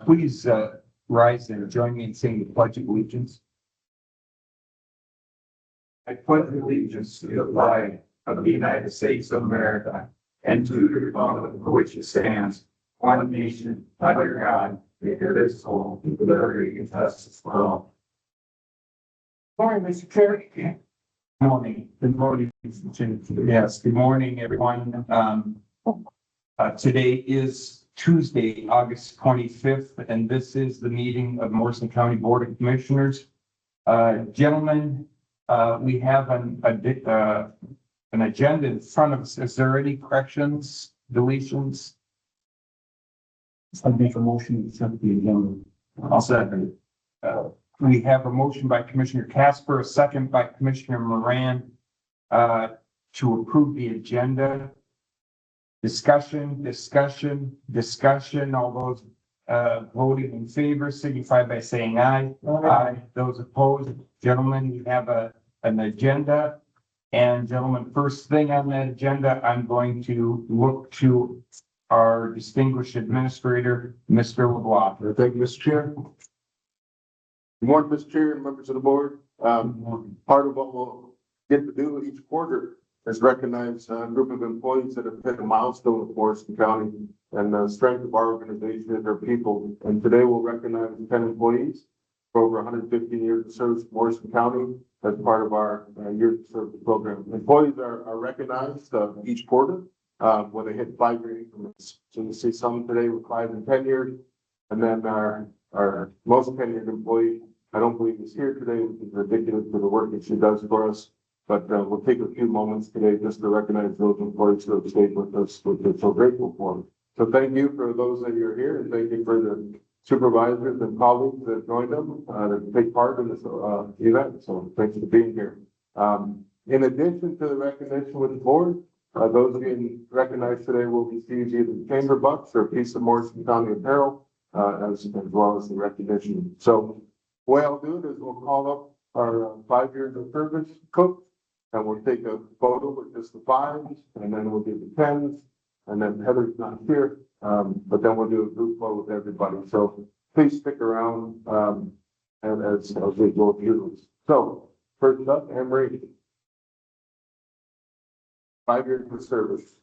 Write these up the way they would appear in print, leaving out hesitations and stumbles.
Please rise and join me in saying the Pledge of Allegiance. I pledge allegiance to the flag of the United States of America and to the republic for which it stands, one nation, under God, indivisible, with liberty and justice for all. Morning, Mr. Chair. Good morning. Good morning. Yes, good morning, everyone. Today is Tuesday, August 25th, and this is the meeting of Morrison County Board of Commissioners. Gentlemen, we have an agenda in front of us. Is there any corrections, deletions? I'll make a motion to accept the agenda. I'll second. We have a motion by Commissioner Casper, a second by Commissioner Moran, to approve the agenda. Discussion. All those voting in favor signify by saying aye. Aye. Those opposed, gentlemen, we have an agenda. And gentlemen, first thing on that agenda, I'm going to look to our distinguished administrator, Mr. LeBlanc. Thank you, Mr. Chair. Good morning, Mr. Chair and members of the board. Part of what we'll get to do each quarter is recognize a group of employees that have hit a milestone with Morrison County, and the strength of our organization is our people. And today we'll recognize 10 employees for over 115 years of service to Morrison County as part of our years of service program. Employees are recognized each quarter when they hit 5-year increments. So you see some today with 5 and 10 years, and then our most tenured employee, I don't believe is here today, which is ridiculous for the work that she does for us. But we'll take a few moments today just to recognize those employees who have stayed with us, which we're so grateful for. So thank you for those that are here, and thank you for the supervisors and colleagues that joined them to take part in this event. So thanks for being here. In addition to the recognition with the board, those being recognized today will receive either the chamber bucks or a piece of Morrison County apparel, as well as the recognition. So the way I'll do it is we'll call up our 5 years of service cook, and we'll take a photo with just the 5s, and then we'll do the 10s, and then Heather's not here, but then we'll do a group photo with everybody. So please stick around and as we go through this. So first up, Anne-Marie. 5 years of service.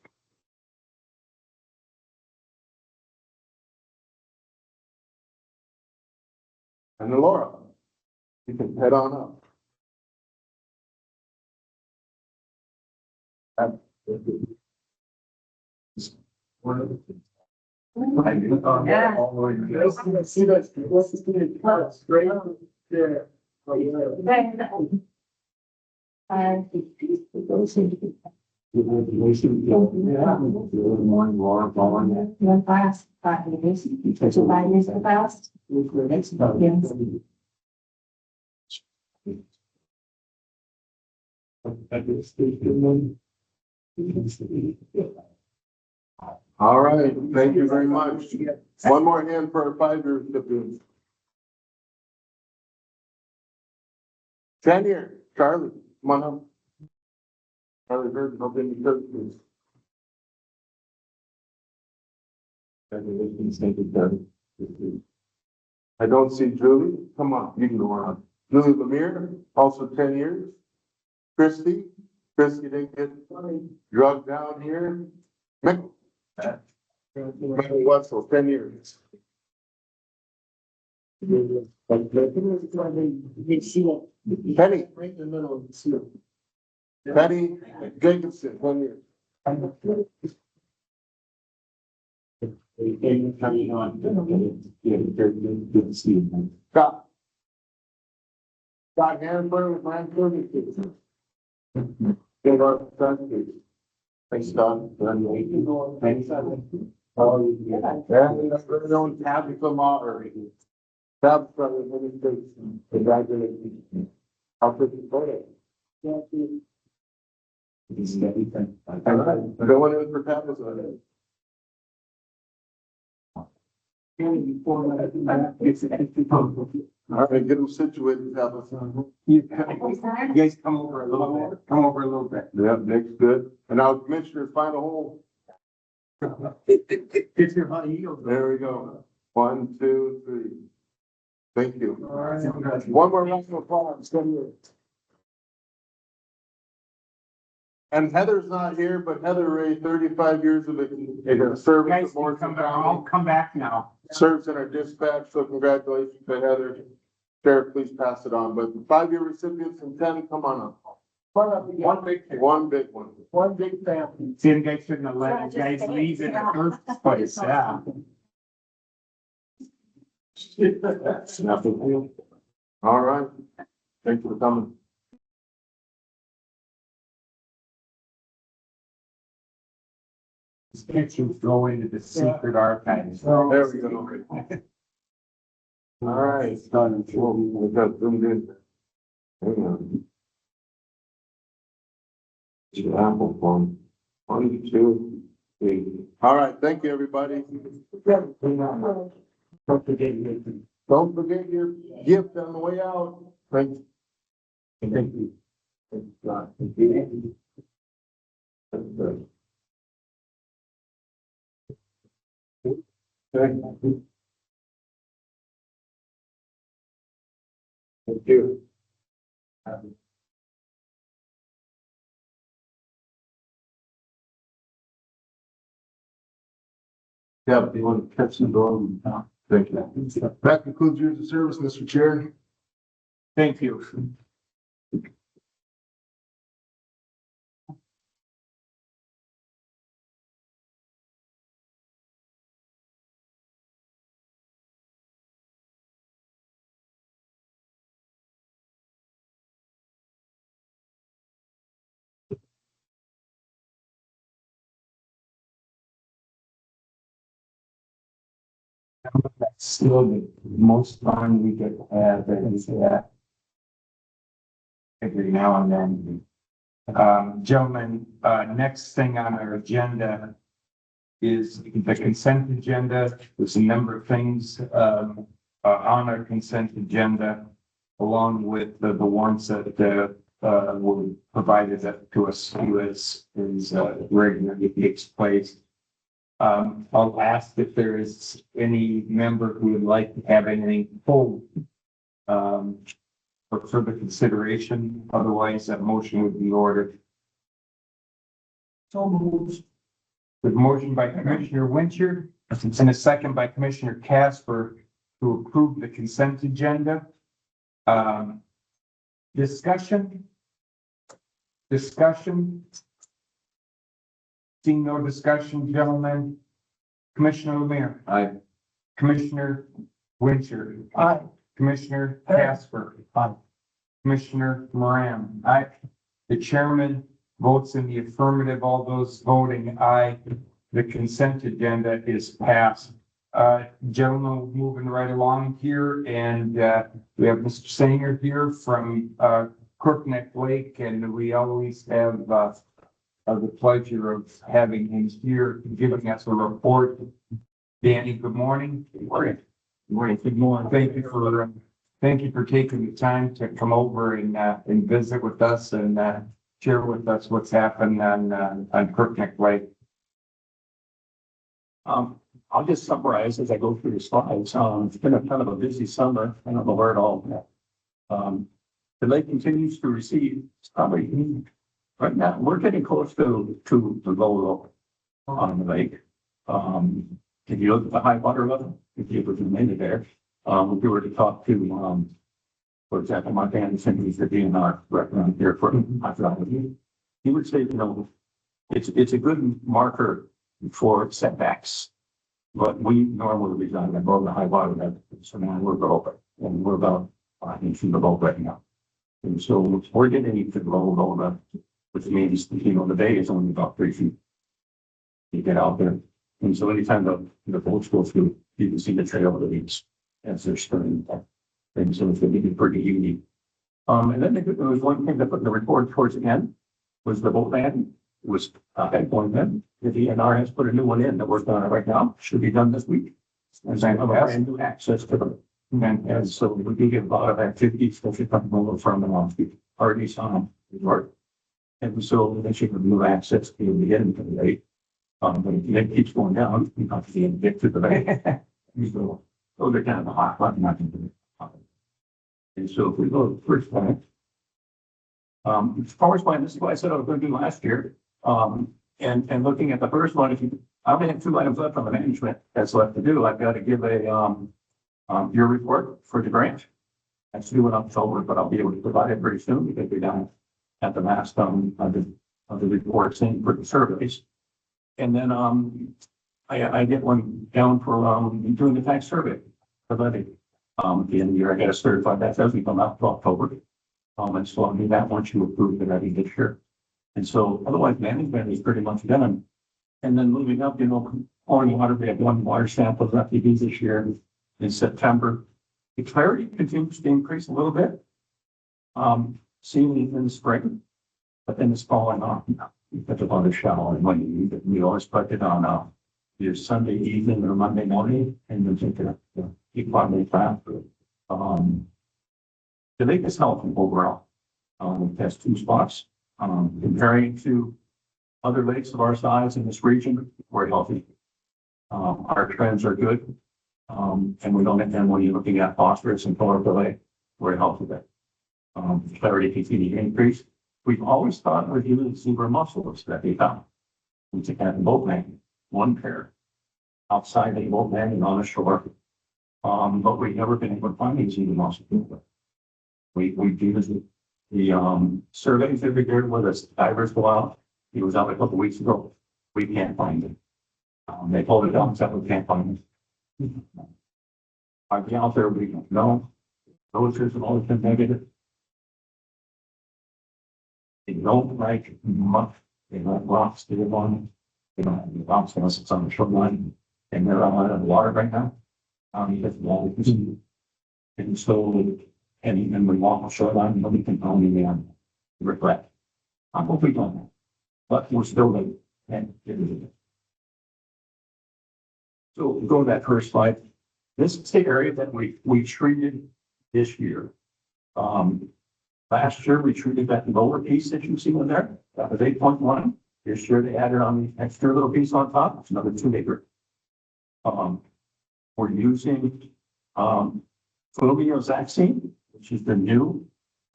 And then Laura, you can head on up. All right, thank you very much. One more hand for our 5 years recipients. 10 years, Charlie, come on up. Charlie Bird, help in the church, please. I don't see Julie. Come on, you can go on. Julie Lemire, also 10 years. Christy didn't get drugged down here. Mick Wetzel, 10 years. Penny. Penny Jacobson, 10 years. Scott Harrisburg, Grand Services. Give our country. Thanks, Don. Thanks. Known Tabitha Maury. Tabitha Administration. Congratulations. How could you put it? Going in for Tabitha. All right, get them situated, Tabitha. You guys come over a little bit. Yep, Nick's good. And now Commissioner's final hole. It's your high heels. There we go. 1, 2, 3. Thank you. One more round of applause. And Heather's not here, but Heather Ray, 35 years of service. Guys, to Morrison I'll County, come back now. serves in our dispatch, so congratulations to Heather. Sheriff, please pass it on, but the 5-year recipients from 10, come on up. One big thing. One big one. One big family. See, you guys shouldn't have let you guys leave in the first place, yeah. Nothing. All right. Thanks for coming. These pictures go into the secret archives. There we go. All right. We got zoomed in. Hang on. The Apple phone. 1, 2, 3. All right, thank you, everybody. Don't forget you. Don't forget your gift on the way out. Thanks. Thank you. Thank you. Yeah, do you want to catch the door? Thank you. That concludes years of service, Mr. Chair. Thank you. That's still the most fun we get to have is that every now and then. Gentlemen, next thing on our agenda is the consent agenda. There's a number of things, on our consent agenda, along with the warrants that, were provided to us as regularly takes place. I'll ask if there is any member who would like to have anything pulled, for further consideration. Otherwise, that motion would be ordered. So moved. With motion by Commissioner Winchell and a second by Commissioner Casper to approve the consent agenda. Discussion? Discussion? Seeing no discussion, gentlemen. Commissioner Lemire. Aye. Commissioner Winchell. Aye. Commissioner Casper. Aye. Commissioner Moran. Aye. The chairman votes in the affirmative. All those voting aye. The consent agenda is passed. Gentlemen, moving right along here, and we have Mr. Sanger here from Crookneck Lake, and we always have the pleasure of having him here giving us a report. Danny, good morning. Good morning. Good morning. Good morning. Thank you for taking the time to come over and visit with us and share with us what's happened on Crookneck Lake. I'll just summarize as I go through the slides. It's been a kind of a busy summer. I don't know where it all went. The lake continues to receive, it's probably right now, we're getting close to the low on the lake. If you look at the high water level, if you look in there, if you were to talk to, for example, Mark Anderson, who's the DNR representative here for hydrology, he would say, it's a good marker for setbacks. But we normally reside above the high water level, so now we're below it, and we're about 5 inches below right now. And so we're getting into the low level, which means, the bay is only about 3 feet. You get out there, and so anytime the boats go through, you can see the trail of the leaves as they're stirring. And so it's going to be pretty unique. And then there was one thing that put in the report towards the end was the boat landing. It was at point then. The DNR has put a new one in that we're on it right now. Should be done this week. And I have a brand new access to them. And so we can get a lot of activity, especially coming over from the long speed. Already saw them. And so they should have new access to the end of the lake. But if it keeps going down, you have to get to the lake. So those are kind of the hot button items. And so if we go to the first one, as far as this is what I said I was going to do last year. And looking at the first one, I only have 2 items left on the management that's left to do. I've got to give a, year report for the grant. That's due in October, but I'll be able to provide it very soon because we're down at the last, of the reports in for the surveys. And then, I get one down for, doing the tax survey. For levy. At the end of the year, I got to certify that doesn't come out till October. And so I'll do that once you approve it already this year. And so otherwise management is pretty much done. And then moving up, pouring water, we have 1 water sample left to do this year in September. The clarity continues to increase a little bit. Seeing in the spring, but then it's falling off. Because of the shower and when you need it, we always put it on, your Sunday evening or Monday morning and then take it up, keep on the path. The lake is healthy overall. It has 2 spots. Comparing to other lakes of our size in this region, we're healthy. Our trends are good. And we don't, and when you're looking at phosphorus and chlorophyll, we're healthy there. Clarity continues to increase. We've always thought we're using zebra mussels that we found. We took out the boat landing, 1 pair outside the boat landing on the shore. But we've never been able to find these zebra mussels. We do the surveys every year where the divers go out. He was out a couple weeks ago. We can't find it. They pulled it down, so we can't find it. Are they out there? We don't know. Those have always been negative. They don't like much. They like rocks to live on. They don't have any rocks unless it's on the shoreline. And they're out of the water right now. Because the water is and so, and even when we walk on shoreline, nobody can only regret. I hope we don't. But we're still like, and so go to that first slide. This is the area that we treated this year. Last year we treated that lower piece that you see in there. That was 8.1. This year they added on the extra little piece on top. It's another 2 acre. We're using Flumioxazine, which is the new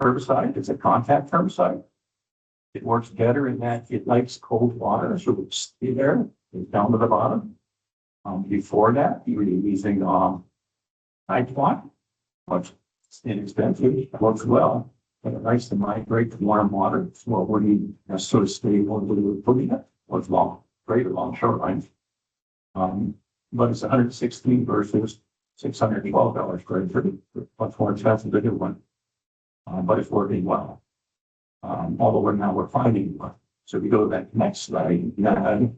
herbicide. It's a contact herbicide. It works better in that it likes cold water, so it's stay there. It's down to the bottom. Before that, you were using Nitewat, which is inexpensive, works well, but it likes to migrate to warm water. So what we need is sort of stable and we're putting it was long, great along shorelines. But it's 116 versus $612 for a much more expensive to do one. But it's working well. Although we're finding one. So if we go to that next slide,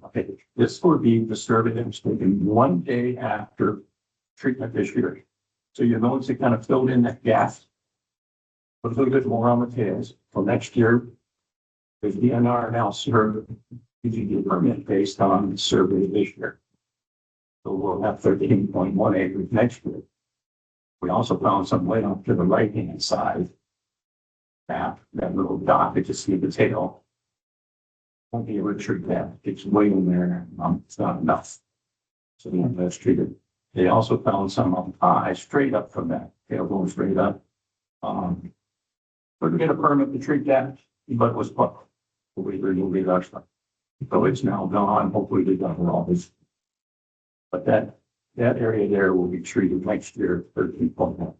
okay, this will be the survey that was taken 1 day after treatment this year. So you notice it kind of filled in that gap. Put a little bit more on the tails. So next year, the DNR now serve the permit based on the survey this year. So we'll have 13.1 acres next year. We also found some way off to the right-hand side. That little dot that you see the tail. Won't be able to treat that. It's way in there. It's not enough. So that's treated. They also found some eyes straight up from that tail going straight up. Couldn't get a permit to treat that, but it was put. We removed it actually. So it's now gone. Hopefully they got all this. But that area there will be treated next year, 13.1.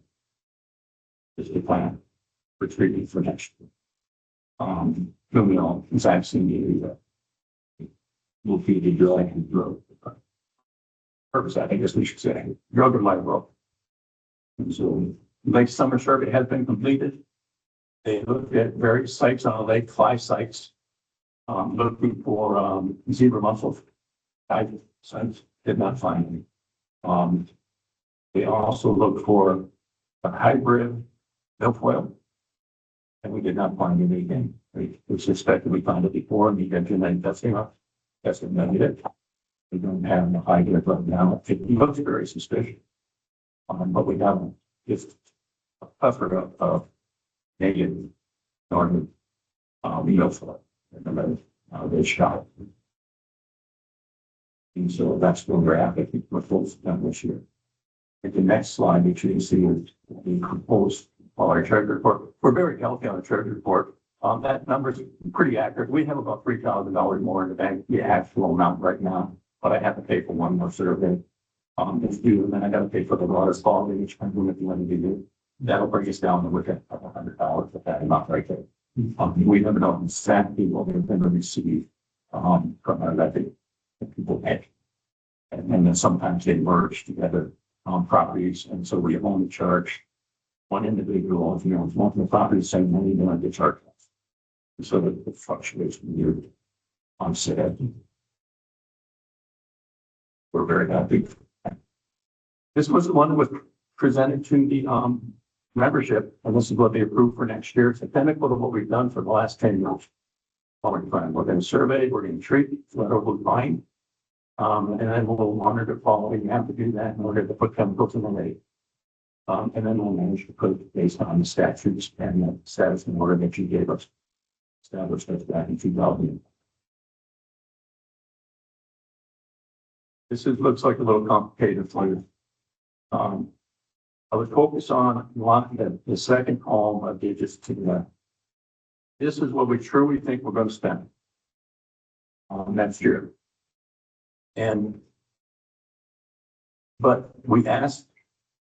Is the plan for treating for next year. Vaccine will be the drug and drug. Purpose, I guess we should say, drug or light rope. And so, lake summer survey has been completed. They looked at various sites on the lake, 5 sites, looking for zebra mussels. 5 sites did not find any. They also looked for a hybrid milfoil, and we did not find anything. We suspected we found it before, and we got genetic testing up. Tested negative. We don't have the hybrid right now. It looks very suspicious. But we have just a plethora of negative northern milfoil in the this shot. And so that's where we're at. I think we're close to done this year. At the next slide, which you can see is the proposed, our treasury report. We're very healthy on the treasury report. That number's pretty accurate. We have about $3,000 more in the bank, the actual amount right now, but I have to pay for one more survey. It's due, and then I gotta pay for the water quality, which I'm doing at the end of the year. That'll bring us down to within $100 of that amount right there. We never know exactly what we're going to receive, from our levy that people pay. And then sometimes they merge together, properties, and so we only charge one individual, if you know, one of the properties saying, well, you don't get charged. So that it fluctuates from year on set. We're very happy. This was the one that was presented to the membership, and this is what they approved for next year. It's identical to what we've done for the last 10 years. We're going to survey, we're going to treat, let over line. And then we'll monitor quality. We have to do that in order to put chemicals in the lake. And then we'll manage to put it based on the statutes and the status and order that you gave us. Established us back in 2000. Looks like a little complicated for you. I would focus on the second column of digits to the left. This is what we truly think we're going to spend next year. But we asked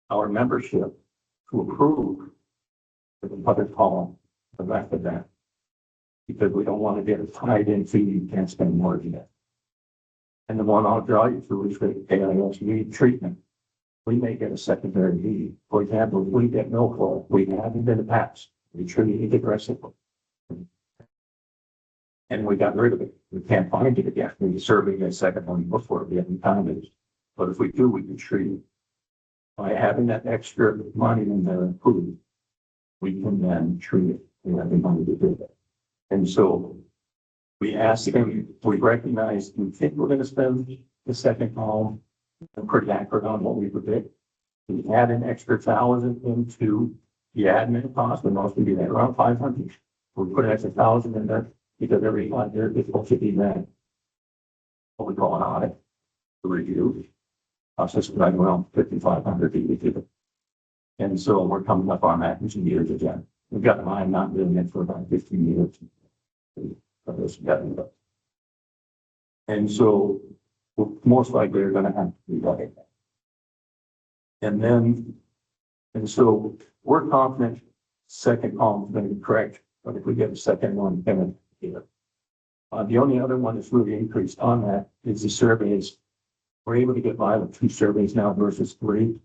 our membership to approve the other column, the left of that, because we don't want to get it tied into you can't spend more than that. And the one I'll draw you to is the AIS need treatment. We may get a secondary need. For example, if we get no flow, we haven't in the past. We truly need aggressively. And we got rid of it. We can't find it again. We surveyed a second one before we haven't found it. But if we do, we can treat it. By having that extra money in there food, we can then treat it. We have the money to do that. And so we asked them, we recognize, we think we're going to spend the second column. I'm pretty accurate on what we predict. We add an extra 1,000 into the admin cost, and most would be around 500. We put an extra 1,000 in there because every 5 years it's supposed to be that what we call an audit, the review. Process right around 5,500 EUD. And so we're coming up on that in 2 years again. We've got mine not doing it for about 15 years. And so most likely they're going to have to be right. And so we're confident second column is going to be correct, but if we get a second one, then here. The only other one that's really increased on that is the surveys. We're able to get by with 2 surveys now versus 3.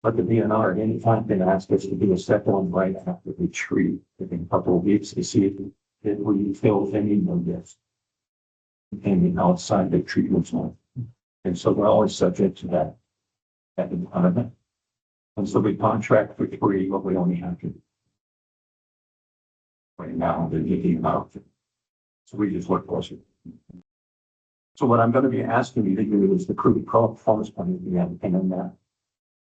But the DNR, anytime they ask us to do a second one right after we treat within a couple of weeks to see if we fill any of this. And outside the treatment zone. And so we're always subject to that environment. And so we contract for 3, but we only have to. Right now, they're getting out. So we just work closer. So what I'm going to be asking you to do is the crew performance plan at the end,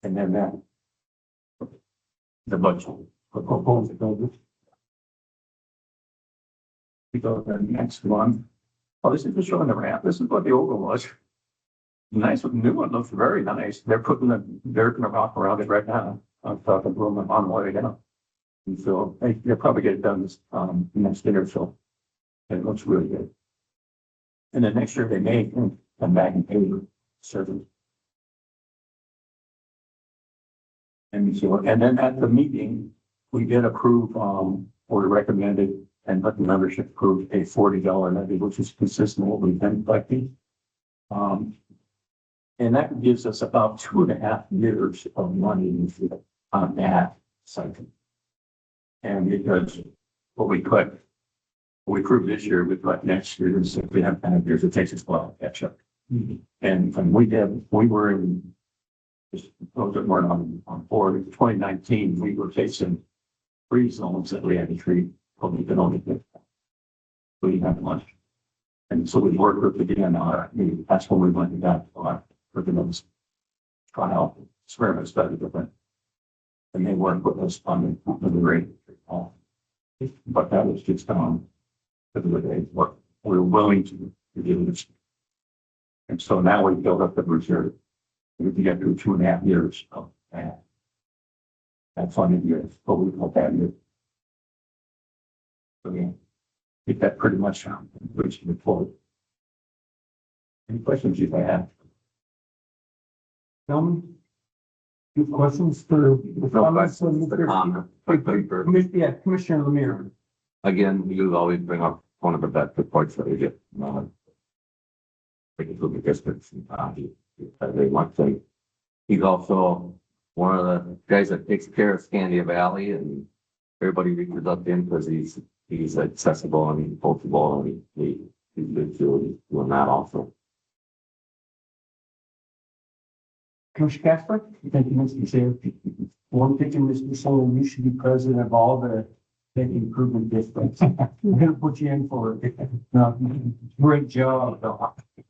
and then that. The budget. We go to the next one. Oh, this is just showing the ramp. This is what the old one was. The nice one, the new one looks very nice. They're putting the dirt and the rock around it right now. I'm talking to them on the way down. And so they'll probably get it done this next year or so. And it looks really good. And then next year they may come back and pay service. And so, and then at the meeting, we did approve, or recommended and let the membership approve a $40 levy, which is consistent with what we've been collecting. And that gives us about 2.5 years of money on that cycle. And because what we collect, what we prove this year, we collect next year, and so if we have 5 years, it takes us a while to catch up. And we were in, just those that weren't on board in 2019, we were facing 3 zones that we had to treat, but we could only get. We didn't have much. And so we worked with the DNR. That's when we went and got for the next trial experiment study with them. And they worked with us on the rate. But that was just what we were willing to do this. And so now we built up the reserve. We can get through 2.5 years of that. That funding years, but we hope that year. So yeah, get that pretty much reaching forward. Any questions you may have? Gentlemen? Any questions for? No questions, the comment. Yeah, Commissioner Lemire. Again, you always bring up one of the best reports that we get. Like the districts, they want to. He's also one of the guys that takes care of Scandia Valley, and everybody reaches up to him because he's accessible and he's approachable, and he's good too, doing that also. Commissioner Casper? Thank you, Mr. Chair. One thing, Mr. Sullivan, you should be president of all the improvement districts. We're gonna put you in for it. Great job.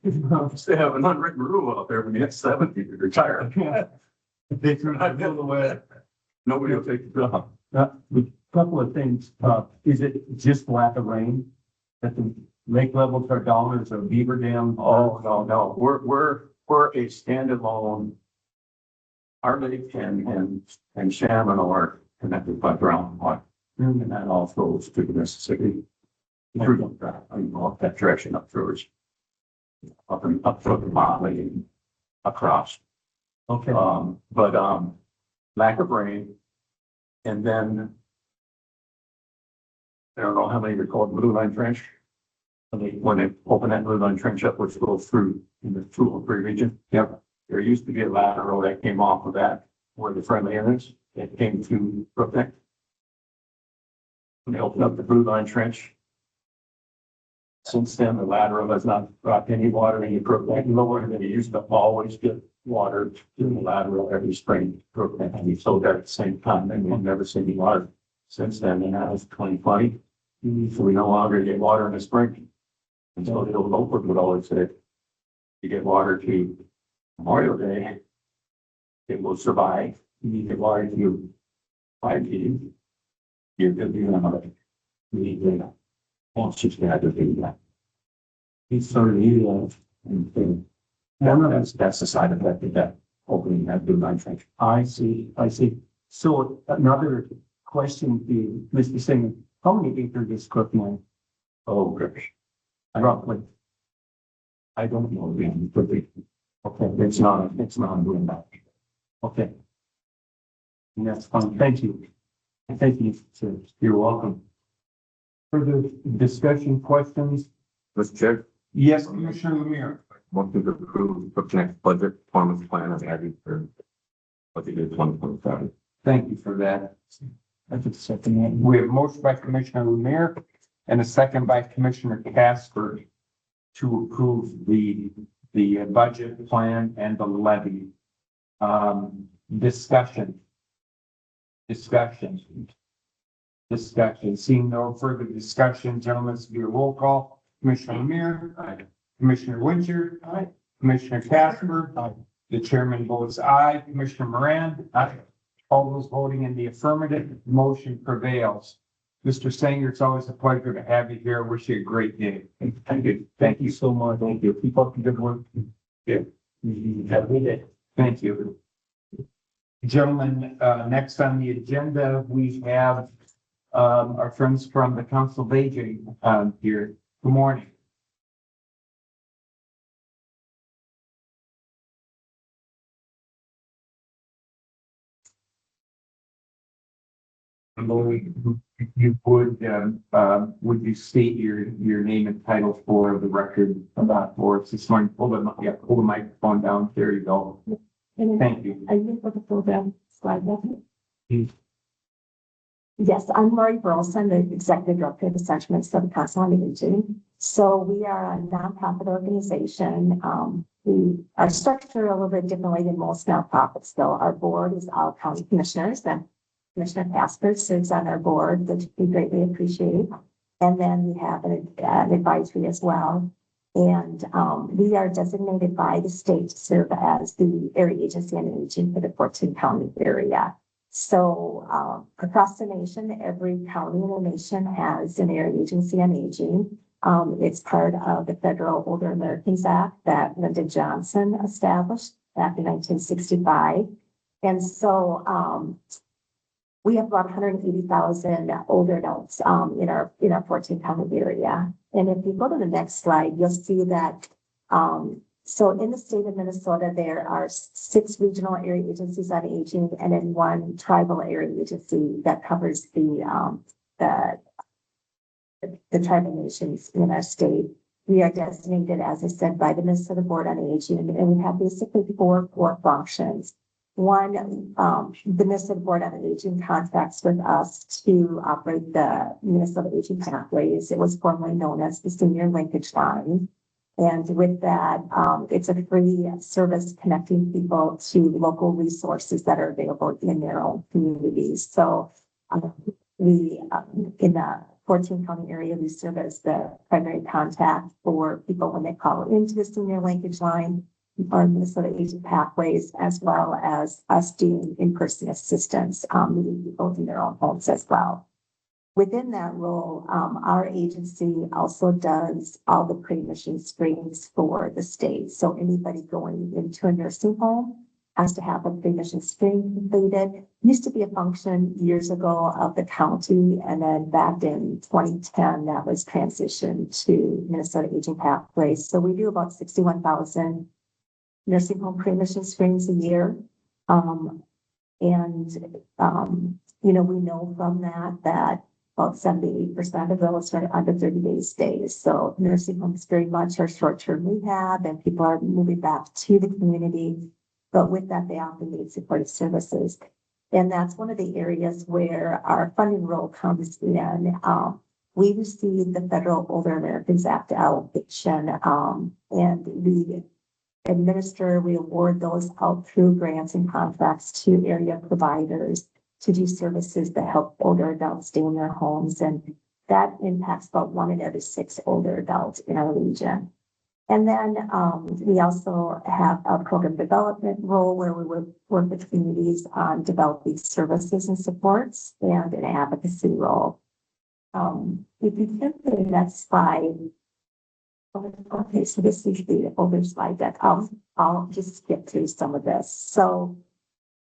They have an unwritten rule out there when you hit 70 to retire. They threw that bill away. Nobody will take the job. A couple of things, is it just lack of rain? That the lake levels are down, or a beaver dam? Oh, no, we're a standalone. Our lake and Shannon are connected by groundwater, and that all flows to the Mississippi. Through that direction up through us. Up through the Motley and across. Okay. But lack of rain. And then I don't know how many recall the Blue Line Trench. When they open that Blue Line Trench up, which goes through in the 203 region. Yep. There used to be a lateral that came off of that where the friendly is. It came to Brookneck. When they opened up the Blue Line Trench. Since then, the lateral has not brought any water in Brookneck lower than it used to always get water to the lateral every spring. Brookneck, and we sold that at the same time, and we've never seen any water since then, and that was 2020. So we no longer get water in the spring. And so the old Oakwood would always say, you get water to Memorial Day, it will survive. You get water to 5 feet. You're going to be on it. You need to, once you get to do that. He's sort of you, and that's the side effect of that opening that Blue Line Trench. I see. So another question to you, Mr. Singer, how many acres is Cook now? Oh, gosh. Roughly. I don't know, really, but Okay, it's not doing that. okay. And that's fine. Thank you. Thank you, sir. You're welcome. Further discussion, questions? Mr. Chair, Yes, Commissioner Lemire. motion to approve Brookneck budget performance plan as added for budget year 2027. Thank you for that. That's a second one. We have a motion by Commissioner Lemire and a second by Commissioner Casper to approve the budget plan and the levy. Discussion. Seeing no further discussion, gentlemen, this will be a roll call. Commissioner Lemire. Aye. Commissioner Winter. Aye. Commissioner Casper. Aye. The chairman votes aye. Commissioner Moran. Aye. All those voting in the affirmative, motion prevails. Mr. Sanger, it's always a pleasure to have you here. Wish you a great day. Thank you. Thank you so much. Thank you. Keep up the good work. Yeah. Have a good day. Thank you. Gentlemen, next on the agenda, we have our friends from the Council of Aging here. Good morning. You would you state your name and title for the record about for us this morning? Pull the microphone down. There you go. Thank you. Are you able to pull down slide one? Yes, I'm Lori Burleson, the executive director of the Central Minnesota Council on Aging. So we are a nonprofit organization. We are structured a little bit differently than most nonprofits. So our board is all county commissioners, and Commissioner Casper serves on our board, which we greatly appreciate. And then we have an advisory as well. And we are designated by the state to serve as the area agency on aging for the 14 county area. So across the nation, every county in the nation has an area agency on aging. It's part of the Federal Older Americans Act that Lyndon Johnson established. back in 1965. And so, we have about 180,000 older adults, in our 14 county area. And if you go to the next slide, you'll see that, so in the state of Minnesota, there are 6 regional area agencies on aging and then 1 tribal area agency that covers the tribal nations in our state. We are designated, as I said, by the Minnesota Board on Aging, and we have basically 4 core functions. One, the Minnesota Board on Aging contracts with us to operate the Minnesota Aging Pathways. It was formerly known as the Senior Linkage Line. And with that, it's a free service connecting people to local resources that are available in their own communities. So we, in the 14 county area, we serve as the primary contact for people when they call into the Senior Linkage Line or Minnesota Aging Pathways, as well as us doing in-person assistance, meeting people in their own homes as well. Within that role, our agency also does all the pre-admission screenings for the state. So anybody going into a nursing home has to have a pre-admission screening completed. Used to be a function years ago of the county, and then back in 2010, that was transitioned to Minnesota Aging Pathways. So we do about 61,000 nursing home pre-admission screenings a year. You know, we know from that about 78% of those are under 30-day stays. So nursing homes very much are short-term rehab, and people are moving back to the community. But with that, they often need supportive services. And that's one of the areas where our funding role comes in. We receive the Federal Older Americans Act allocation, and we award those out through grants and contracts to area providers to do services that help older adults stay in their homes. And that impacts about 1 in every 6 older adults in our region. And then we also have a program development role where we work with communities on developing services and supports, and an advocacy role. If you flip to the next slide. Okay, so this is the older slide deck. I'll just skip through some of this. So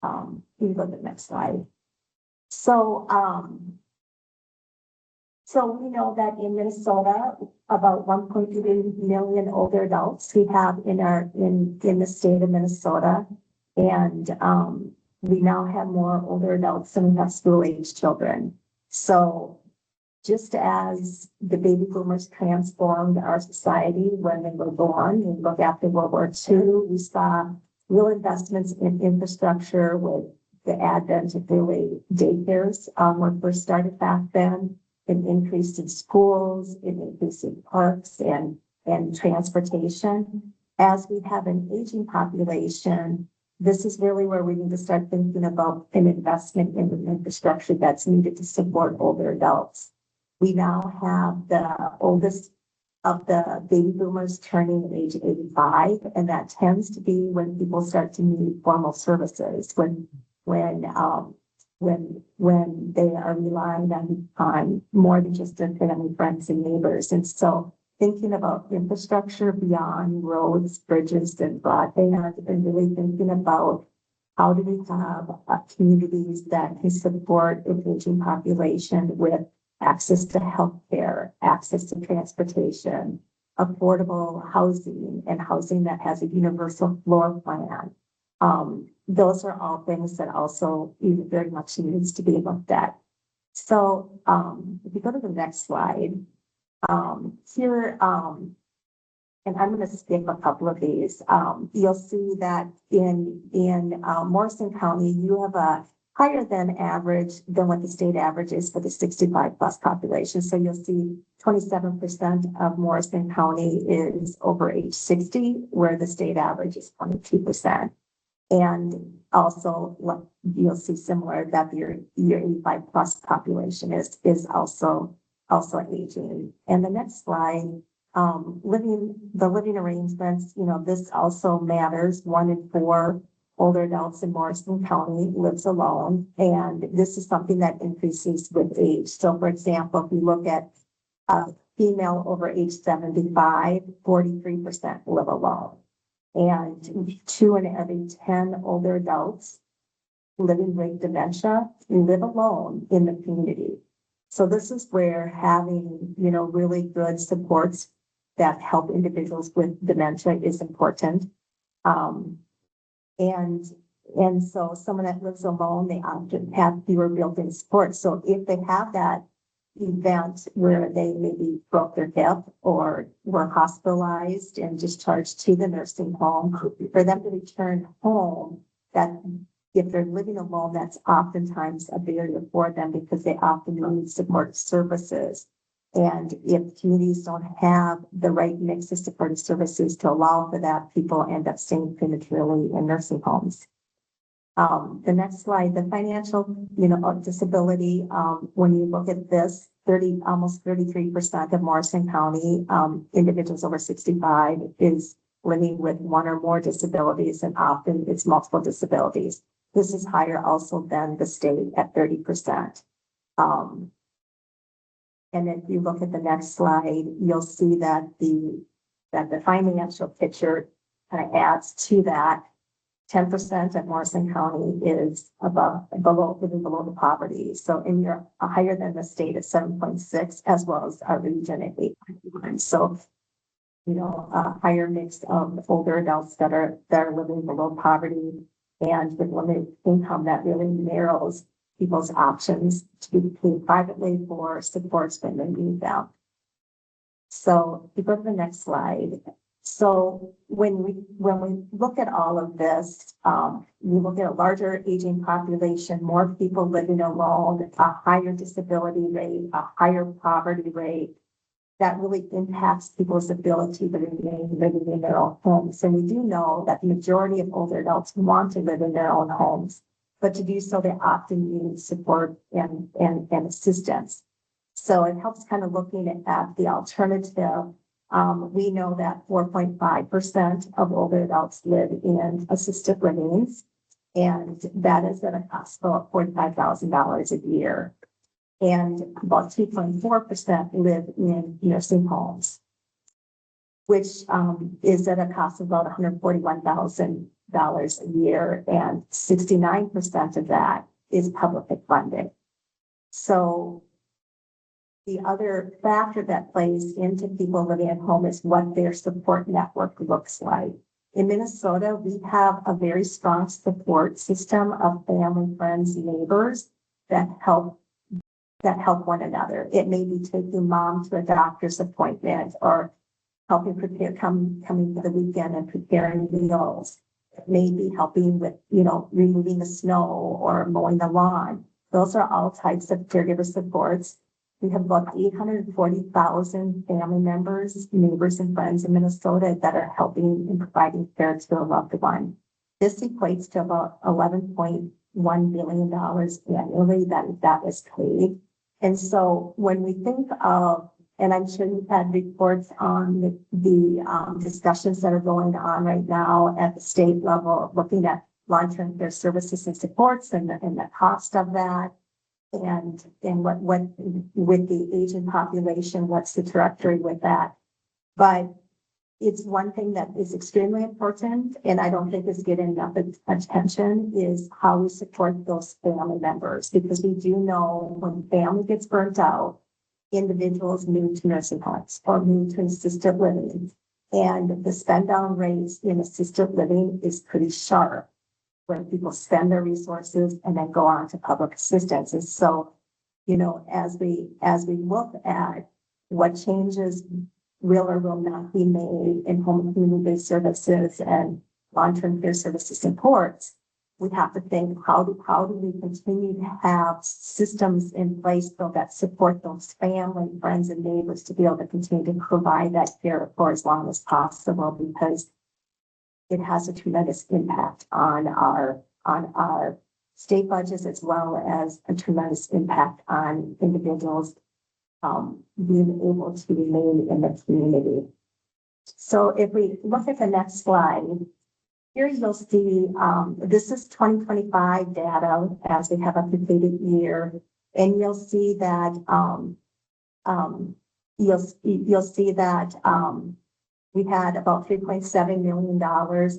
you can go to the next slide. So we know that in Minnesota, about 1.3 million older adults we have in the state of Minnesota. And we now have more older adults than we have school-age children. So just as the baby boomers transformed our society when they were born, and look after World War II, we saw real investments in infrastructure with the advent of really daycares were first started back then, an increase in schools, an increase in parks and transportation. As we have an aging population, this is really where we need to start thinking about an investment in the infrastructure that's needed to support older adults. We now have the oldest of the baby boomers turning age 85, and that tends to be when people start to need formal services, when they are relying on more than just their family, friends, and neighbors. And so thinking about infrastructure beyond roads, bridges, and broadband, and really thinking about how do we have communities that can support an aging population with access to healthcare, access to transportation, affordable housing, and housing that has a universal floor plan. Those are all things that also very much needs to be looked at. So if you go to the next slide, here, and I'm going to skip a couple of these. You'll see that in Morrison County, you have a higher than average than what the state average is for the 65 plus population. So you'll see 27% of Morrison County is over age 60, where the state average is 22%. And also you'll see similar that your 85 plus population is also aging. And the next slide, living arrangements, this also matters. 1 in 4 older adults in Morrison County lives alone, and this is something that increases with age. So for example, if you look at female over age 75, 43% live alone. And 2 in every 10 older adults living with dementia live alone in the community. So this is where having, really good supports that help individuals with dementia is important. Um, and, and so someone that lives alone, they often have fewer built-in support. So if they have that event where they maybe broke their hip or were hospitalized and discharged to the nursing home, for them to return home, that if they're living alone, that's oftentimes a barrier for them because they often need support services. And if communities don't have the right mix of supportive services to allow for that, people end up staying prematurely in nursing homes. The next slide, the financial, disability, when you look at this, almost 33% of Morrison County, individuals over 65 is living with one or more disabilities, and often it's multiple disabilities. This is higher also than the state at 30%. And if you look at the next slide, you'll see that the financial picture kind of adds to that. 10% of Morrison County is living below the poverty. So you're higher than the state at 7.6, as well as our region at 8.1. So, a higher mix of older adults that are living below poverty and with limited income, that really narrows people's options to be paid privately for supports when they need them. So if you go to the next slide. So when we look at all of this, we look at a larger aging population, more people living alone, a higher disability rate, a higher poverty rate, that really impacts people's ability to remain living in their own homes. And we do know that the majority of older adults want to live in their own homes, but to do so, they often need support and assistance. So it helps kind of looking at the alternative. We know that 4.5% of older adults live in assisted livings, and that is at a cost of $45,000 a year. And about 2.4% live in nursing homes, which is at a cost of about $141,000 a year, and 69% of that is publicly funded. So the other factor that plays into people living at home is what their support network looks like. In Minnesota, we have a very strong support system of family, friends, neighbors that help one another. It may be taking mom to a doctor's appointment, or helping prepare, coming for the weekend and preparing meals. It may be helping with, removing the snow or mowing the lawn. Those are all types of caregiver supports. We have about 840,000 family members, neighbors, and friends in Minnesota that are helping and providing care to a loved one. This equates to about $11.1 billion annually that is paid. And so when we think of, and I'm sure you've had reports on the discussions that are going on right now at the state level, looking at long-term care services and supports and the cost of that. And what with the aging population, what's the trajectory with that? But it's one thing that is extremely important, and I don't think is getting enough attention, is how we support those family members, because we do know when family gets burnt out, individuals move to nursing homes or move to assisted living, and the spend down rates in assisted living is pretty sharp, where people spend their resources and then go on to public assistance. And so, as we look at what changes will or will not be made in home and community-based services and long-term care services supports, we have to think, how do we continue to have systems in place so that support those family, friends, and neighbors to be able to continue to provide that care for as long as possible, because it has a tremendous impact on our state budgets, as well as a tremendous impact on individuals being able to remain in the community. So if we look at the next slide, here you'll see this is 2025 data as we have a completed year, and you'll see that We had about $3.7 million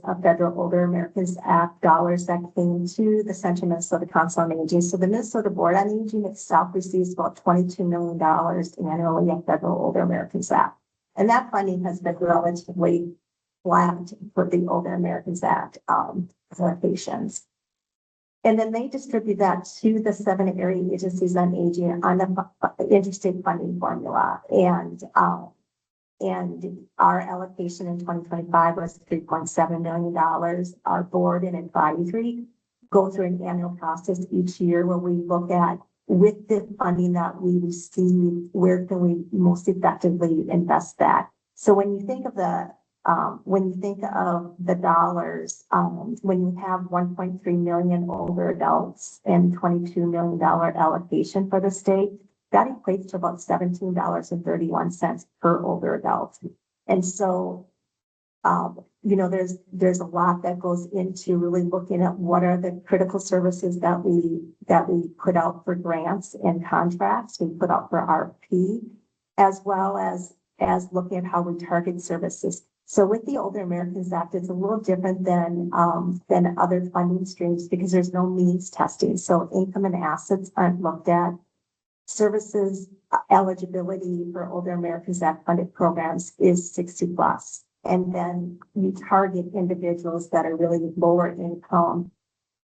of federal Older Americans Act dollars that came to the Central Minnesota Council on Aging. So the Minnesota Board on Aging itself receives about $22 million annually of federal Older Americans Act. And that funding has been relatively flat for the Older Americans Act allocations. And then they distribute that to the 7 area agencies on aging on the interstate funding formula. And our allocation in 2025 was $3.7 million. Our board and advisory go through an annual process each year where we look at, with the funding that we receive, where can we most effectively invest that? So when you think of the dollars, when you have 1.3 million older adults and $22 million allocation for the state, that equates to about $17.31 per older adult. And so, there's a lot that goes into really looking at what are the critical services that we put out for grants and contracts, we put out for RFP, as well as looking at how we target services. So with the Older Americans Act, it's a little different than other funding streams because there's no means testing. So income and assets aren't looked at. Services eligibility for Older Americans Act funded programs is 60 plus. And then you target individuals that are really lower income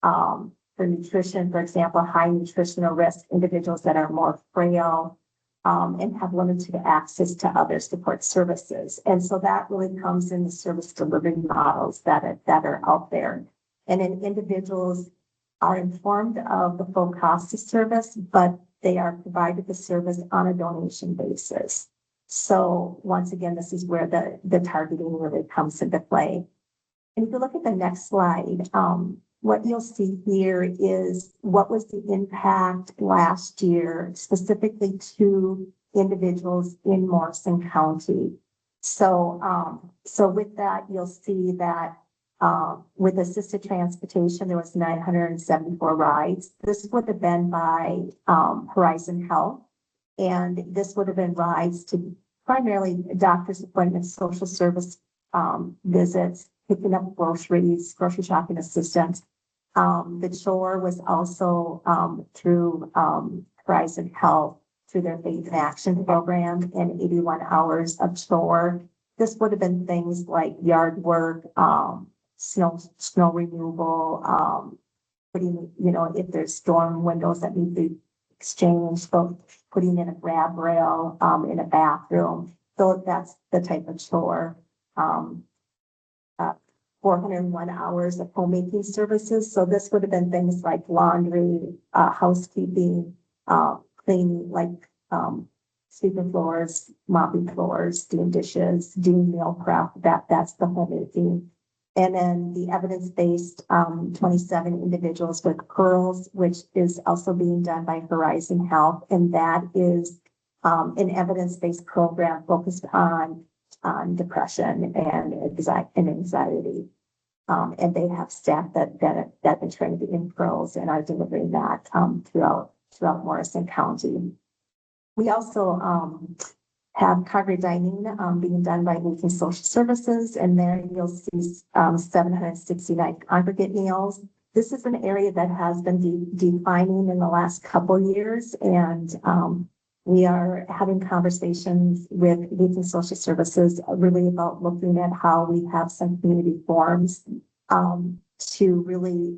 for nutrition, for example, high nutritional risk, individuals that are more frail, and have limited access to other support services. And so that really comes in the service delivery models that are out there. And then individuals are informed of the full cost of service, but they are provided the service on a donation basis. So once again, this is where the targeting really comes into play. And if you look at the next slide, what you'll see here is what was the impact last year, specifically to individuals in Morrison County. So with that, you'll see that with assisted transportation, there was 974 rides. This would have been by Horizon Health. And this would have been rides to primarily doctor's appointments, social service visits, picking up groceries, grocery shopping assistance. The chore was also through Horizon Health through their Faith in Action program and 81 hours of chore. This would have been things like yard work, snow removal, putting, if there's storm windows that need to be exchanged, so putting in a grab rail in a bathroom. So that's the type of chore. 401 hours of homemaking services. So this would have been things like laundry, housekeeping, cleaning, like sweeping floors, mopping floors, doing dishes, doing meal prep. That's the homemaking. And then the evidence-based 27 individuals with PEARLS, which is also being done by Horizon Health. And that is an evidence-based program focused on depression and anxiety. And they have staff that have been trained in PEARLS and are delivering that throughout Morrison County. We also have congregate dining being done by Lutheran Social Services, and there you'll see 769 congregate meals. This is an area that has been declining in the last couple years, and we are having conversations with Lutheran Social Services really about looking at how we have some community forums to really,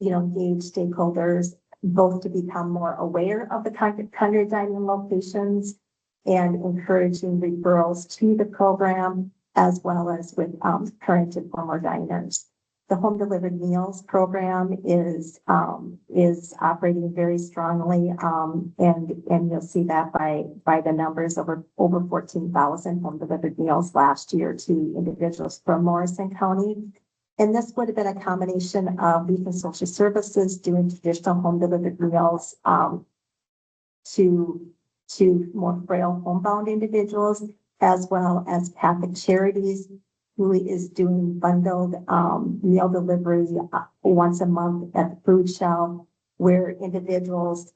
engage stakeholders, both to become more aware of the congregate dining locations and encouraging referrals to the program, as well as with current and former diners. The home delivered meals program is operating very strongly, and you'll see that by the numbers over 14,000 home delivered meals last year to individuals from Morrison County. And this would have been a combination of Lutheran Social Services doing traditional home delivered meals to more frail homebound individuals, as well as Catholic Charities, who is doing bundled meal delivery once a month at the food shelf, where individuals,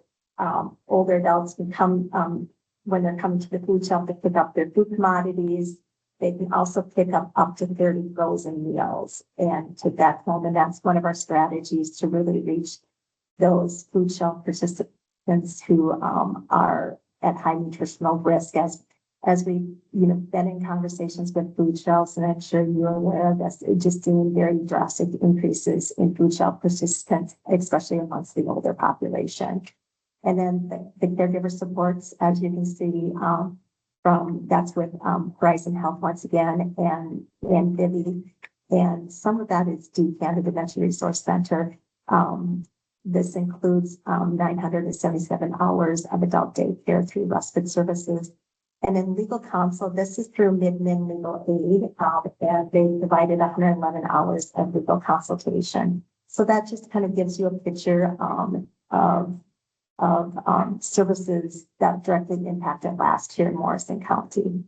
older adults can come when they're coming to the food shelf to pick up their food commodities, they can also pick up to 30 frozen meals and take that home. And that's one of our strategies to really reach those food shelf participants who are at high nutritional risk as we, been in conversations with food shelves, and I'm sure you're aware of this, just seeing very drastic increases in food shelf participants, especially amongst the older population. And then the caregiver supports, as you can see, that's with Horizon Health once again, and Vivi. And some of that is DCAN, the Dementia Resource Center. This includes 977 hours of adult daycare through respite services. And in legal counsel, this is through Midman Legal Aid, and they provided 111 hours of legal consultation. So that just kind of gives you a picture of services that directly impacted last year in Morrison County. And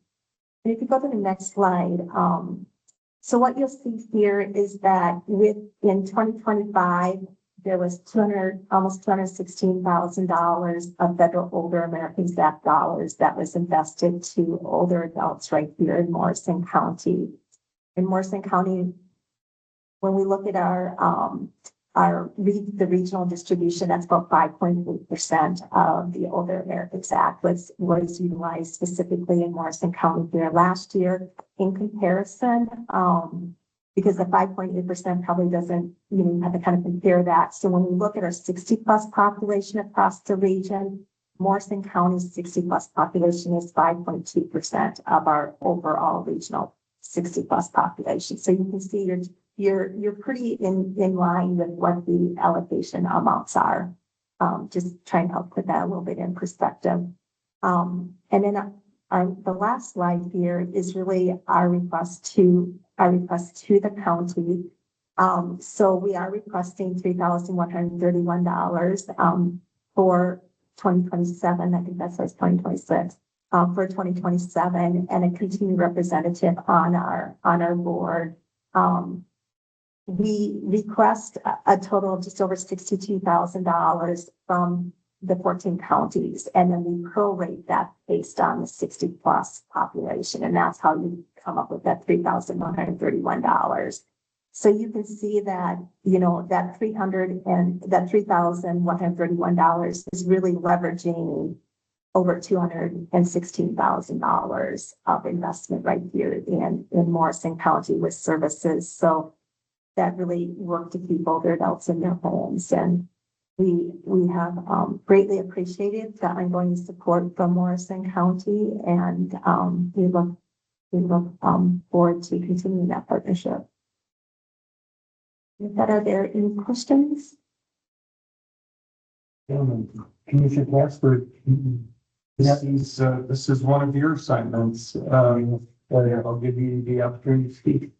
if you go to the next slide, so what you'll see here is that in 2025, there was almost $216,000 of federal Older Americans Act dollars that was invested to older adults right here in Morrison County. In Morrison County, when we look at the regional distribution, that's about 5.8% of the Older Americans Act was utilized specifically in Morrison County here last year. In comparison, because the 5.8% probably doesn't, you have to kind of compare that. So when we look at our 60+ population across the region, Morrison County's 60+ population is 5.2% of our overall regional 60+ population. So you can see you're pretty in line with what the allocation amounts are. Just trying to help put that a little bit in perspective. And then the last slide here is really our request to the county. So we are requesting $3,131 for 2027. I think that says 2026 for 2027, and a continued representative on our board. We request a total of just over $62,000 from the 14 counties, and then we prorate that based on the 60+ population, and that's how you come up with that $3,131. So you can see that, that $3,131 is really leveraging over $216,000 of investment right here in Morrison County with services. So that really worked to keep older adults in their homes. And we have greatly appreciated the ongoing support from Morrison County, and we look forward to continuing that partnership. With that, are there any questions? Commissioner Casper, this is one of your assignments. I'll give you the opportunity to speak.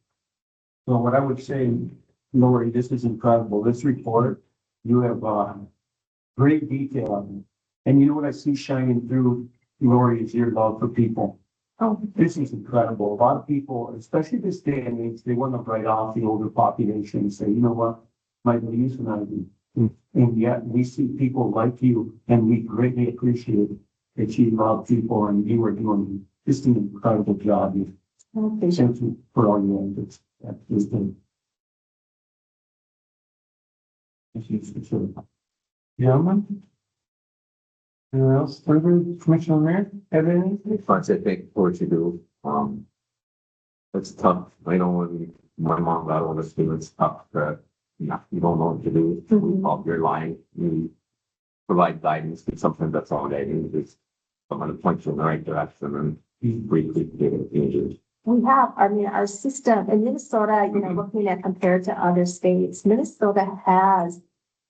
So what I would say, Lori, this is incredible. This report, you have great detail on it. And you know what I see shining through, Lori, is your love for people. Oh, This is incredible. A lot of people, especially this day and age, they want to write off the older population and say, you know what, my leaves and I do. And yet we see people like you, and we greatly appreciate that you love people, and you are doing just an incredible job. Thank you for all your efforts. That is good. Gentlemen? Anyone else further? Commissioner Mayor, have anything? I say thank you for what you do. It's tough. I know when my mom got older too, it's tough that you don't know what to do. Mhm. Off your line, you provide guidance, but sometimes that's all I do. Is someone to point you in the right direction and briefly get it changes. We have, our system in Minnesota, looking at compared to other states, Minnesota has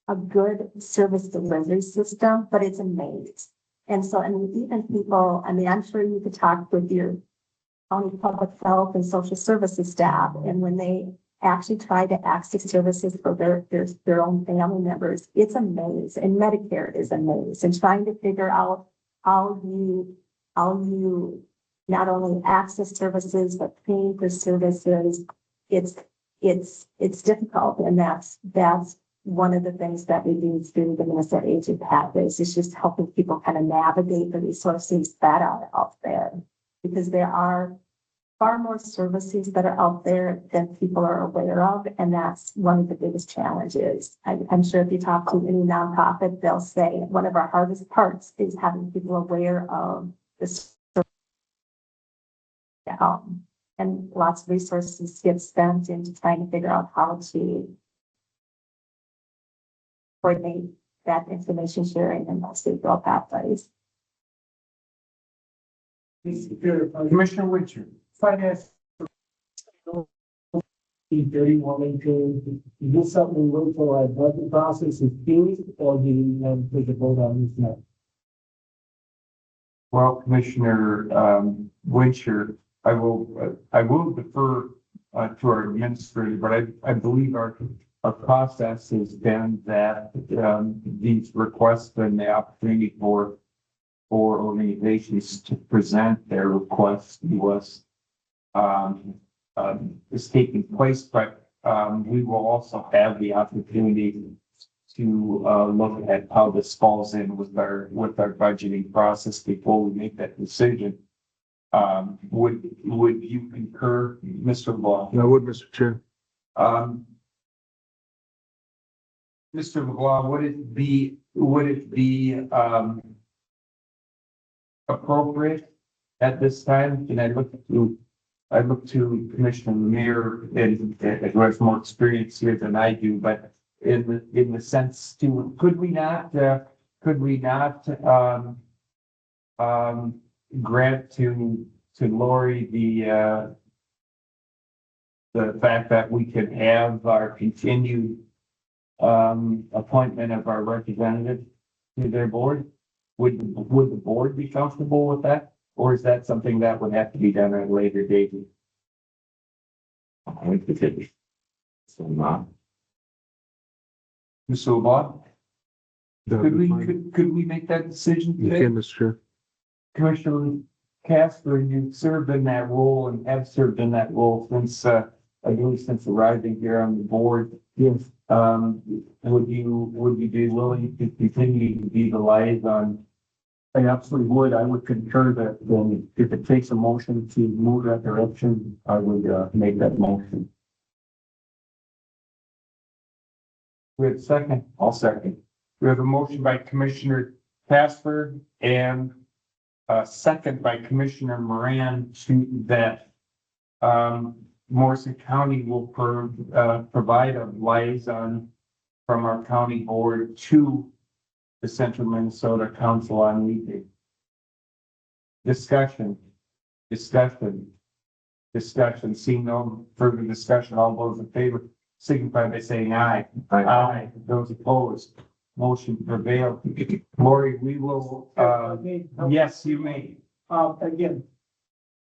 a good service delivery system, but it's a maze. And so, even people, I'm sure you could talk with your county public health and social services staff, and when they actually try to access services for their own family members, it's a maze, and Medicare is a maze, and trying to figure out how you not only access services, but paying for services, it's difficult. And that's one of the things that we do through the Minnesota Aging Pathways, is just helping people kind of navigate the resources that are out there, because there are far more services that are out there than people are aware of, and that's one of the biggest challenges. I'm sure if you talk to any nonprofit, they'll say one of our hardest parts is having people aware of this. And lots of resources get spent into trying to figure out how to coordinate that information sharing and those state-built pathways. Commissioner Winter. Finance. Very wanting to do something with for our budget process is key, or do you have to take a vote on this now? Well, Commissioner, Winter, I will defer, to our administrator, but I believe our process has been that, these requests and the opportunity for organizations to present their requests to us, is taking place, but, we will also have the opportunity to, look at how this falls in with our budgeting process before we make that decision. Would you concur, Mr. Law? I would, Mr. Chair. Mr. LeBlanc, would it be appropriate at this time? And I look to Commissioner Lemire and who has more experience here than I do, but in the sense to, could we not grant to Lori the fact that we could have our continued appointment of our representative to their board? Would the board be comfortable with that? Or is that something that would have to be done at a later date? I think it is. So not. Mr. LeBlanc, could we make that decision today? Mr. Chair. Commissioner Casper, you've served in that role and have served in that role since, I believe since arriving here on the board. Yes. Would you be willing to continue to be the liaison? I absolutely would. I would concur that then if it takes a motion to move that direction, I would make that motion. We have a second? I'll second. We have a motion by Commissioner Casper and a second by Commissioner Moran to that Morrison County will provide a liaison from our county board to the Central Minnesota Council on Aging. Discussion. Seeing no further discussion, all those in favor signify by saying aye. Aye. Those opposed, motion prevailed. Lori, we will, yes, you may. Again,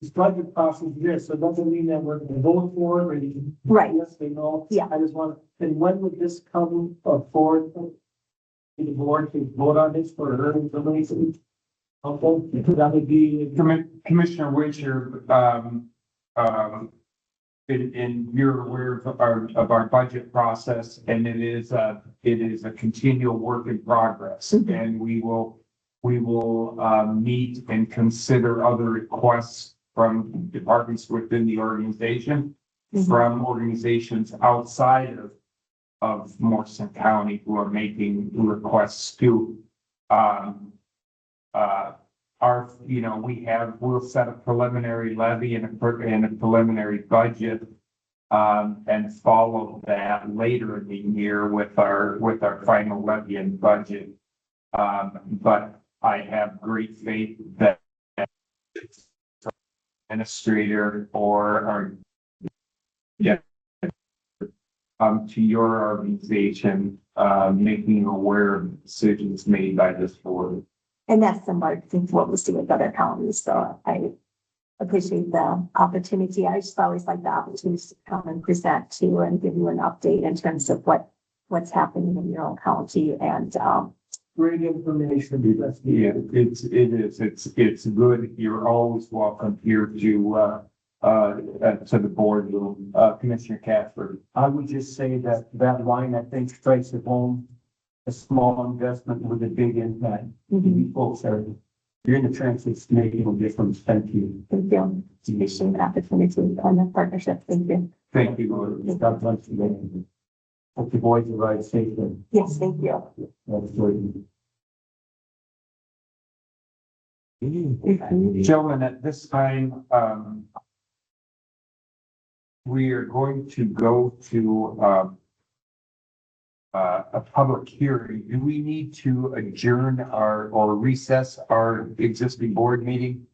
this budget process is so it doesn't mean that we're gonna vote for it, or you can. Right. Yes, they know. Yeah. I just want, and when would this come forward? To the board to vote on this for early information? Okay, that would be. Commissioner Winter, and you're aware of our budget process, and it is a continual work in progress. And we will meet and consider other requests from departments within the organization, from organizations outside of Morrison County who are making requests to, we'll set a preliminary levy and a preliminary budget, and follow that later in the year with our final levy and budget. But I have great faith that administrator or to your organization, making aware of decisions made by this board. And that's similar to what we see with other counties, so I appreciate the opportunity. I just always like the opportunity to come and present to you and give you an update in terms of what's happening in your own county and, Great information. Yeah, it's good. You're always welcome here to the boardroom. Commissioner Casper. I would just say that line, I think, strikes it home. A small investment with a big impact. You folks are You're in the trenches, making a difference. Thank you. Thank you. Appreciate the opportunity and the partnership. Thank you. Thank you. God bless you. Hope the boys arrive safely. Yes, thank you. That's good. Gentlemen, at this time, we are going to go to, a public hearing. Do we need to adjourn or recess our existing board meeting?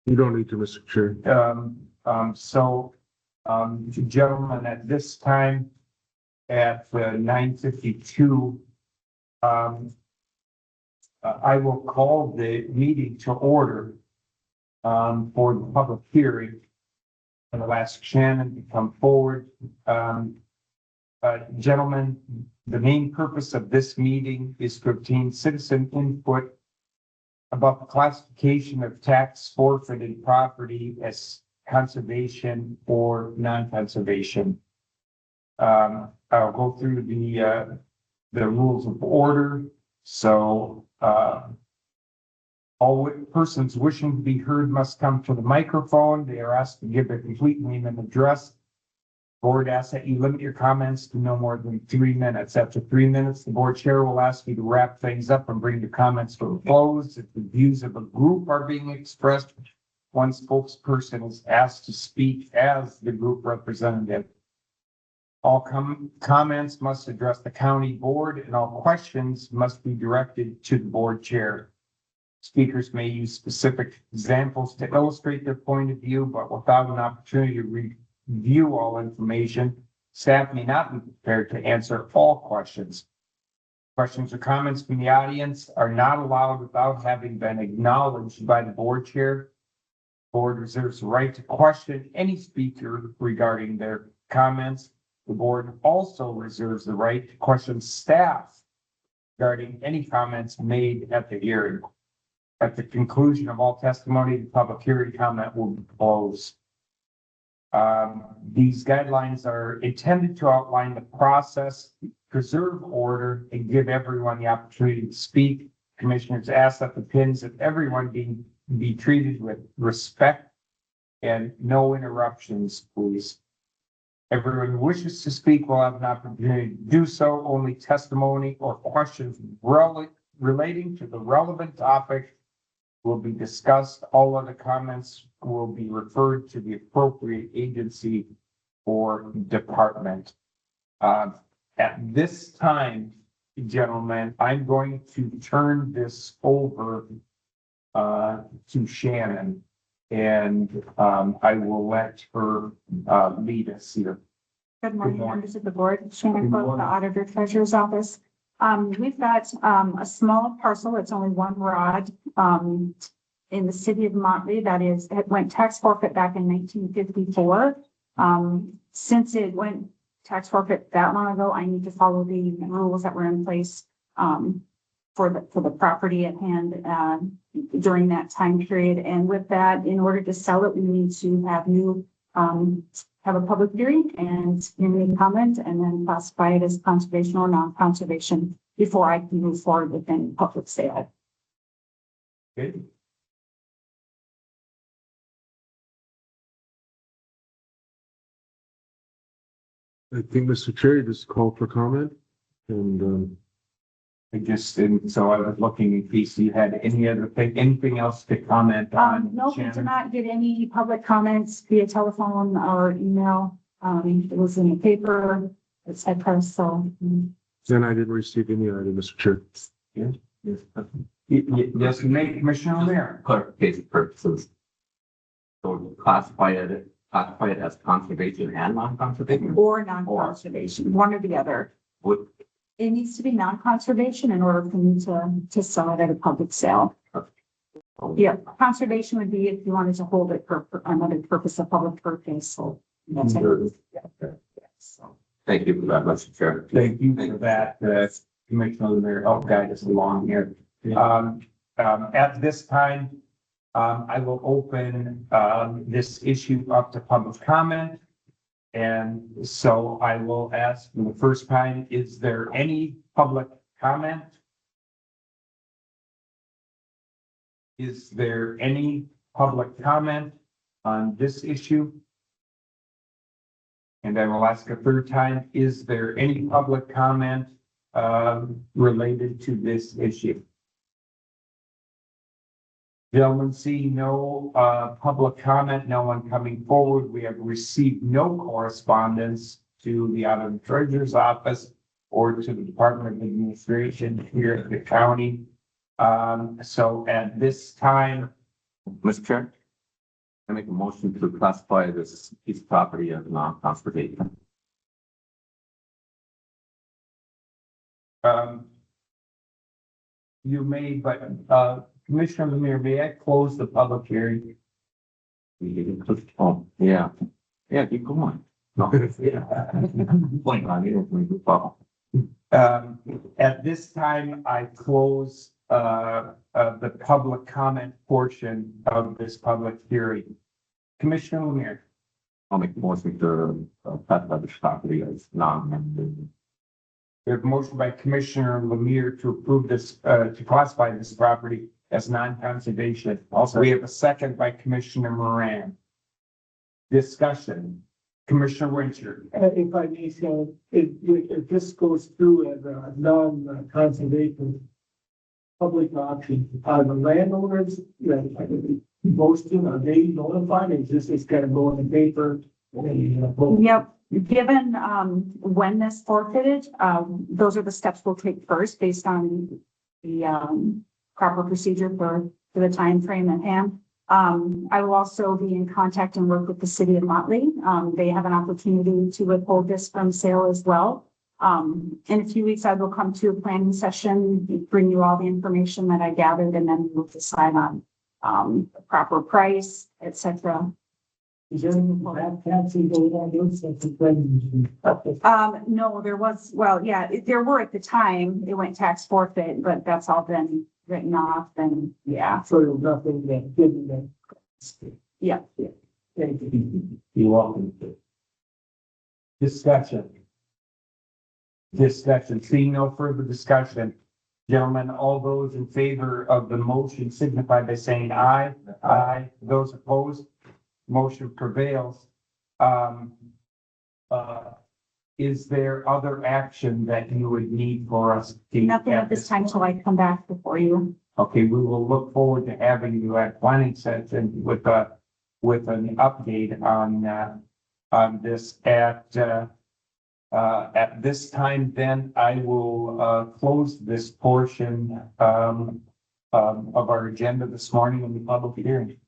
You don't need to, Mr. Chair. Gentlemen, at this time, at 9:52, I will call the meeting to order for the public hearing. And I'll ask Shannon to come forward. Gentlemen, the main purpose of this meeting is to obtain citizen input about the classification of tax forfeited property as conservation or non-conservation. I'll go through the rules of order. So, all persons wishing to be heard must come to the microphone. They are asked to give their complete name and address. Board asks that you limit your comments to no more than 3 minutes. After 3 minutes, the board chair will ask you to wrap things up and bring your comments to a close. If the views of a group are being expressed, one spokesperson is asked to speak as the group representative. All comments must address the county board, and all questions must be directed to the board chair. Speakers may use specific examples to illustrate their point of view, but without an opportunity to review all information, staff may not be prepared to answer all questions. Questions or comments from the audience are not allowed without having been acknowledged by the board chair. Board reserves the right to question any speaker regarding their comments. The board also reserves the right to question staff regarding any comments made at the hearing. At the conclusion of all testimony, the public hearing comment will be closed. These guidelines are intended to outline the process, preserve order, and give everyone the opportunity to speak. Commissioners ask that the pins of everyone be treated with respect and no interruptions, please. Everyone who wishes to speak will have an opportunity to do so. Only testimony or questions relating to the relevant topic will be discussed. All other comments will be referred to the appropriate agency or department. At this time, gentlemen, I'm going to turn this over to Shannon, and I will let her lead us here. Good morning, morning. members of the board. Shannon Good Coe, morning. the Auditor Treasurer's Office. We've got a small parcel, it's only 1 rod, in the city of Motley that it went tax forfeit back in 1954. Since it went tax forfeit that long ago, I need to follow the rules that were in place for the property at hand during that time period. And with that, in order to sell it, we need to have a public hearing and any comment, and then classify it as conservation or non-conservation before I can move forward with any public sale. Okay. I think, Mr. Chair, you just called for comment and, I just, and so I was looking in case you had anything else to comment on. No, we did Shannon? not get any public comments via telephone or email. It was in the paper, it said press, so. then I didn't receive any item, Mr. Chair. Yes, you may, Commissioner O'Meara. Clarification purposes. So classify it as conservation and non-conservation? Or non-conservation, one or the other. Would, It needs to be non-conservation in order for me to sell it at a public sale. Yeah, conservation would be if you wanted to hold it for another purpose of public purpose, so. That's it. So. thank you for that, Mr. Chair. Thank you for that, Commissioner O'Meara, help guide us along here. At this time, I will open, this issue up to public comment. And so I will ask for the first time, is there any public comment? Is there any public comment on this issue? And I will ask a third time, is there any public comment related to this issue? Gentlemen, see no public comment, no one coming forward. We have received no correspondence to the Auditor Treasurer's Office or to the Department of Administration here at the county. So at this time, Mr. Chair, I make a motion to classify this piece of property as non-conservation. you may, but Commissioner Lemire, may I close the public hearing? Oh, yeah. Yeah, keep going. No. Point on it. At this time, I close the public comment portion of this public hearing. Commissioner Lemire. I'll make a motion to classify this property as non-conservation. We have a motion by Commissioner Lemire to approve this, to classify this property as non-conservation. Also, we have a second by Commissioner Moran. Discussion. Commissioner Winchell. If I may say, if this goes through as a non-conservation public option, are the landowners, posting, are they notified? Is this kind of go in the paper? Yep, given when this forfeited, those are the steps we'll take first based on the proper procedure for the time frame at hand. I will also be in contact and work with the city of Motley. They have an opportunity to withhold this from sale as well. In a few weeks, I will come to a planning session, bring you all the information that I gathered, and then we'll decide on the proper price, etc. Is there any fancy data? No, there was, well, yeah, there were at the time, it went tax forfeit, but that's all been written off and, yeah. So there's nothing that didn't that. Yeah. Thank you. You're welcome. Discussion. Discussion. Seeing no further discussion. Gentlemen, all those in favor of the motion signify by saying aye. Aye. Those opposed, motion prevails. Is there other action that you would need for us to take? Nothing at this time till I come back before you. Okay, we will look forward to having you at planning session with an update on this at this time. Then I will close this portion of our agenda this morning in the public hearing.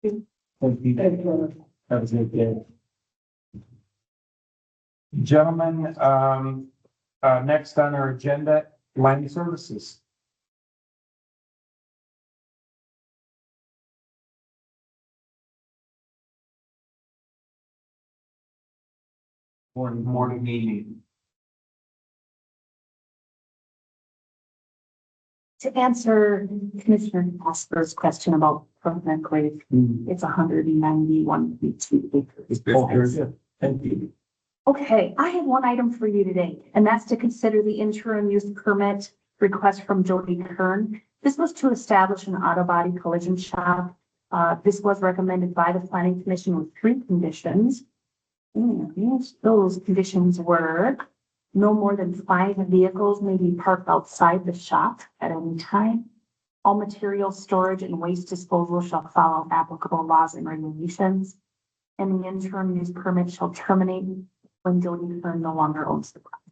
Thank you. That was good. Gentlemen, next on our agenda, land services. Morning meeting. To answer Commissioner Casper's question about permanent grave, it's 191.2 acres. Thank you. Okay, I have one item for you today, and that's to consider the interim use permit request from Jody Kern. This was to establish an auto body collision shop. This was recommended by the planning commission with 3 conditions. And those conditions were no more than 5 vehicles may be parked outside the shop at any time. All material storage and waste disposal shall follow applicable laws and regulations. And the interim use permit shall terminate when Jody Kern no longer owns the property.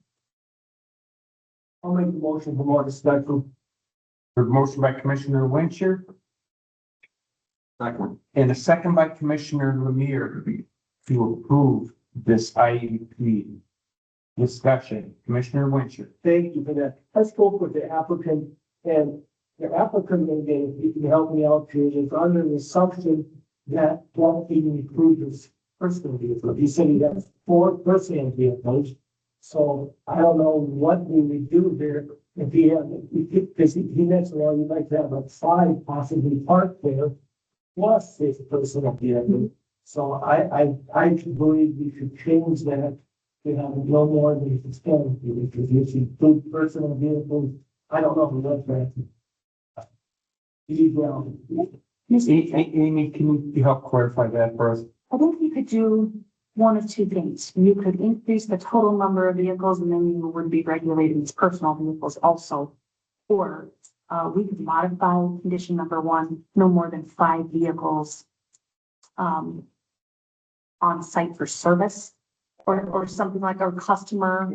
I'll make the motion for more discussion. There's a motion by Commissioner Winchell Second. and a second by Commissioner Lemire to approve this IUP. Discussion. Commissioner Winchell. Thank you for that. I spoke with the applicant, and the applicant, if you can help me out here, is under the assumption that won't even include his personal vehicle. He said he has 4 personal vehicles. So I don't know what we would do here if he had, because he mentioned, well, you'd like to have like 5 possibly parked there plus his personal vehicle. So I believe we should change that to have no more than his personal vehicle, because you should include personal vehicles. I don't know if we left that. Amy, can you help clarify that for us? I think you could do one of two things. You could increase the total number of vehicles and then you would be regulating its personal vehicles also. Or we could modify condition number one, no more than 5 vehicles on site for service. Or something like our customer,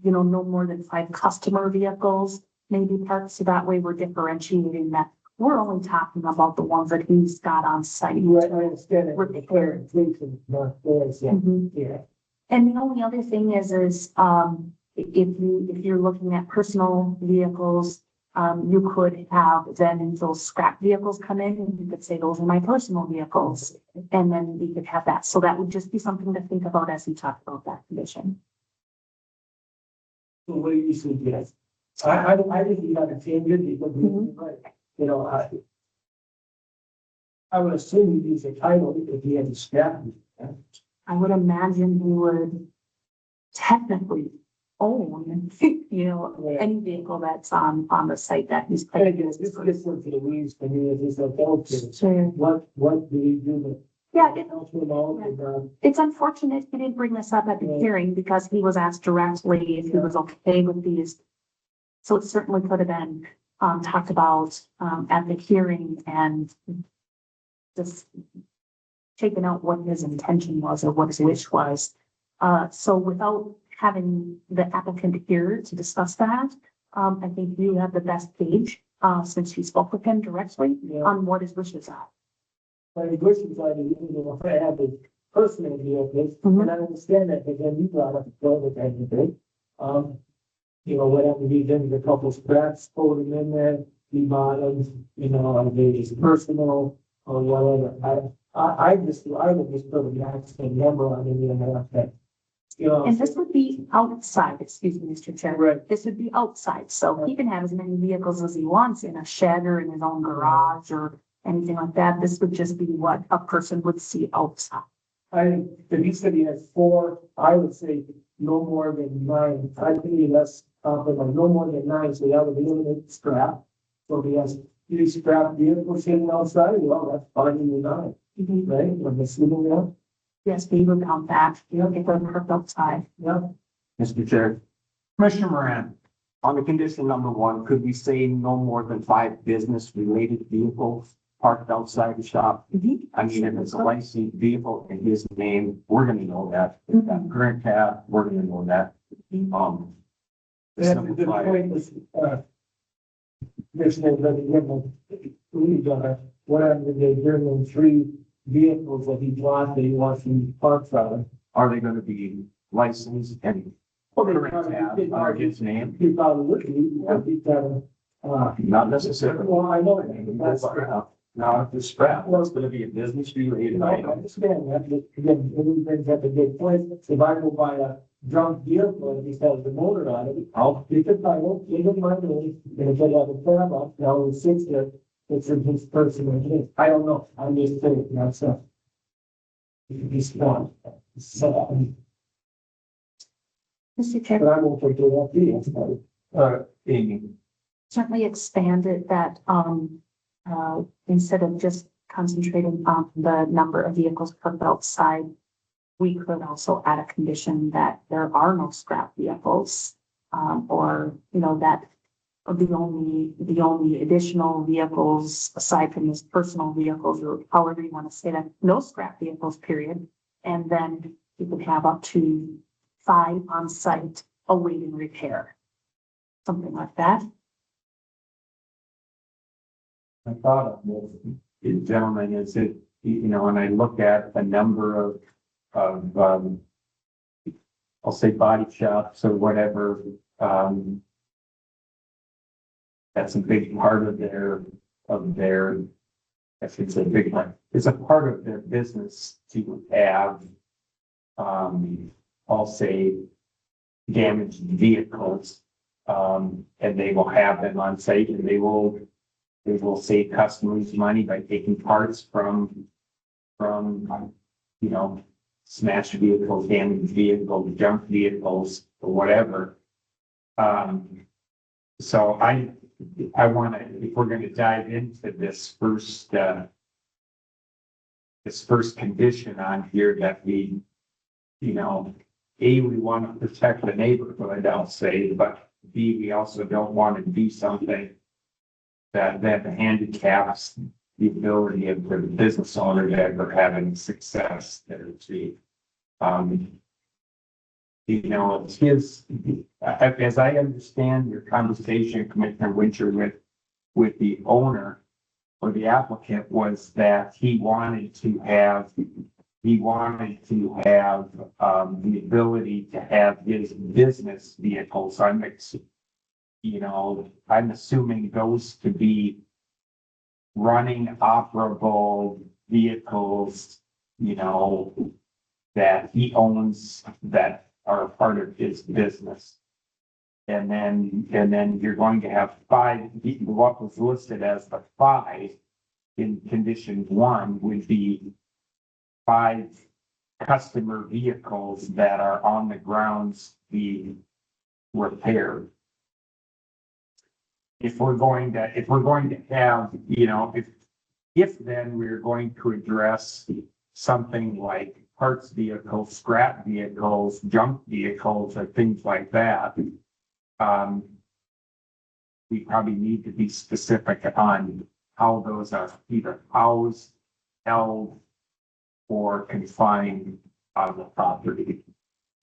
no more than 5 customer vehicles, maybe parked. So that way we're differentiating that. We're only talking about the ones that he's got on site. Right, I understand it. Repair. Not theirs, yeah. Mhm. Yeah. And the only other thing is, if you're looking at personal vehicles, you could have then those scrap vehicles come in and you could say, those are my personal vehicles. And then we could have that. So that would just be something to think about as we talk about that condition. So what do you suggest? I think you gotta change it because you're right. I would assume you'd use a title if he had a scrap. I would imagine he would technically own, any vehicle that's on the site that he's. And again, this gets into the weeds for me, it's like, okay, Sure. what do we do? Yeah, it's unfortunate he didn't bring this up at the hearing because he was asked directly if he was okay with these. So it certainly could have been talked about at the hearing and just taken out what his intention was or what his wish was. So without having the applicant here to discuss that, I think you have the best gauge since you spoke with him directly on what his wishes are. But the questions are, if I have a personal vehicle, and I understand that, but then you brought up the private anything. Whatever he did, a couple scraps, hold them in there, he bought them, maybe it's personal or whatever. I would just put a maximum number on any of that. And this would be outside, excuse me, Mr. Chair. Right. This would be outside, so he can have as many vehicles as he wants in a shed or in his own garage or anything like that. This would just be what a person would see outside. If he said he has 4, I would say no more than 9. I think he less, but no more than 9, so that would eliminate scrap. So if he has 3 scrap vehicles sitting outside, well, that's fine in the 9, right? When they're sitting there, Yes, we would count that, if they're parked outside. yeah. Mr. Chair. Commissioner Moran, on the condition number 1, could we say no more than 5 business-related vehicles parked outside the shop? I mean, if it's a licensed vehicle in his name, we're gonna know that. If that current tab, we're gonna know that. That's a good point, was, Commissioner, what happened if they bring in 3 vehicles that he bought that he wants to park from? Are they gonna be licensed and current tab under his name? He probably would be, he's got Not necessarily. well, I know that. Now, if it's scrap, it's gonna be a business-related I item. understand that, but again, it brings up a good point. If I go buy a junk vehicle and he has the motor on it, I'll pick a title, give him my name, and if I have a tab up, now it's 6 there, it's in his personal name. I don't know, I'm just saying, that's a. He's one, so, Mr. Chair. but I won't forget that vehicle. Amy, Certainly expanded that, instead of just concentrating on the number of vehicles parked outside, we could also add a condition that there are no scrap vehicles, or, that the only additional vehicles aside from his personal vehicles, or however you want to say that, no scrap vehicles, period. And then you could have up to 5 on site awaiting repair. Something like that. I thought of this, gentlemen, is it, when I look at a number of, I'll say body shops or whatever, that's a big part of their, I should say big part, it's a part of their business to have, I'll say damaged vehicles, and they will have them on site and they will save customers money by taking parts from, smashed vehicles, damaged vehicles, junk vehicles, or whatever. So I wanna, if we're gonna dive into this first condition on here that we, you know, A, we want to protect the neighborhood, I'll say, but B, we also don't want to do something that handicaps the ability of the business owner that are having success there to, you know, it's his, as I understand your conversation, Commissioner Winter, with the owner or the applicant, was that he wanted to have the ability to have his business vehicles. I'm assuming those to be running operable vehicles, you know, that he owns that are a part of his business. And then you're going to have five, what was listed as the five in condition one would be 5 customer vehicles that are on the grounds being repaired. If we're going to have, you know, if then we're going to address something like parts vehicles, scrap vehicles, junk vehicles, or things like that, we probably need to be specific on how those are either housed, held, or confined on the property.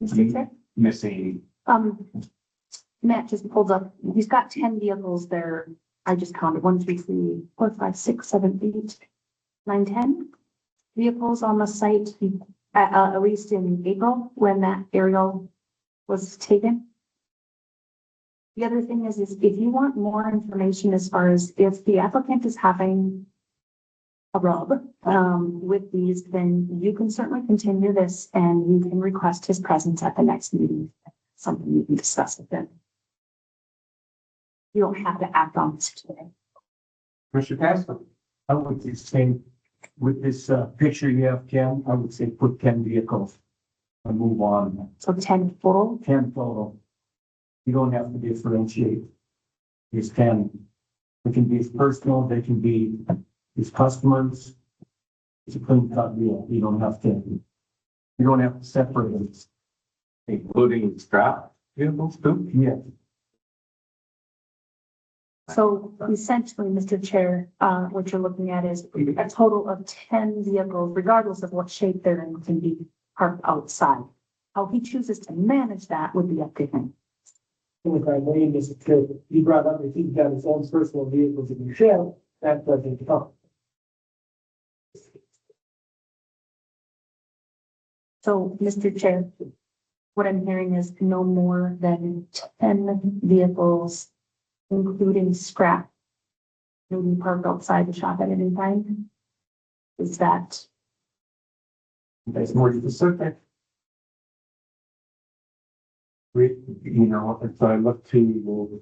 Mr. Chair? Missing, Matt just pulled up, he's got 10 vehicles there. I just counted 1, 2, 3, 4, 5, 6, 7, 8, 9, 10 vehicles on the site, at least in April when that aerial was taken. The other thing is if you want more information as far as if the applicant is having a rub with these, then you can certainly continue this and you can request his presence at the next meeting. Something you can discuss with him. You don't have to act on this today. Mr. Casper. I would just say, with this picture you have, Ken, I would say put 10 vehicles and move on. So 10 total. 10 total. You don't have to differentiate. It's 10. It can be his personal, they can be his customers. It's a clean cut deal. You don't have to separate them. Including scrap vehicles too? Yeah. So essentially, Mr. Chair, what you're looking at is a total of 10 vehicles, regardless of what shape they're in, can be parked outside. How he chooses to manage that would be up to him. If I may, Mr. Chair, he brought up if he's got his own personal vehicles in the shed, that doesn't count. So, Mr. Chair, what I'm hearing is no more than 10 vehicles, including scrap, may be parked outside the shop at any time. Is that? That's more specific. We, you know, if I look to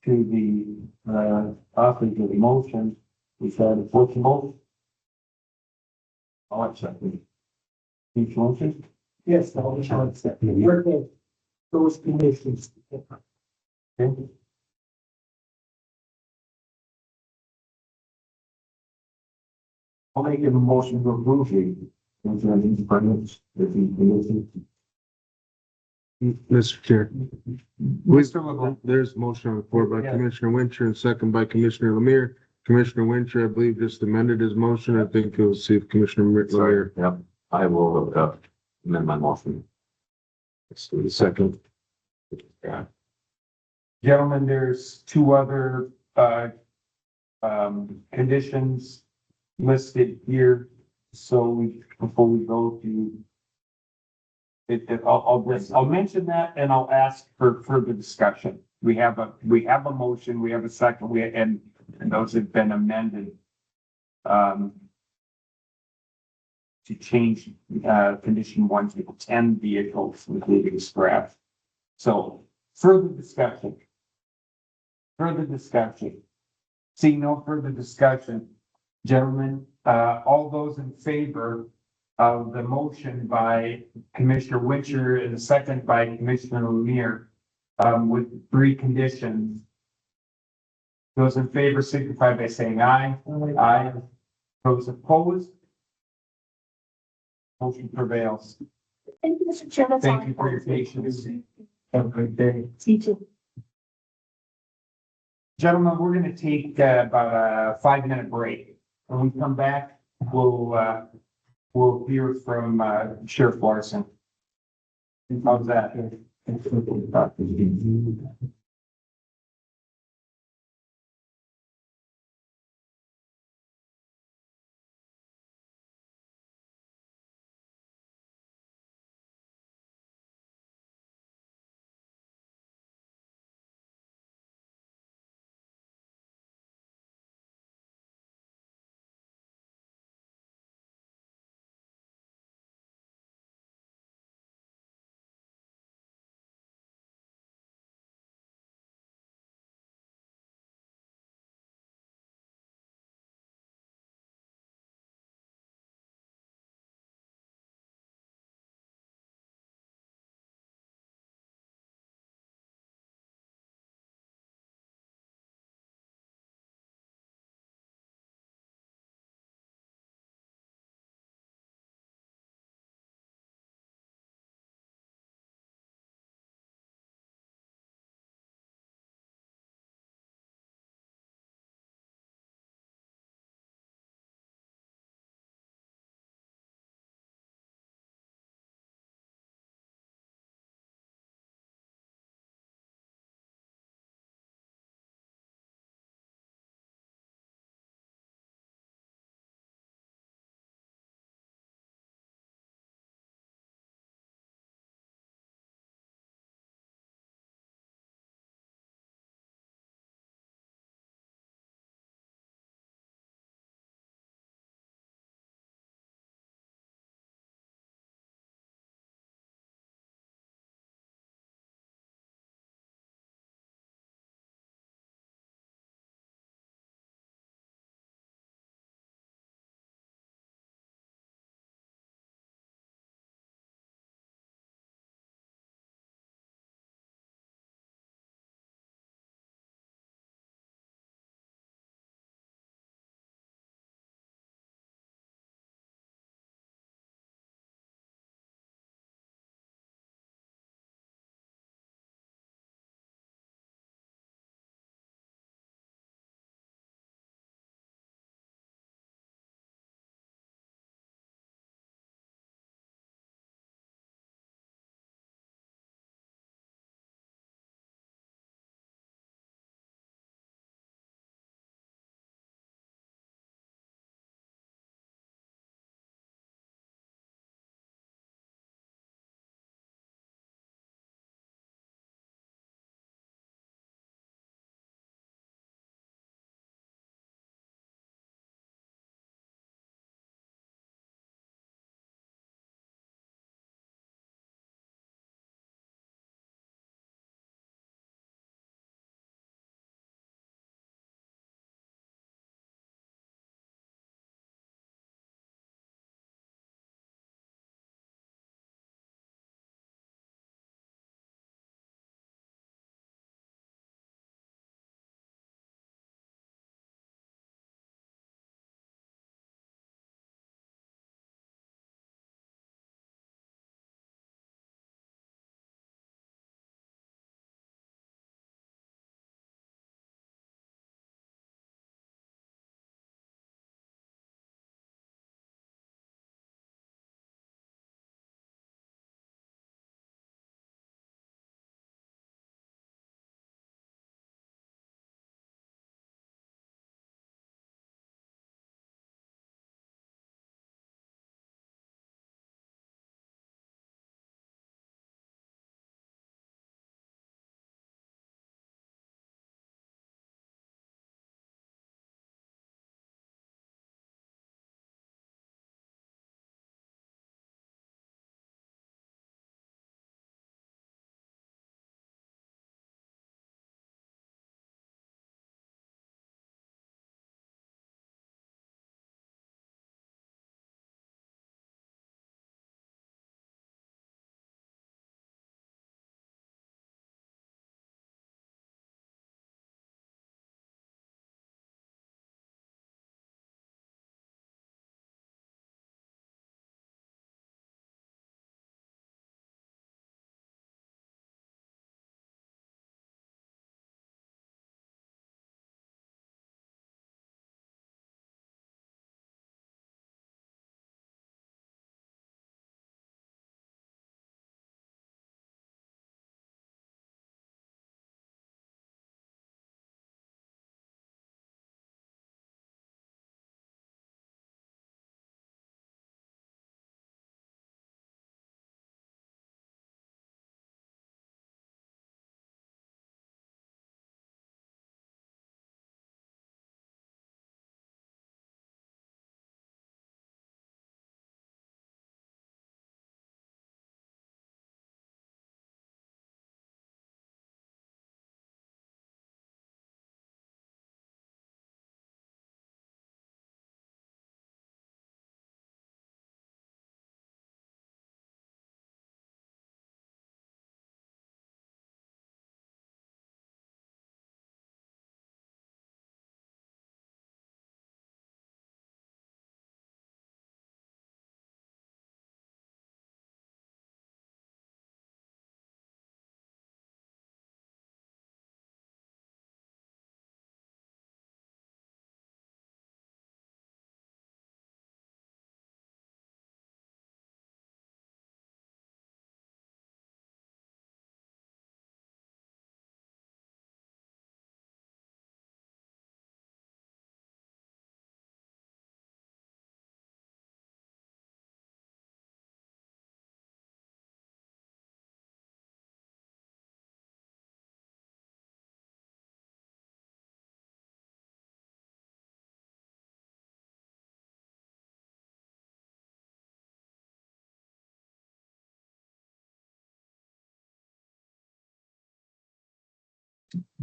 the author of the motion, we said applicable. I'll accept it. Each motion? Yes, I'll accept it. Work with those conditions. Okay. I'll make a motion to approve the concerning permits with the conditions. Mr. Chair, Mr. LeBlanc. there's motion on the floor by Yeah. Commissioner Winter and second by Commissioner Lemire. Commissioner Winter, I believe, just amended his motion. I think we'll see if Commissioner Sorry, Lemire. yep, I will, amend my motion. Let's do the second. Yeah. Gentlemen, there's 2 other, conditions listed here. So before we go to I'll mention that and I'll ask for further discussion. We have a motion, we have a second, and those have been amended. To change, condition 1 to 10 vehicles, including scrap. So further discussion. Seeing no further discussion, gentlemen, all those in favor of the motion by Commissioner Winter and the second by Commissioner Lemire, with 3 conditions. Those in favor signify by saying aye. Aye. Those opposed? Motion prevails. Thank you, Mr. Chair. That's all Thank you for your patience. Have a great day. You too. Gentlemen, we're gonna take about a 5-minute break. When we come back, we'll hear from Sheriff Larson. How's that?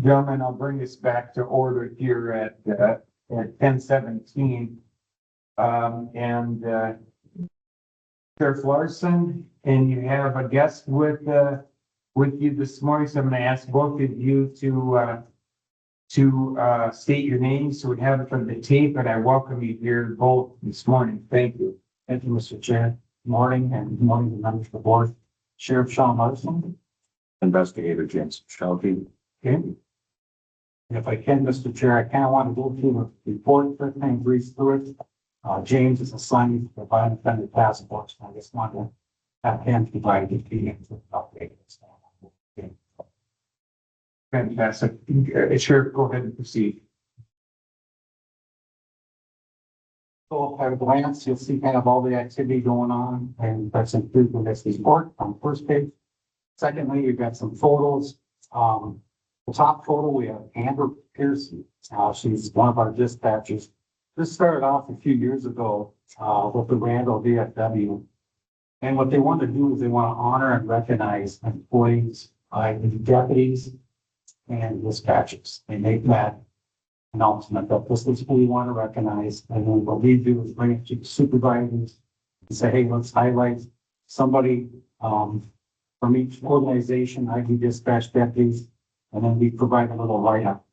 Gentlemen, I'll bring this back to order here at 10:17. Sheriff Larson, and you have a guest with you this morning, so I'm gonna ask both of you to state your names so we have it from the tape, and I welcome you here both this morning. Thank you. Thank you, Mr. Chair. Good morning and good morning to members of the board. Sheriff Sean Larson. Investigator James Shelby. Okay. And if I can, Mr. Chair, I kind of want to go through the report, first thing, breeze through it. James is assigned to the violent offender task force. I just want to have him provide the meeting to update us. Fantastic. Sheriff, go ahead and proceed. So at a glance, you'll see kind of all the activity going on, and that's included in this report on the first page. Secondly, you've got some photos. The top photo, we have Amber Pearson. She's one of our dispatchers. This started off a few years ago with the Randall VFW. And what they want to do is they want to honor and recognize employees, deputies, and dispatchers. They make that announcement that this is who we want to recognize. And then what we do is bring it to the supervisors and say, hey, let's highlight somebody from each organization, ID dispatch deputies, and then we provide a little write-up.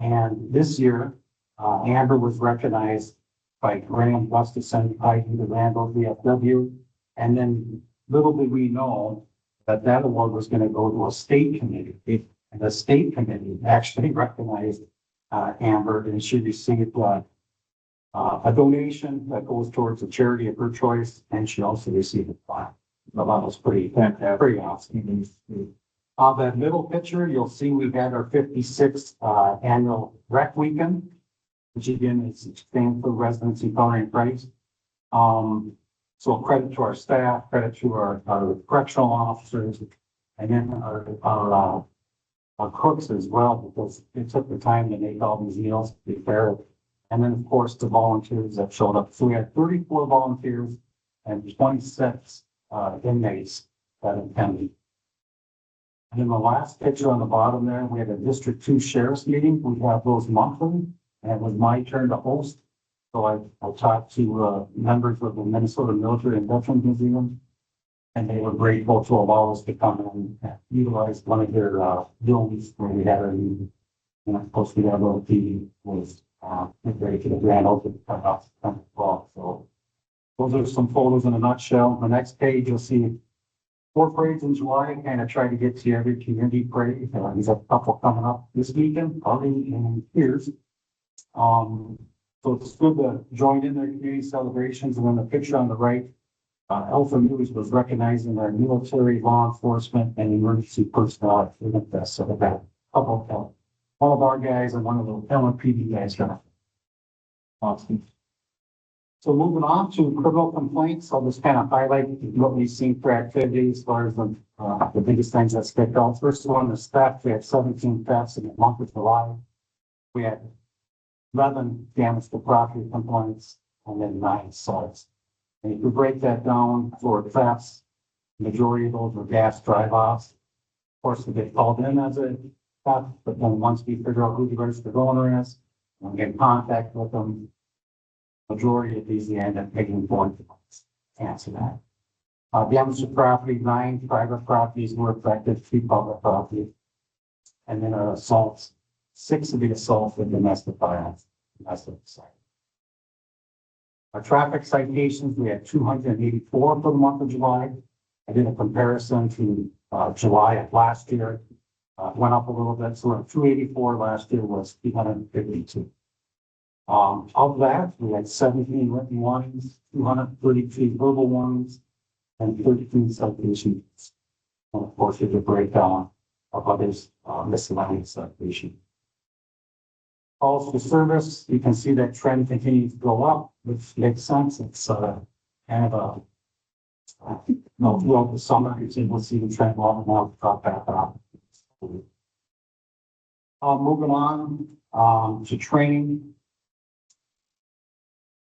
And this year, Amber was recognized by Graham Gustafson, ID the Randall VFW. And then little did we know that that award was going to go to a state committee. And the state committee actually recognized Amber, and she received a donation that goes towards a charity of her choice, and she also received a plaque. That was pretty awesome. That middle picture, you'll see we had our 56th annual rec weekend, which again is stands for residency, color, and praise. So credit to our staff, credit to our correctional officers, and then our cooks as well, because they took the time to make all these meals to be fair. And then, of course, the volunteers that showed up. So we had 34 volunteers and 26 inmates that attended. And then the last picture on the bottom there, we had a District 2 Sheriff's meeting. We have those monthly, and it was my turn to host. So I talked to members of the Minnesota Military and Veterans Museum, and they were grateful to allow us to come in and utilize one of their buildings where we had our meeting. And of course, we had a little TV was ready to the grand opening. So those are some photos in a nutshell. The next page, you'll see 4 parades in July. Kind of try to get to every community parade. There's a couple coming up this weekend, probably in years. So it's good to join in their community celebrations. And then the picture on the right, Alpha News was recognizing our military, law enforcement, and emergency personnel at the so that couple of one of our guys and one of the LMPD guys got awesome. So moving on to criminal complaints, I'll just kind of highlight what we've seen for activity as far as the biggest things that stick out. First one, the theft. We had 17 thefts in the month of July. We had 11 damage to property complaints, and then 9 assaults. And if you break that down for thefts, the majority of those were gas drive-offs. Of course, we get called in as a theft, but then once we figure out who the registered owner is, and we get in contact with them, majority of these we end up taking point to answer that. Damage to property, 9 private properties were affected, 3 public properties. And then our assaults, 6 of the assaults were domestic violence. Our traffic citations, we had 284 for the month of July. I did a comparison to July of last year. Went up a little bit, so 284 last year was 352. Of that, we had 17 written warnings, 232 verbal warnings, and 13 citations. And of course, there's a breakdown of others miscellaneous citation. Calls for service, you can see that trend continues to go up, which makes sense. It's kind of throughout the summer, we'll see the trend long enough drop back up. Moving on to training.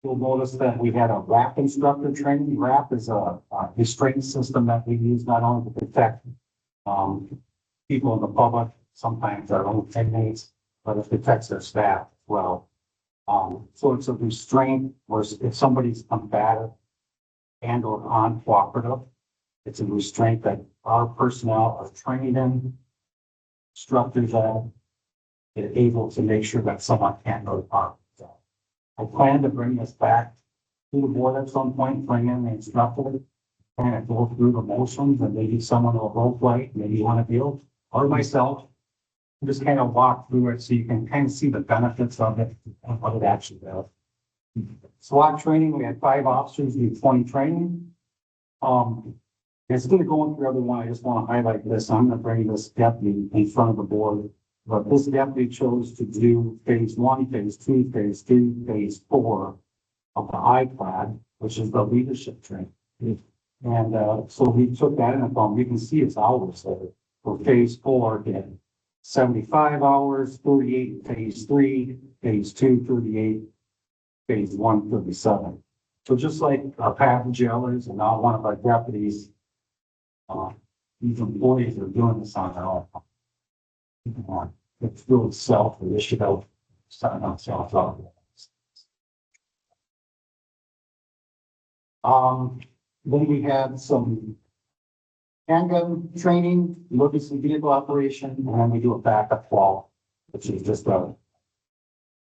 You'll notice that we had a RAP instructor training. RAP is a restraint system that we use not only to protect people in the public, sometimes our own inmates, but it protects their staff as well. So it's a restraint where if somebody's combative and or uncooperative, it's a restraint that our personnel are trained in, instructors are able to make sure that someone can't go to park. So I plan to bring this back to the board at some point, bring in the instructor, and go through the motions, and maybe someone will role play, maybe one of you, or myself. Just kind of walk through it so you can kind of see the benefits of it and what it actually does. SWAT training, we had 5 officers do 20 training. Instead of going through everyone, I just want to highlight this. I'm going to bring this deputy in front of the board. But this deputy chose to do phase 1, phase 2, phase 3, phase 4 of the IPLAD, which is the leadership training. And so we took that in account. You can see it's hours there. For phase 4, again, 75 hours, 38, phase 3, phase 2, 38, phase 1, 37. So just like our package jailers and now one of our deputies, these employees are doing this on their own. It's really self-initiative, starting out self-help. Then we had some handgun training, emergency vehicle operation, and then we do a backup wall, which is just a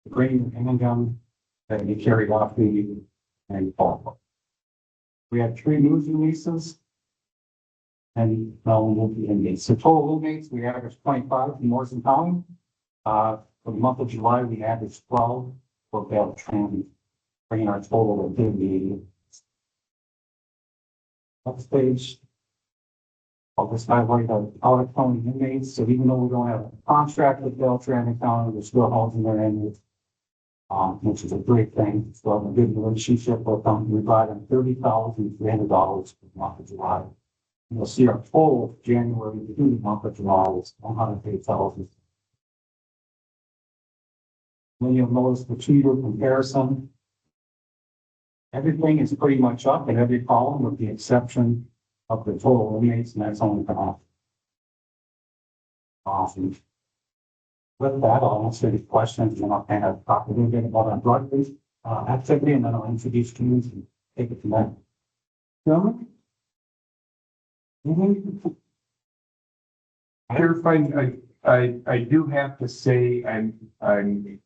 bringing the handgun that you carry off the and fall. We had 3 news releases. And now we'll move the inmates. So total roommates, we averaged 25 in Morrison County. For the month of July, we averaged 12 for bail training, bringing our total to 30. Next page. I'll just highlight the out of county inmates. So even though we don't have a contract with Beltran County, we're still housing their inmates, which is a great thing. So I have a good relationship with them. We provide them $30,300 for the month of July. You'll see our total January through the month of July is 108,000. Then you'll notice the 2-year comparison. Everything is pretty much up in every column with the exception of the total inmates, and that's only off. Awesome. With that, I'll answer any questions and I'll kind of talk a little bit about our drug activity, and then I'll introduce you and take it from there. Gentlemen? Sheriff, I do have to say, I'm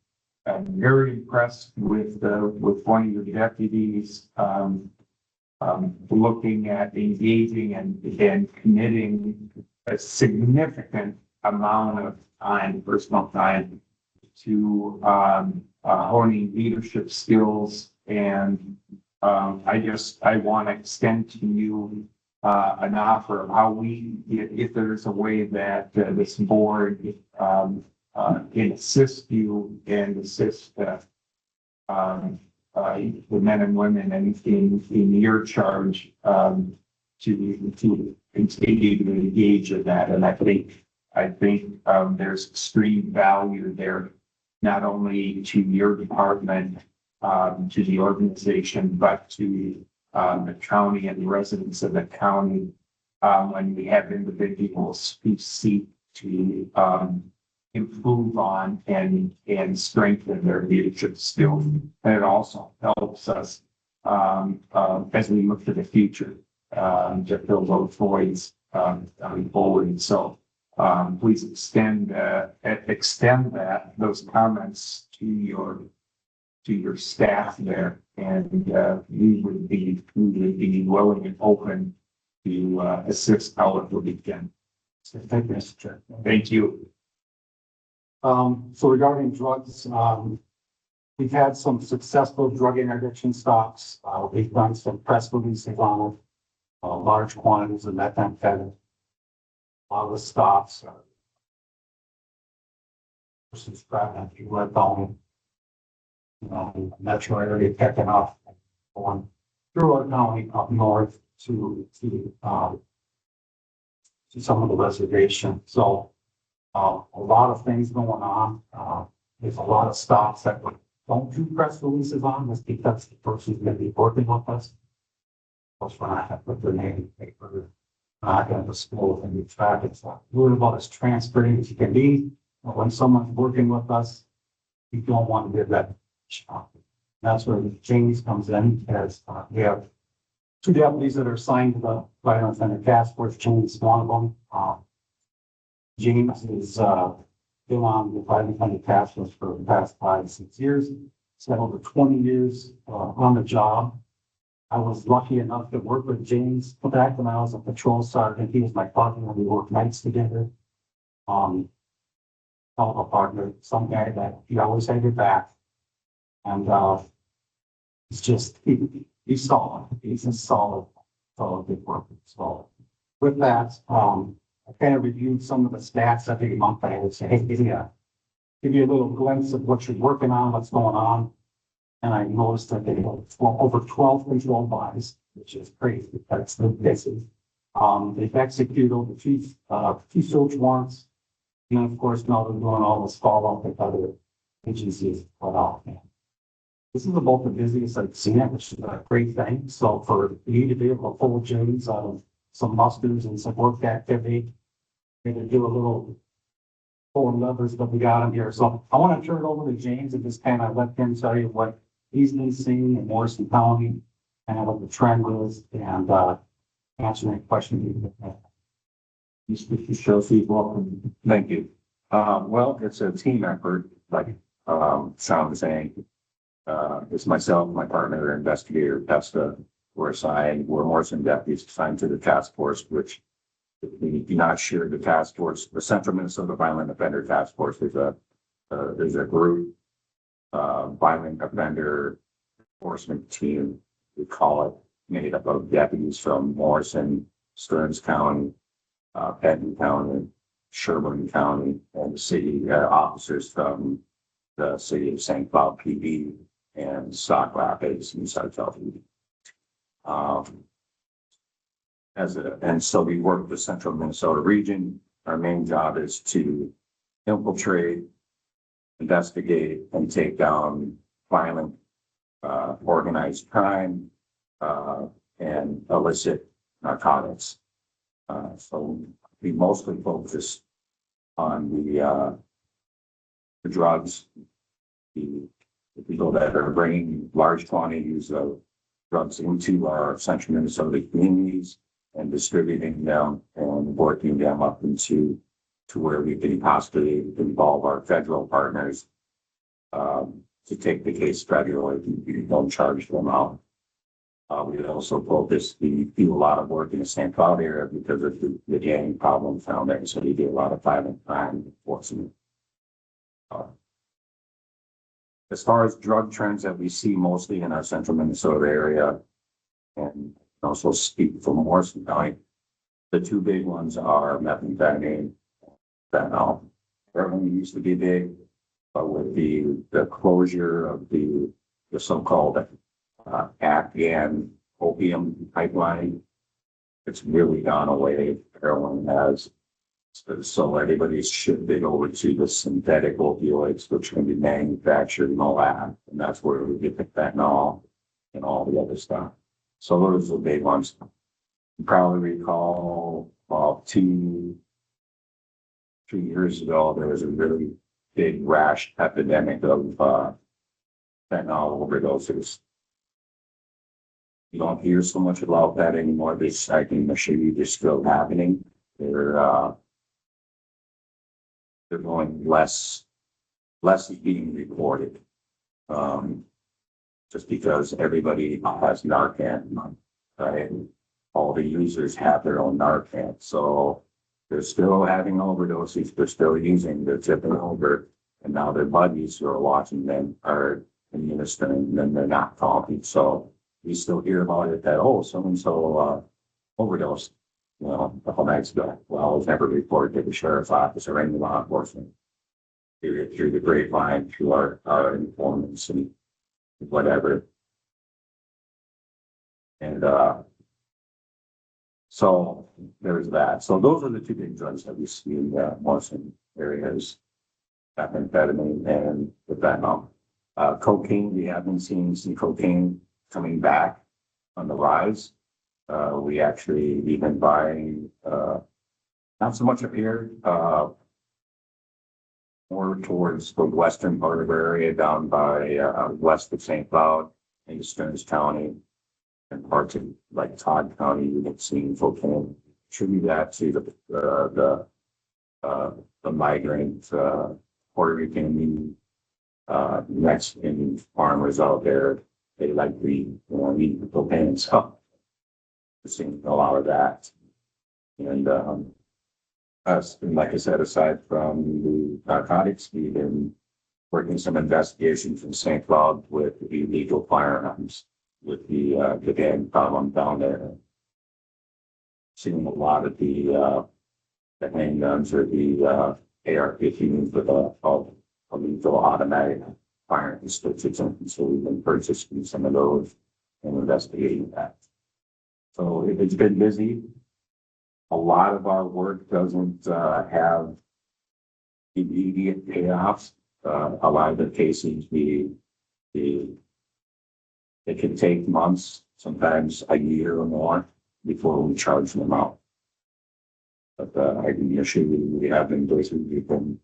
very impressed with one of your deputies, looking at engaging and committing a significant amount of time, personal time, to honing leadership skills. And I want to extend to you an offer of how if there's a way that this board can assist you and assist the men and women in your charge to continue to engage in that. And I think there's extreme value there, not only to your department, to the organization, but to the county and the residents of the county, when we have individuals who seek to improve on and strengthen their leadership skills. And it also helps us as we look to the future to fill those voids going forward. So please extend those comments to your staff there, and we would be willing and open to assist however we can. So thank you, Mr. Chair. Thank you. So regarding drugs, we've had some successful drug interdiction stops. We've done some press releases on large quantities of methamphetamine. A lot of the stops are versus pregnant, you were going, metro area picking up, going through our county up north to some of the reservation. So a lot of things going on. There's a lot of stops that we don't do press releases on, just because the person's going to be working with us. Of course, we're not going to put their name in the paper, not have the slow and the traffic. So we're about as transparent as you can be. But when someone's working with us, you don't want to give that shot. That's where James comes in, as we have two deputies that are assigned to the violence and the task force. James is one of them. James is been on the violence and the task force for the past 5-6 years. He's had over 20 years on the job. I was lucky enough to work with James back when I was a patrol sergeant. He was my partner and we worked nights together. Hell of a partner, some guy that he always had your back. And it's just, he's solid. He's a solid good worker. So with that, I kind of reviewed some of the stats every month. I would say, hey, give you a little glimpse of what you're working on, what's going on. And I noticed that they have over 12 controlled buys, which is crazy. That's the basic. They've executed over two search warrants. And of course, now they're doing all this follow-up with other agencies. This is about the busiest I've seen it, which is a great thing. So for me to be able to pull James out of some musters and some work activity, maybe do a little pulling levers that we got him here. So I want to turn it over to James and just kind of let him tell you what he's been seeing in Morrison County and what the trend is and answer any questions you have. Mr. Chelsea, welcome. Thank you. Well, it's a team effort, like sounds saying. It's myself, my partner, investigator, Pesta. We're Morrison deputies assigned to the task force, which we do not share the task force. The Central Minnesota Violent Offender Task Force is a group, violent offender enforcement team, we call it, made up of deputies from Morrison, Stearns County, Benton County, Sherburne County, and the city officers from the city of St. Cloud PD and Stock Rapids and South PD. And so we work with the Central Minnesota region. Our main job is to infiltrate, investigate, and take down violent, organized crime, and illicit narcotics. So we mostly focus on the drugs, the people that are bringing large quantities of drugs into our Central Minnesota communities and distributing them and working them up into where we can possibly involve our federal partners to take the case federally. We don't charge them out. We also we do a lot of work in the St. Cloud area because of the gang problem found there. So we do a lot of violent crime enforcement. As far as drug trends that we see mostly in our Central Minnesota area, and also speak for Morrison County, the two big ones are methamphetamine, fentanyl. Heroin used to be big, but with the closure of the so-called Afghan opium pipeline, it's really gone away. Heroin has. So everybody's shifted over to the synthetic opioids, which can be manufactured in a lab, and that's where we get the fentanyl and all the other stuff. So those are the big ones. You probably recall about 2 years ago, there was a really big rash epidemic of fentanyl overdoses. You don't hear so much about that anymore. This, I think, machine is still happening. They're going less is being reported. Just because everybody has Narcan, right? All the users have their own Narcan. So they're still having overdoses, they're still using, they're tipping over, and now their buddies who are watching them are administering, and then they're not talking. So we still hear about it that, oh, so-and-so overdosed, a couple nights ago. Well, it was never reported to the sheriff's office or any law enforcement. Through the grapevine, through our informants and whatever. And so there's that. So those are the two big drugs that we see in the Morrison areas, methamphetamine and the fentanyl. Cocaine, we have been seeing some cocaine coming back on the rise. We actually even buying, not so much up here, more towards the western part of our area down by, west of St. Cloud into Stearns County and parts of like Todd County, you can see Spokane. Attribute that to the migrant, Puerto Rican, Mexican farmers out there. They like eat the propane stuff. We're seeing a lot of that. And, us, and like I said, aside from the narcotics, we've been working some investigations in St. Cloud with illegal firearms, with the gang problem down there. Seeing a lot of the handguns or the AR-15s with a lethal automatic firing switches, and so we've been purchasing some of those and investigating that. So it's been busy. A lot of our work doesn't have immediate payoffs. A lot of the cases it can take months, sometimes a year or more before we charge them out. But I can assure you, we have been busy. We've been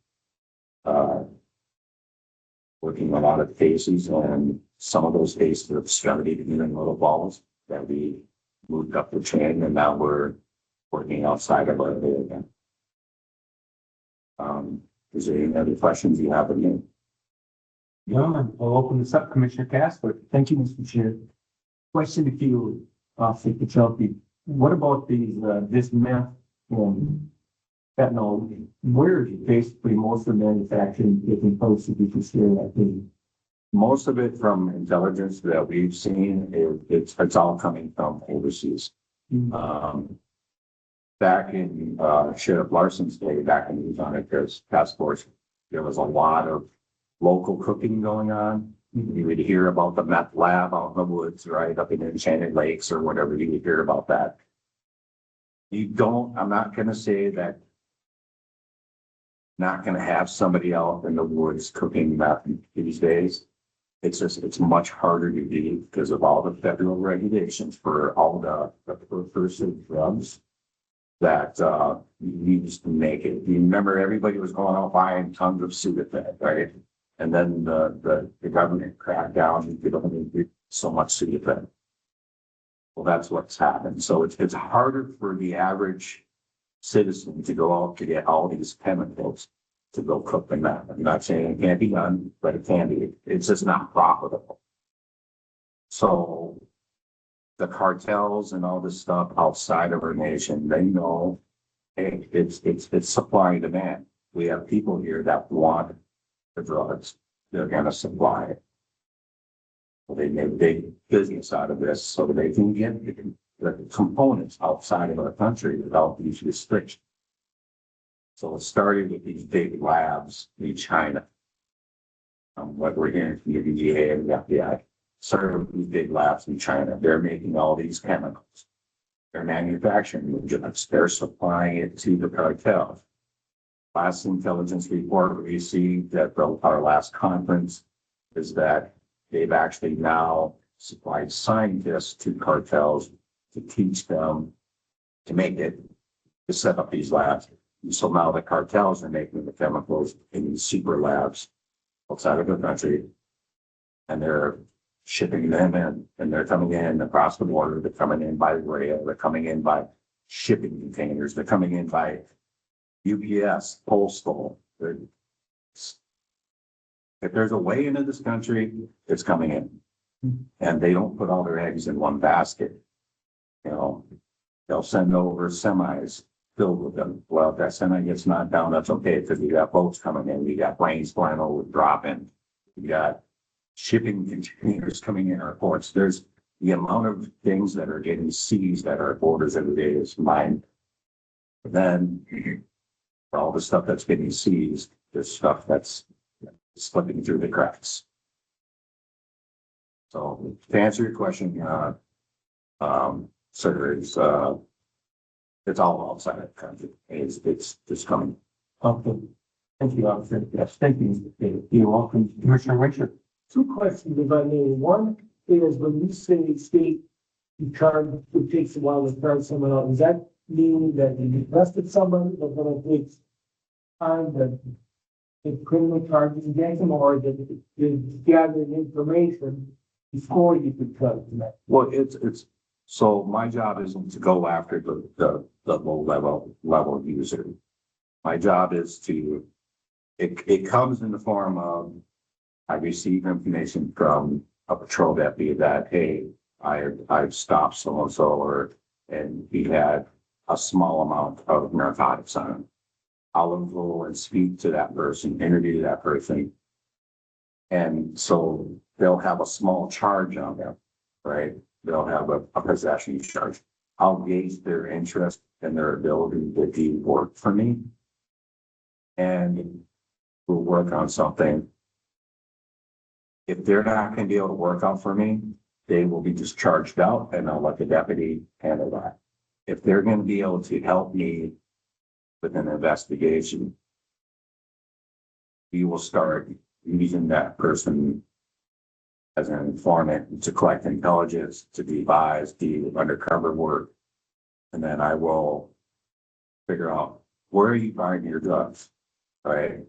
working a lot of cases, and some of those cases have started in little balls that we moved up the chain, and now we're working outside of our area again. Is there any other questions you have of me? Gentlemen, we'll open this up. Commissioner Casper. Thank you, Mr. Chair. Question to you, Secretary Chelsea. What about this meth and fentanyl? Where is basically most of the manufacturing taking place? If you can share that, please. Most of it from intelligence that we've seen, it's all coming from overseas. Back in Sheriff Larson's day, back in the Ozonic Task Force, there was a lot of local cooking going on. You would hear about the meth lab out in the woods, right, up in Enchanted Lakes or whatever. You would hear about that. I'm not going to say that not going to have somebody out in the woods cooking meth these days. It's much harder to do because of all the federal regulations for all the precursor drugs that you used to make it. You remember everybody was going out buying tons of Sudafed, right? And then the government cracked down. You could only do so much Sudafed. Well, that's what's happened. So it's harder for the average citizen to go out to get all these chemicals to go cook them out. I'm not saying it can't be done, but it can be. It's just not profitable. So the cartels and all this stuff outside of our nation, they know, hey, it's supply and demand. We have people here that want the drugs. They're going to supply it. They make big business out of this so that they can get the components outside of our country without these restrictions. So it started with these big labs in China. What we're hearing from the DEA and the FBI, started with these big labs in China. They're making all these chemicals. They're manufacturing the drugs. They're supplying it to the cartels. Last intelligence report we received at our last conference is that they've actually now supplied scientists to cartels to teach them to make it, to set up these labs. And so now the cartels are making the chemicals in these super labs outside of the country, and they're shipping them in, and they're coming in across the border. They're coming in by rail. They're coming in by shipping containers. They're coming in by UPS, postal. If there's a way into this country, it's coming in, and they don't put all their eggs in one basket. You know, they'll send over semis filled with them. Well, if that semi gets knocked down, that's okay, because we got boats coming in, we got planes flying over, dropping, we got shipping containers coming in our ports. There's the amount of things that are getting seized at our borders every day is mind. But then for all the stuff that's getting seized, there's stuff that's slipping through the cracks. So to answer your question, sir, it's all outside of the country. It's just coming. Okay. Thank you, officer. Yes, thank you, Mr. Taylor. You're welcome. Commissioner Winchester. Two questions, if I may. One is when you say state you charge, it takes a while to charge someone else. Does that mean that you arrested somebody, but then it takes time to get criminal charges against them, or that you gather information before you could charge them? Well, so my job isn't to go after the low level user. My job is to, it comes in the form of, I receive information from a patrol deputy that, hey, I've stopped so-and-so, and he had a small amount of narcotics on him. I'll go and speak to that person, interview that person. And so they'll have a small charge on them, right? They'll have a possession charge. I'll gauge their interest and their ability to do work for me. And we'll work on something. If they're not gonna be able to work out for me, they will be discharged out and I'll let the deputy handle that. If they're gonna be able to help me with an investigation, we will start using that person as an informant to collect intelligence, to devise the undercover work. And then I will figure out where are you buying your drugs, right?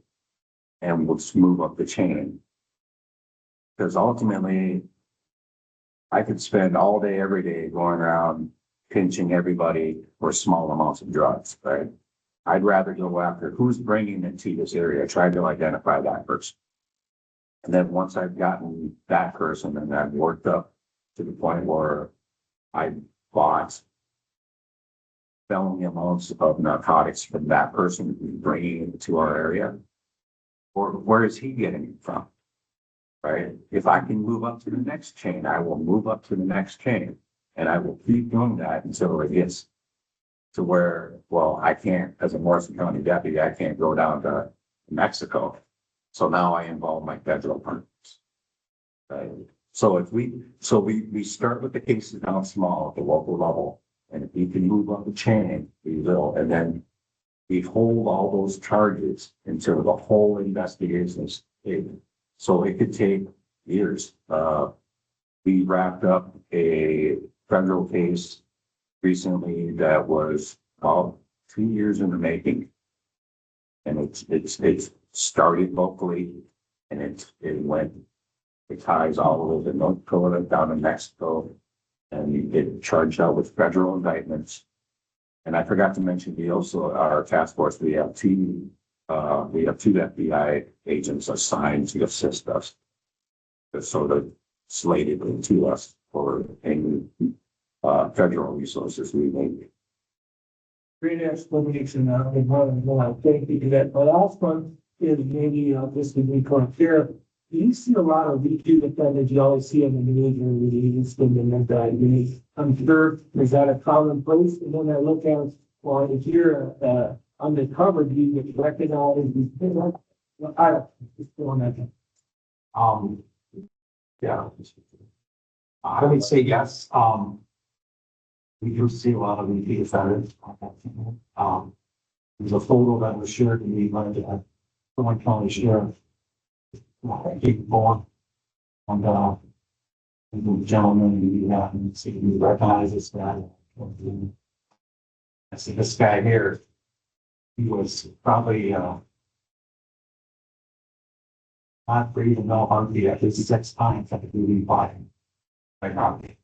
And we'll just move up the chain. Because ultimately, I could spend all day, every day going around pinching everybody for small amounts of drugs, right? I'd rather go after who's bringing it to this area, try to identify that person. And then once I've gotten that person and I've worked up to the point where I bought felony amounts of narcotics from that person who's bringing it to our area, or where is he getting it from? Right? If I can move up to the next chain, I will move up to the next chain. And I will keep doing that until it gets to where, well, I can't, as a Morrison County deputy, I can't go down to Mexico. So now I involve my federal partners. Right? So if we start with the cases down small at the local level, and if we can move up the chain, we will, and then we hold all those charges until the whole investigation is taken. So it could take years. We wrapped up a federal case recently that was about 2 years in the making. And it's started locally and it ties all the way to North Dakota, down to Mexico. And you get charged out with federal indictments. And I forgot to mention, we also, our task force, we have two FBI agents assigned to assist us. They're sort of slated to us for any federal resources we need. Great explanation. Thank you for that. My last one is maybe this would be clear. Do you see a lot of repeat offenders? You always see them in the news and release them and that. I'm sure is that a commonplace? And when I look at, well, if you're undercover, do you get recognized? I don't just doing that. Yeah. I would say yes. We do see a lot of repeat offenders. There's a photo that was shared to me by the Illinois County Sheriff. Keep going. And the gentleman, he recognizes that. I see this guy here. He was probably not breathing no heartbeat at least 6 times at the duty body. Like heartbeat.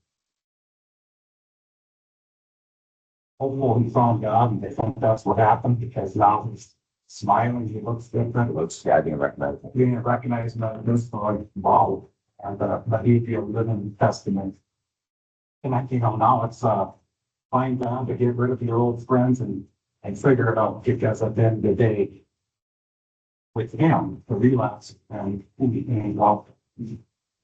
Hopefully he found God and they think that's what happened because now he's smiling, he looks different. I didn't recognize him. We didn't recognize him as this boy, wow. And but he'd be a living testament. And now it's find time to get rid of your old friends and figure it out because at the end of the day, with him, the relapse and well,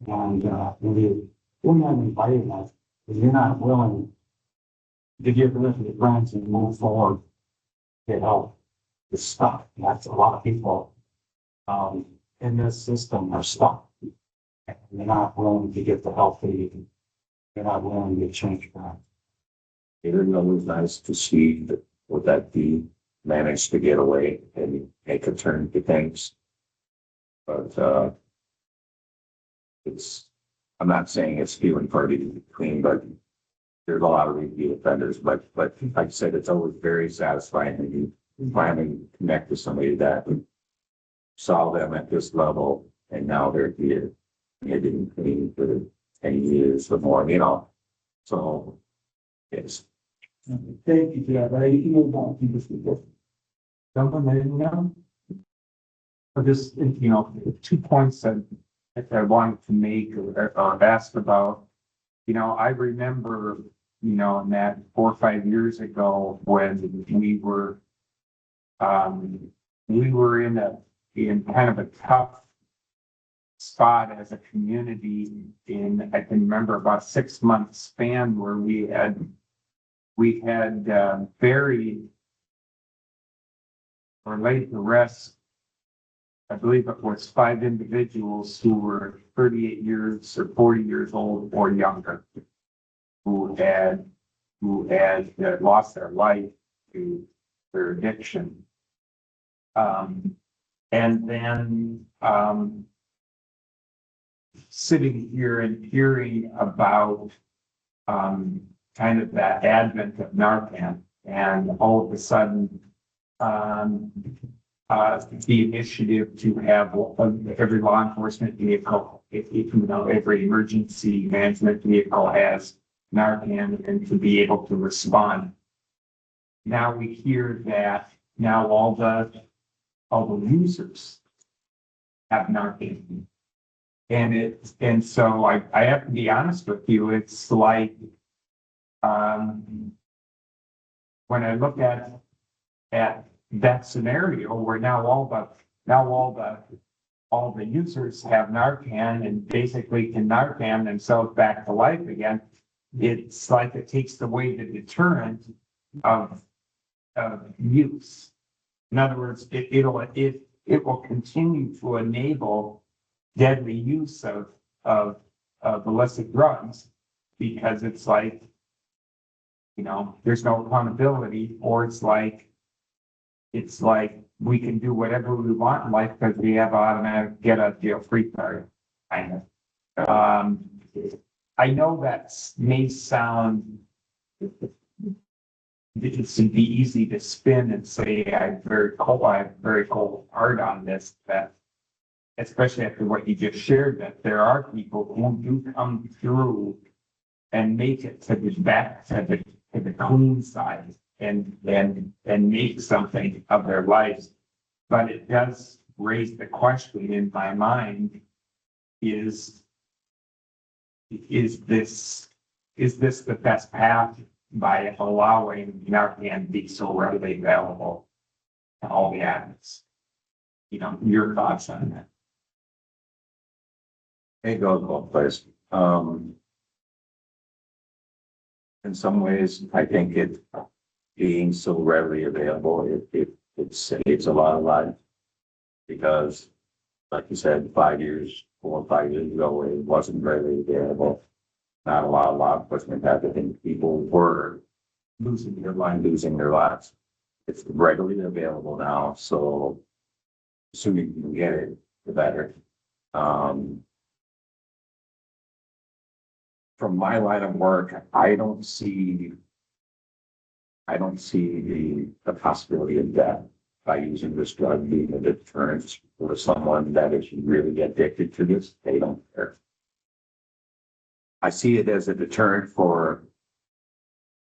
and you're not inviting us, if you're not willing to get rid of your friends and move forward, get help. You're stuck. That's a lot of people in this system are stuck. And they're not willing to get the help they need. They're not willing to change that. It was nice to see that he managed to get away and make a turn to things. But I'm not saying it's few and far between, but there's a lot of repeat offenders, but like I said, it's always very satisfying when you finally connect with somebody that saw them at this level and now they're here. They've been clean for 10 years or more, you know, so it's. Thank you, Jeff. I move on to this. Gentlemen, just, 2 points that I wanted to make or ask about. I remember, in that 4 or 5 years ago when we were in kind of a tough spot as a community I can remember about a 6-month span where we had buried or laid to rest, I believe it was 5 individuals who were 38 years or 40 years old or younger, who had lost their life to their addiction. And then sitting here and hearing about kind of that advent of Narcan, and all of a sudden the initiative to have every law enforcement vehicle, every emergency management vehicle has Narcan, and to be able to respond. Now we hear that now all the users have Narcan. And so I have to be honest with you, it's like, when I look at that scenario where now all the users have Narcan and basically can Narcan themselves back to life again, it's like it takes away the deterrent of use. In other words, it will continue to enable deadly use of illicit drugs, because it's like, there's no accountability, or it's like we can do whatever we want in life because we have automatic get out of jail free card. Kind of. I know that may sound, it would be easy to spin and say I have very cold heart on this, that especially after what you just shared, that there are people who do come through and make it to the back to the clean side and make something of their lives. But it does raise the question in my mind, is this the best path by allowing Narcan to be so readily available to all the addicts? Your thoughts on that? It goes both ways. In some ways, I think it being so readily available, it saves a lot of lives. Because, like you said, 4 or 5 years ago, it wasn't readily available. Not a lot of law enforcement had to think people were losing their lives. It's readily available now, so the sooner you can get it, the better. From my line of work, I don't see the possibility of death by using this drug being a deterrent for someone that is really addicted to this. They don't care. I see it as a deterrent for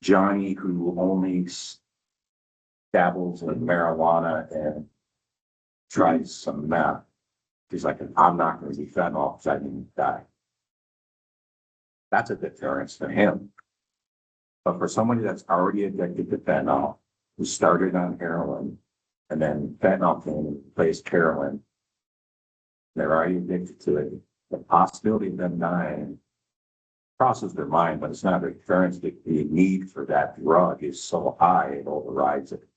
Johnny, who only dabbles in marijuana and tries some meth. He's like, I'm not going to be fentanyl because I didn't die. That's a deterrence for him. But for somebody that's already addicted to fentanyl, who started on heroin, and then fentanyl came and replaced heroin, they're already addicted to it. The possibility of them dying crosses their mind, but it's not a deterrence. The need for that drug is so high, it overrides it.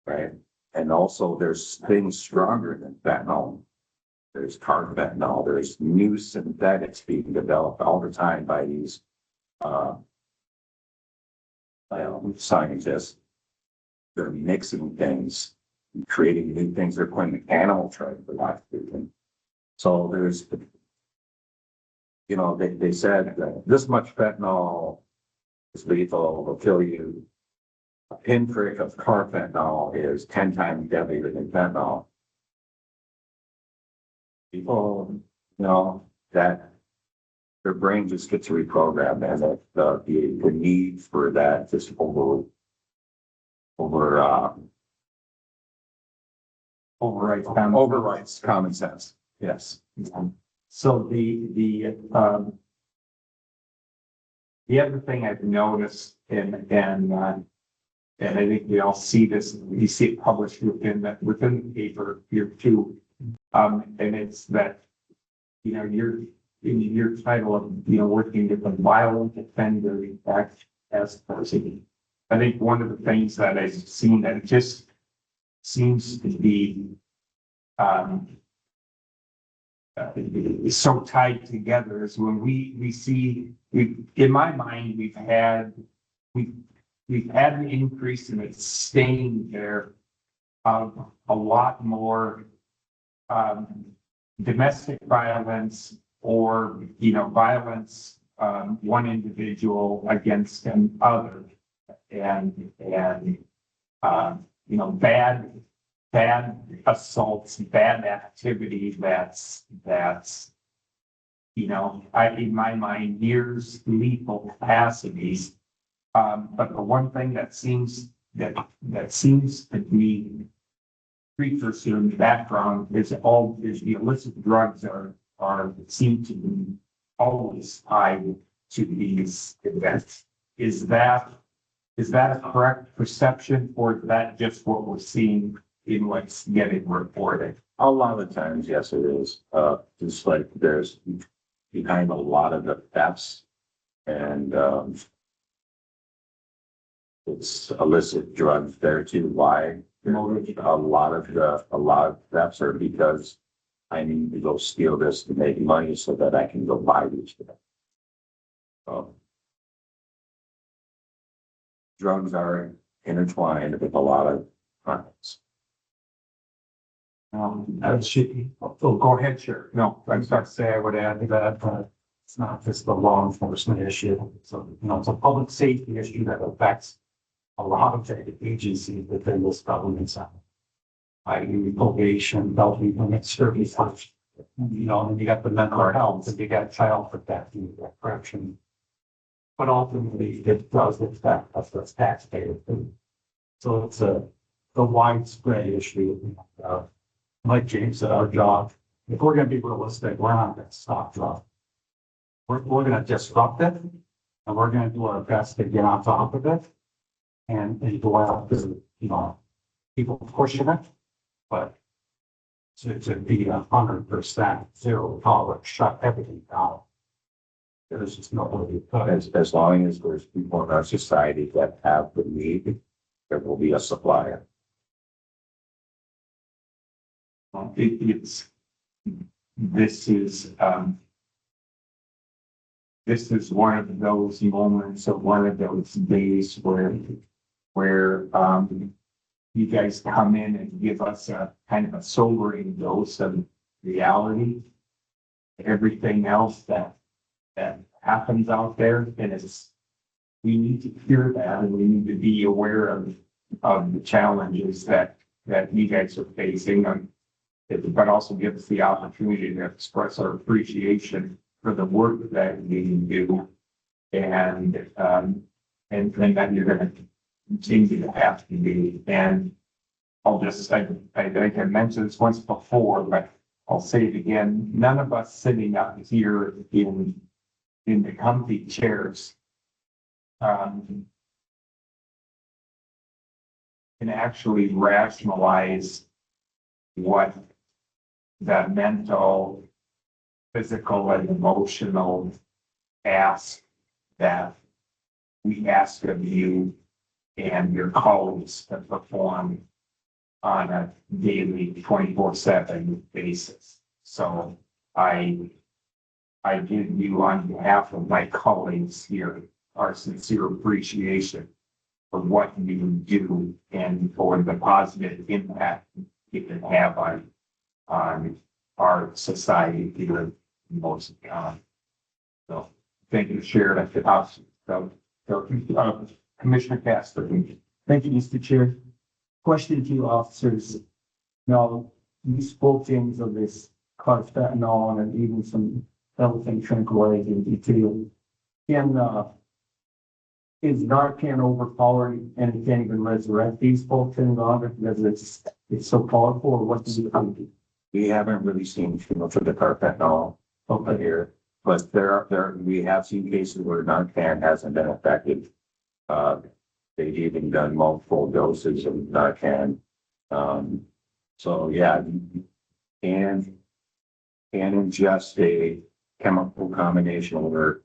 Right? And also there's things stronger than fentanyl. There's carfentanil, there's new synthetics being developed all the time by these scientists. They're mixing things, creating new things. They're putting animal trade for life. So there's, they said that this much fentanyl It's lethal, will kill you. A pinprick of carfentanil is 10 times deadlier than fentanyl. People, that their brain just gets reprogrammed, and that the need for that just overrides common sense. Yes. So the other thing I've noticed and I think we all see this, we see it published within the paper here too. And it's that, you're in your title of, working with a violent offender act as person. I think one of the things that I've seen that it just seems to be so tied together is when we see, in my mind, we've had an increase and it's staying there of a lot more domestic violence or, violence, one individual against another and bad assaults, bad activity that's in my mind, nears lethal capacities. But the one thing that seems to be precursor in the background is the illicit drugs seem to be always tied to these events. Is that a correct perception, or is that just what we're seeing in what's getting reported? A lot of the times, yes, it is. Just like there's behind a lot of the thefts and it's illicit drugs there too. Why? A lot of thefts are because I need to go steal this to make money so that I can go buy these things. Drugs are intertwined with a lot of crimes. Go ahead, sure. No, I'm sorry to say, I would add to that, it's not just a law enforcement issue. So, it's a public safety issue that affects a lot of the agencies within this government center. I.e. probation, building limits, service, and you got the mental health, and you got child protection, you got correction. But ultimately, it does affect us as taxpayers. So it's a widespread issue. Like James said, our job, if we're gonna be realistic, we're not gonna stop drugs. We're gonna disrupt it, and we're gonna do our best to get on top of it. And go after, people pushing it, but to be 100% zero tolerance, shut everything down. There's just no way to As long as there's people in our society that have the need, there will be a supply. This is one of those moments of one of those days where you guys come in and give us a kind of a sobering dose of reality. Everything else that happens out there, and we need to hear that, and we need to be aware of the challenges that you guys are facing, but also give us the opportunity to express our appreciation for the work that you do, and that you're going to continue to have to do. And I'll just, I think I mentioned this once before, but I'll say it again. None of us sitting up here in the comfy chairs can actually rationalize what the mental, physical, and emotional ask that we ask of you and your colleagues to perform on a daily 24/7 basis. So I give you, on behalf of my colleagues here, our sincere appreciation for what you do and for the positive impact you can have on our society here in Morrison County. So thank you, Sheriff. So Commissioner Casper. Thank you, Mr. Chair. Question to you officers. Now, you spoke, James, of this carfentanil and even some elephant tranquilizer detail. Is Narcan overpowered and it can't even resurrect these folks any longer because it's so powerful, or what do you think? We haven't really seen too much of the carfentanil over here, but we have seen cases where Narcan hasn't been effective. They've even done multiple doses of Narcan. So yeah, you can ingest a chemical combination where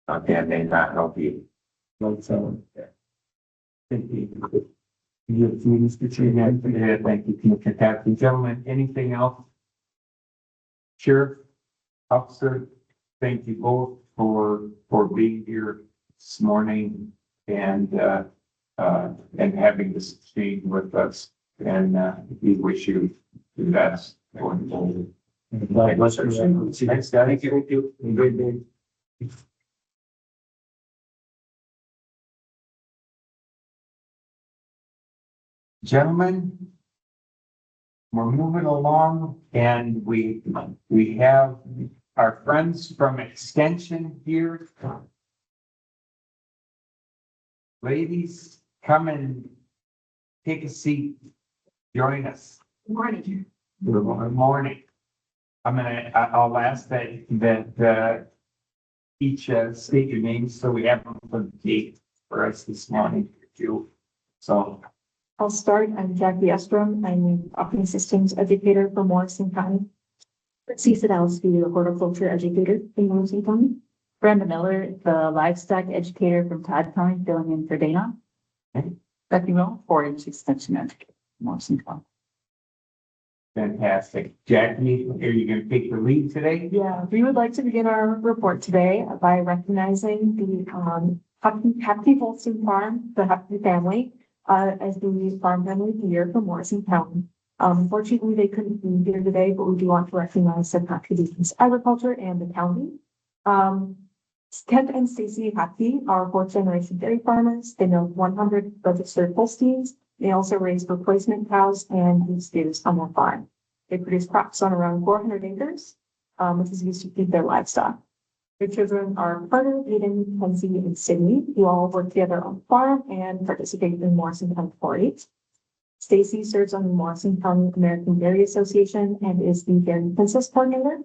Narcan may not help you. Thank you. Yes, Mr. Chair. Yeah, thank you, Commissioner Casper. Gentlemen, anything else? Sheriff, officer, thank you both for being here this morning and having this exchange with us. And we wish you the best going forward. God bless you. Thanks, guys. Thank you. Have a great day. Gentlemen, we're moving along and we have our friends from Extension here. Ladies, come and take a seat. Join us. Morning. Good morning. I'll ask that each state your names so we have them for the date for us this morning. So. I'll start. I'm Jackie Estrom. I'm an operating systems educator for Morrison County. Cecil Alsby, the horticulture educator in Morrison County. Brenda Miller, the livestock educator from Todd County, filling in for Dana. Becky Mill, 4-H extension educator, Morrison County. Fantastic. Jackie, are you going to take the lead today? Yeah, we would like to begin our report today by recognizing the Happy Holstein Farm, the Happy family, as the farm family of the year for Morrison County. Unfortunately, they couldn't be here today, but we do want to recognize their contributions to agriculture and the county. Kent and Stacy Happy are fourth generation dairy farmers. They milk 100 registered Holsteins. They also raise replacement cows and use steers on their farm. They produce crops on around 400 acres, which is used to feed their livestock. Their children are Carter, Aiden, Kenzie, and Sydney, who all work together on the farm and participate in Morrison County 4-H. Stacy serves on the Morrison County American Dairy Association and is the Dairy Princess coordinator.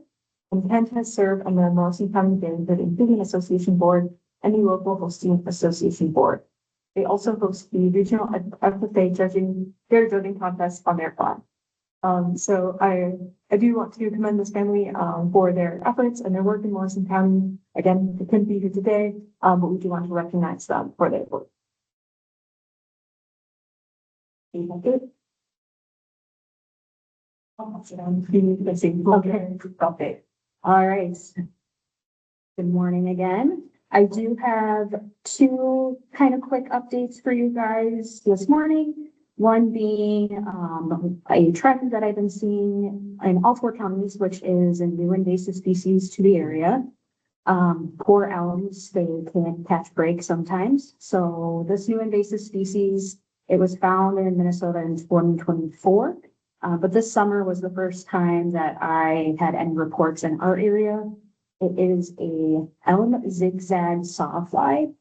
And Kent has served on the Morrison County Dairy Food and Feeding Association Board and the local Holstein Association Board. They also host the regional FFA dairy judging contest on their farm. So I do want to commend this family for their efforts and their work in Morrison County. Again, they couldn't be here today, but we do want to recognize them for their work. Okay. All right. Good morning again. I do have two kind of quick updates for you guys this morning. One being a trend that I've been seeing in all four counties, which is a new invasive species to the area. Poor elms, they can't catch break sometimes. So this new invasive species, it was found in Minnesota in 2024. But this summer was the first time that I had any reports in our area. It is a elm zigzag sawfly.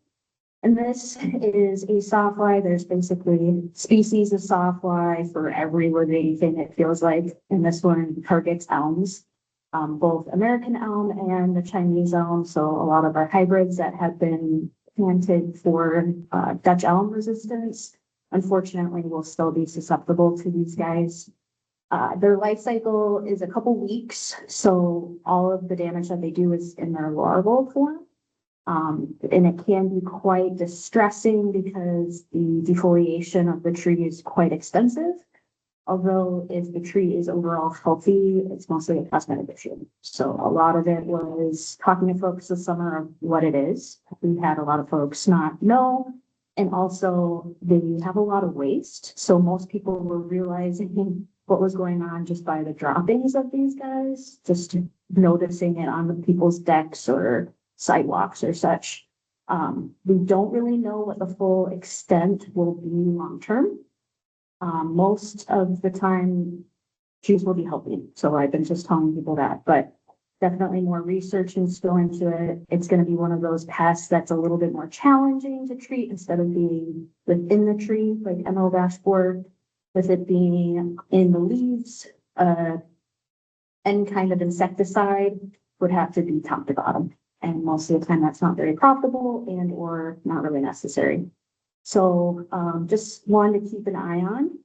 And this is a sawfly. There's basically species of sawfly for every living thing, it feels like. And this one targets elms, both American elm and the Chinese elm. So a lot of our hybrids that have been planted for Dutch elm resistance, unfortunately, will still be susceptible to these guys. Their life cycle is a couple weeks. So all of the damage that they do is in their larval form. And it can be quite distressing because the defoliation of the tree is quite extensive. Although if the tree is overall healthy, it's mostly a cosmetic issue. So a lot of it was talking to folks this summer of what it is. We've had a lot of folks not know. And also they have a lot of waste. So most people were realizing what was going on just by the droppings of these guys, just noticing it on the people's decks or sidewalks or such. We don't really know what the full extent will be long-term. Most of the time, trees will be helping. So I've been just telling people that, but definitely more research needs to go into it. It's gonna be one of those pests that's a little bit more challenging to treat instead of being within the tree, like Emerald ash borer, with it being in the leaves, any kind of insecticide would have to be top to bottom. And most of the time, that's not very profitable and or not really necessary. So just one to keep an eye on.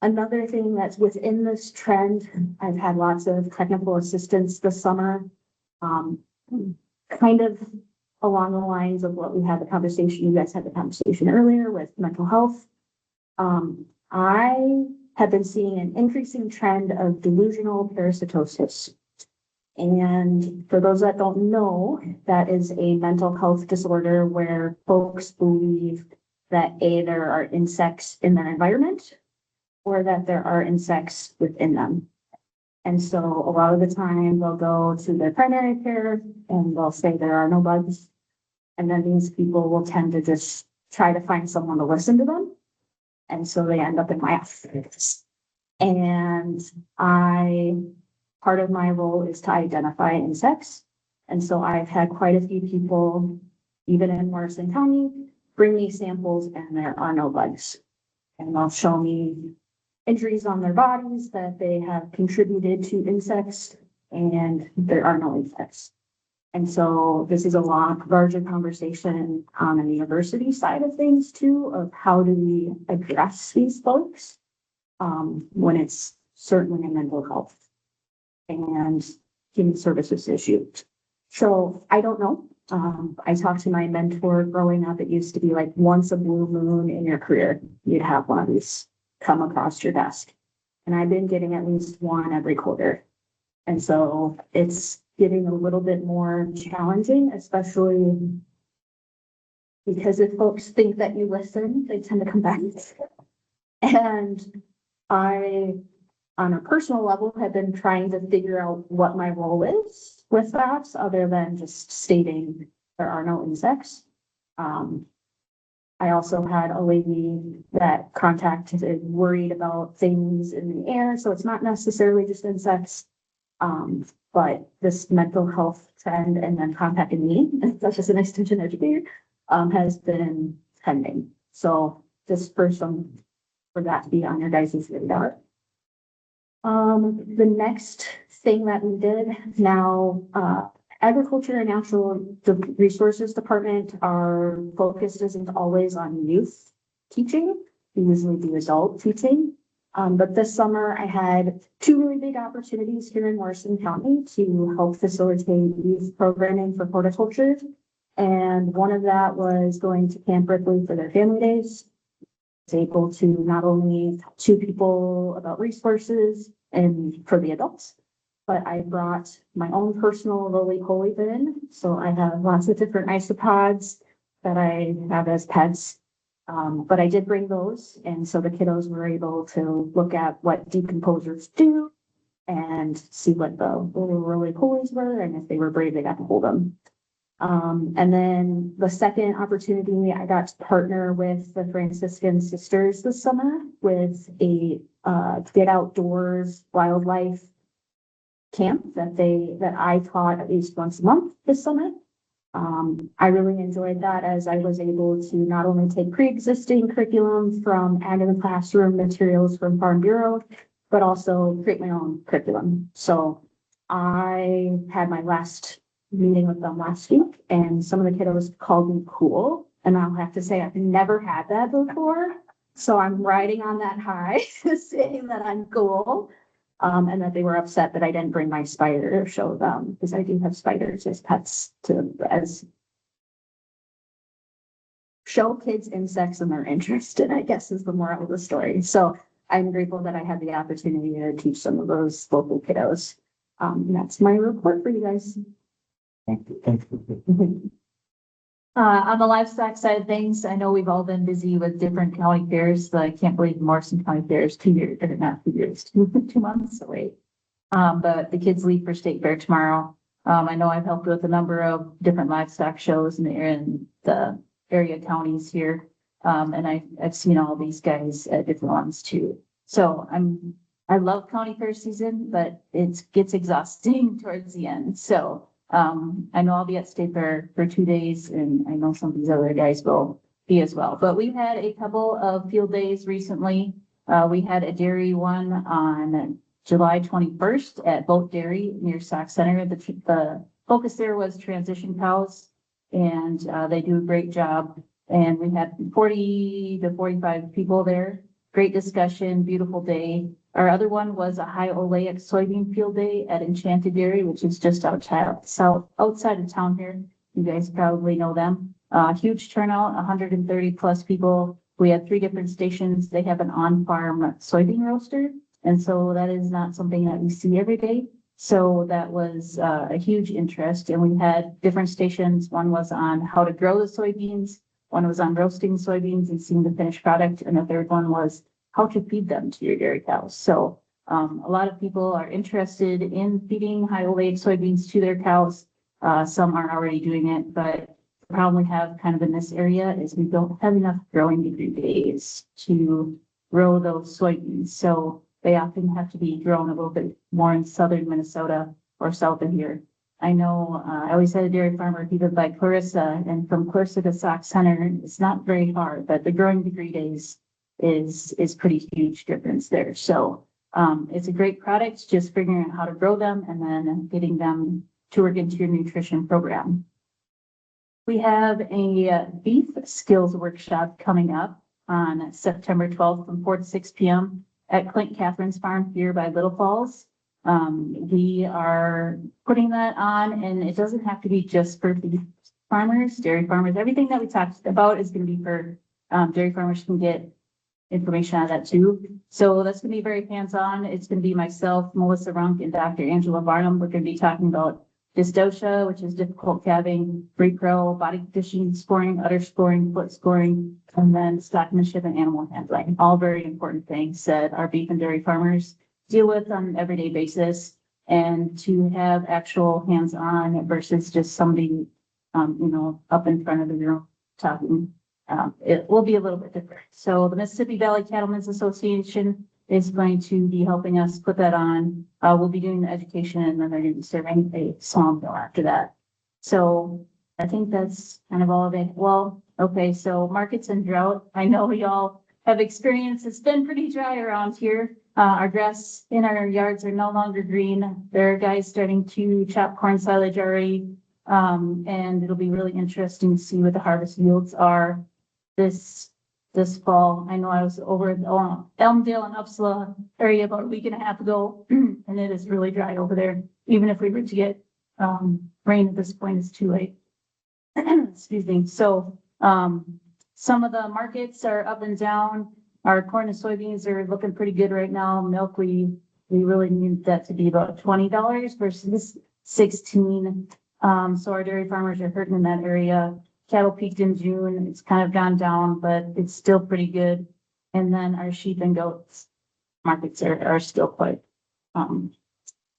Another thing that's within this trend, I've had lots of technical assistance this summer. Kind of along the lines of what we had the conversation, you guys had the conversation earlier with mental health. I have been seeing an increasing trend of delusional parasitosis. And for those that don't know, that is a mental health disorder where folks believe that there are insects in their environment or that there are insects within them. And so a lot of the time they'll go to their primary care and they'll say there are no bugs. And then these people will tend to just try to find someone to listen to them. And so they end up in my office. And part of my role is to identify insects. And so I've had quite a few people, even in Morrison County, bring me samples and there are no bugs. And they'll show me injuries on their bodies that they have contributed to insects and there are no insects. And so this is a lot larger conversation on the university side of things too, of how do we address these folks when it's certainly a mental health and human services issue. So I don't know. I talked to my mentor growing up. It used to be like once a blue moon in your career, you'd have one of these come across your desk. And I've been getting at least one every quarter. And so it's getting a little bit more challenging, especially because if folks think that you listen, they tend to come back. And I, on a personal level, have been trying to figure out what my role is with that, other than just stating there are no insects. I also had a lady that contacted worried about things in the air, so it's not necessarily just insects. But this mental health trend and then contacting me, such as an extension educator, has been pending. So just for that to be on your guys' radar. The next thing that we did now, Agriculture and Natural Resources Department, our focus isn't always on youth teaching. We usually do adult teaching. But this summer I had two really big opportunities here in Morrison County to help facilitate youth programming for horticulture. And one of that was going to Camp Ripley for their family days. I was able to not only talk to people about resources and for the adults, but I brought my own personal roly-poly bin. So I have lots of different isopods that I have as pets. But I did bring those. And so the kiddos were able to look at what decomposers do and see what the little roly-polies were. And if they were brave, they got to hold them. And then the second opportunity, I got to partner with the Franciscan Sisters this summer with a Get Outdoors wildlife camp that I taught at least once a month this summer. I really enjoyed that as I was able to not only take pre-existing curriculum from Ag in the Classroom materials from Farm Bureau, but also create my own curriculum. So I had my last meeting with them last week and some of the kiddos called me cool. And I'll have to say, I've never had that before. So I'm riding on that high saying that I'm cool. And that they were upset that I didn't bring my spider to show them, because I do have spiders as pets as show kids insects and they're interested, I guess is the moral of the story. So I'm grateful that I had the opportunity to teach some of those local kiddos. That's my report for you guys. Thank you. Thank you. On the livestock side of things, I know we've all been busy with different county fairs. I can't believe Morrison County Fair is 2 years, or not 2 years, 2 months away. But the kids leave for State Fair tomorrow. I know I've helped with a number of different livestock shows in the area counties here. And I've seen all these guys at different ones too. So I love county fair season, but it gets exhausting towards the end. So, I know I'll be at State Fair for 2 days and I know some of these other guys will be as well. But we've had a couple of field days recently. We had a dairy one on July 21st at Boat Dairy near Sauk Center. The focus there was transition cows and, they do a great job. And we had 40 to 45 people there. Great discussion, beautiful day. Our other one was a high oleic soybean field day at Enchanted Dairy, which is just outside of town here. You guys probably know them. Huge turnout, 130 plus people. We had 3 different stations. They have an on-farm soybean roaster. And so that is not something that we see every day. So that was a huge interest. And we had different stations. One was on how to grow the soybeans. One was on roasting soybeans and seeing the finished product. And the third one was how to feed them to your dairy cows. So a lot of people are interested in feeding high oleic soybeans to their cows. Some are already doing it, but the problem we have kind of in this area is we don't have enough growing degree days to grow those soybeans. So they often have to be grown a little bit more in southern Minnesota or south of here. I know, I always had a dairy farmer, he lived by Clarissa, and from Clarissa to Sauk Center, it's not very hard, but the growing degree days is pretty huge difference there. So, it's a great product, just figuring out how to grow them and then getting them to work into your nutrition program. We have a beef skills workshop coming up on September 12th from 4 to 6 p.m. at Clint Catherine's farm here by Little Falls. We are putting that on, and it doesn't have to be just for beef farmers, dairy farmers. Everything that we talked about is going to be for dairy farmers can get information on that too. So that's going to be very hands-on. It's going to be myself, Melissa Runk, and Dr. Angela Barnum. We're going to be talking about dystocia, which is difficult calving, repro, body conditioning, scoring, udder scoring, foot scoring, and then stockmanship and animal handling. All very important things that our beef and dairy farmers deal with on an everyday basis, and to have actual hands-on versus just somebody, up in front of the room talking. It will be a little bit different. So the Mississippi Valley Cattlemen's Association is going to be helping us put that on. We'll be doing the education and then they're going to be serving a small meal after that. So I think that's kind of all of it. Well, okay, so markets and drought. I know we all have experienced, it's been pretty dry around here. Our grass in our yards are no longer green. There are guys starting to chop corn silage already. And it'll be really interesting to see what the harvest yields are this fall. I know I was over at Elmdale and Upsala area about a week and a half ago, and it is really dry over there. Even if we were to get rain at this point, it's too late. Excuse me. So some of the markets are up and down. Our corn and soybeans are looking pretty good right now. Milk, we really need that to be about $20 versus $16. So our dairy farmers are hurting in that area. Cattle peaked in June. It's kind of gone down, but it's still pretty good. And then our sheep and goats markets are still quite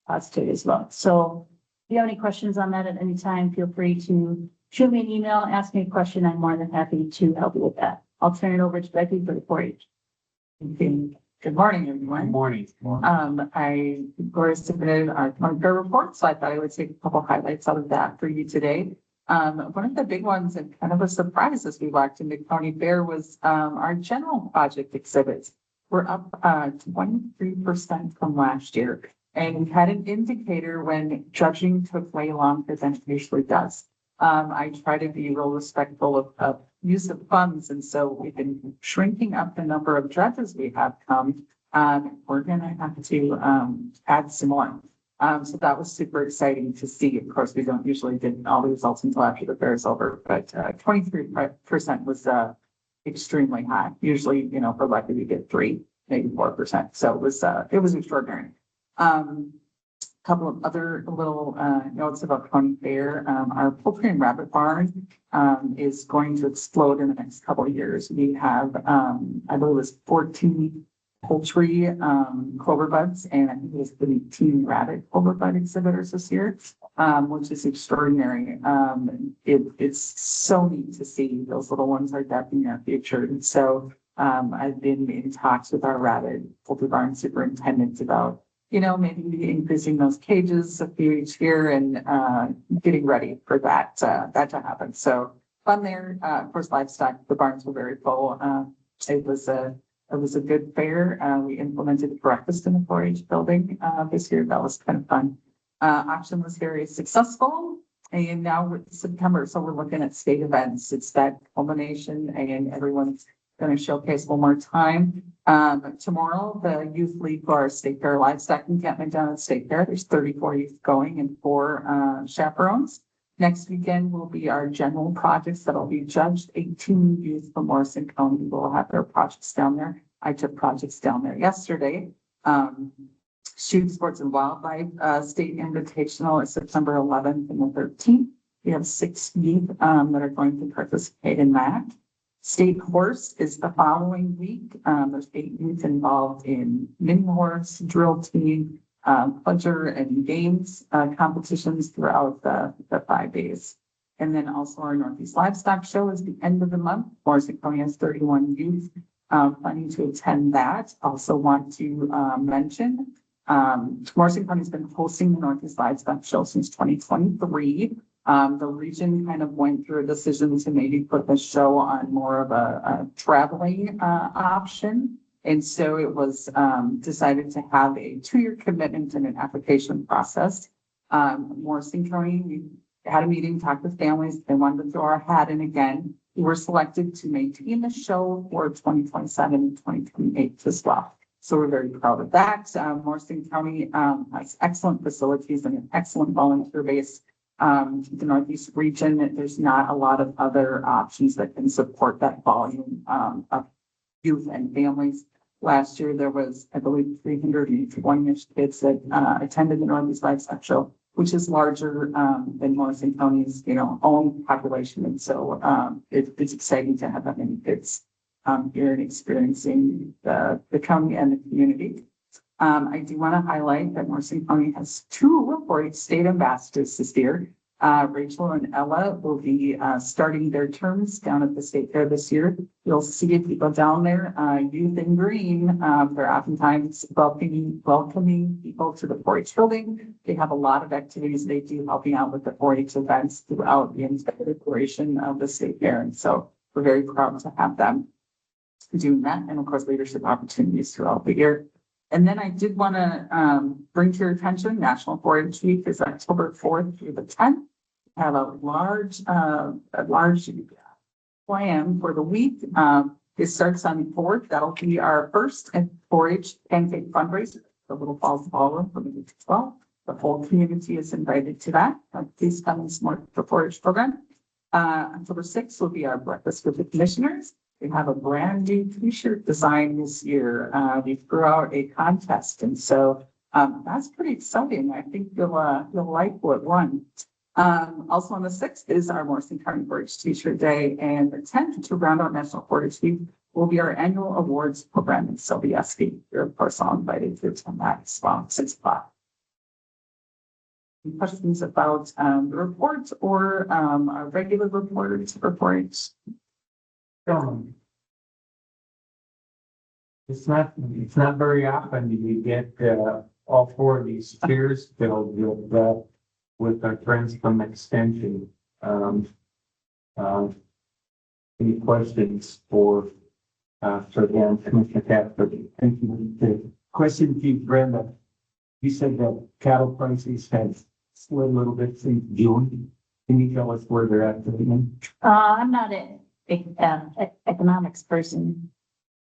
positive as well. So if you have any questions on that at any time, feel free to shoot me an email, ask me a question. I'm more than happy to help you with that. I'll turn it over to Becky for the 4-H. Good morning, everyone. Good morning. I, of course, submitted our fair report, so I thought I would take a couple highlights out of that for you today. One of the big ones and kind of a surprise as we walked into County Fair was our general project exhibits. We're up 23% from last year. And we had an indicator when judging took way longer than it usually does. I try to be real respectful of use of funds. And so we've been shrinking up the number of judges we have come. We're going to have to add some more. So that was super exciting to see. Of course, we don't usually get all the results until after the fair is over, but 23% was extremely high. Usually, for lucky we get 3, maybe 4%. So it was extraordinary. Couple of other little notes about County Fair. Our poultry and rabbit barn is going to explode in the next couple of years. We have, I believe it was 14 poultry clover buds, and I think it was 18 rabbit clover bud exhibitors this year. which is extraordinary. It's so neat to see those little ones are definitely our future. And so, I've been in talks with our rabid poultry barn superintendent about, maybe increasing those cages a few each year and, getting ready for that to happen. So fun there. Of course, livestock, the barns were very full. It was a good fair. We implemented breakfast in the 4-H building, this year. That was kind of fun. Auction was very successful. And now we're September, so we're looking at state events. It's that culmination and everyone's going to showcase one more time. Tomorrow, the youth lead for our state fair livestock encampment down at state fair. There's 34 youth going and 4 chaperones. Next weekend will be our general projects that'll be judged. 18 youth from Morrison County will have their projects down there. I took projects down there yesterday. Shoot Sports and Wildlife State Invitational is September 11th and the 13th. We have 6 youth that are going to participate in that. State Horse is the following week. There's 8 youth involved in mini horse, drill team, pleasure and games competitions throughout the 5 days. And then also our Northeast Livestock Show is the end of the month. Morrison County has 31 youth planning to attend that. Also want to mention Morrison County has been hosting the Northeast Livestock Show since 2023. The region kind of went through a decision to maybe put the show on more of a traveling option. And so it was decided to have a 2-year commitment and an application process. Morrison County, we had a meeting, talked with families. They wanted to throw our hat in again. We were selected to maintain the show for 2027 and 2028 as well. So we're very proud of that. Morrison County has excellent facilities and an excellent volunteer base. The Northeast region, there's not a lot of other options that can support that volume of youth and families. Last year, there was, I believe, 320-ish kids that attended the Northeast Livestock Show, which is larger than Morrison County's, own population. And so it's exciting to have that many kids here and experiencing the county and the community. I do want to highlight that Morrison County has 2 4-H state ambassadors this year. Rachel and Ella will be starting their terms down at the state fair this year. You'll see people down there, youth in green. They're oftentimes welcoming people to the 4-H building. They have a lot of activities they do helping out with the 4-H events throughout the entire duration of the state fair. And so we're very proud to have them doing that. And of course, leadership opportunities throughout the year. And then I did want to bring to your attention, National 4-H Week is October 4th through the 10th. We have a large plan for the week. It starts on the 4th. That'll be our first 4-H pancake fundraiser, the Little Falls Ballroom from 8 to 12. The whole community is invited to that. Please come and support the 4-H program. October 6th will be our breakfast with the commissioners. We have a brand new t-shirt design this year. We threw out a contest. And so that's pretty exciting. I think you'll like what won. Also on the 6th is our Morrison County 4-H T-shirt Day. And the 10th to round out National 4-H Week will be our annual awards program in Sobieski. You're of course all invited to attend that as well, 6 o'clock. Any questions about the report or our regular reports? It's not very often you get all 4 of these chairs filled with our friends from Extension. Any questions for them, Commissioner Cassidy? Thank you. The question to you, Brenda. You said that cattle prices have slid a little bit since June. Can you tell us where they're at today? I'm not an economics person,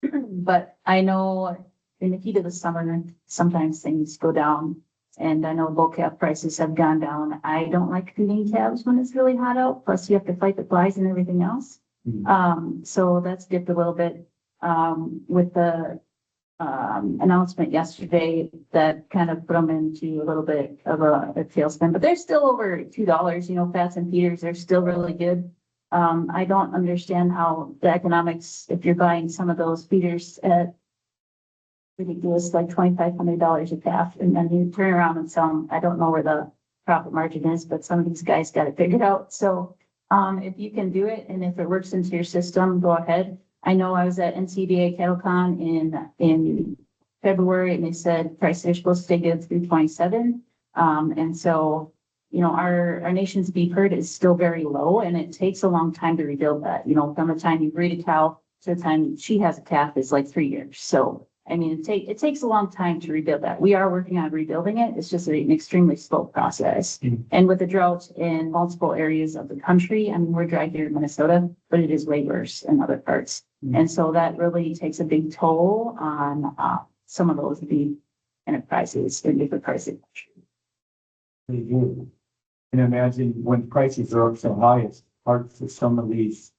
but I know in the heat of the summer, sometimes things go down. And I know bull calf prices have gone down. I don't like feeding calves when it's really hot out. Plus you have to fight the flies and everything else. So that's dipped a little bit with the announcement yesterday that kind of put them into a little bit of a tailspin, but they're still over $2, fats and feeders are still really good. I don't understand how the economics, if you're buying some of those feeders at ridiculous, like $2,500 a calf, and then you turn around and sell them. I don't know where the profit margin is, but some of these guys got it figured out. So if you can do it and if it works into your system, go ahead. I know I was at NCBA CattleCon in February and they said prices are supposed to stay good through 27. And so, you know, our nation's beef herd is still very low and it takes a long time to rebuild that. You know, from the time you breed a cow to the time she has a calf is like 3 years. So, I mean, it takes a long time to rebuild that. We are working on rebuilding it. It's just an extremely slow process. And with the drought in multiple areas of the country, I mean, we're dry here in Minnesota, but it is way worse in other parts. And so that really takes a big toll on some of those beef enterprises in different pricing. They do. And imagine when prices are up so high, it's hard for some of these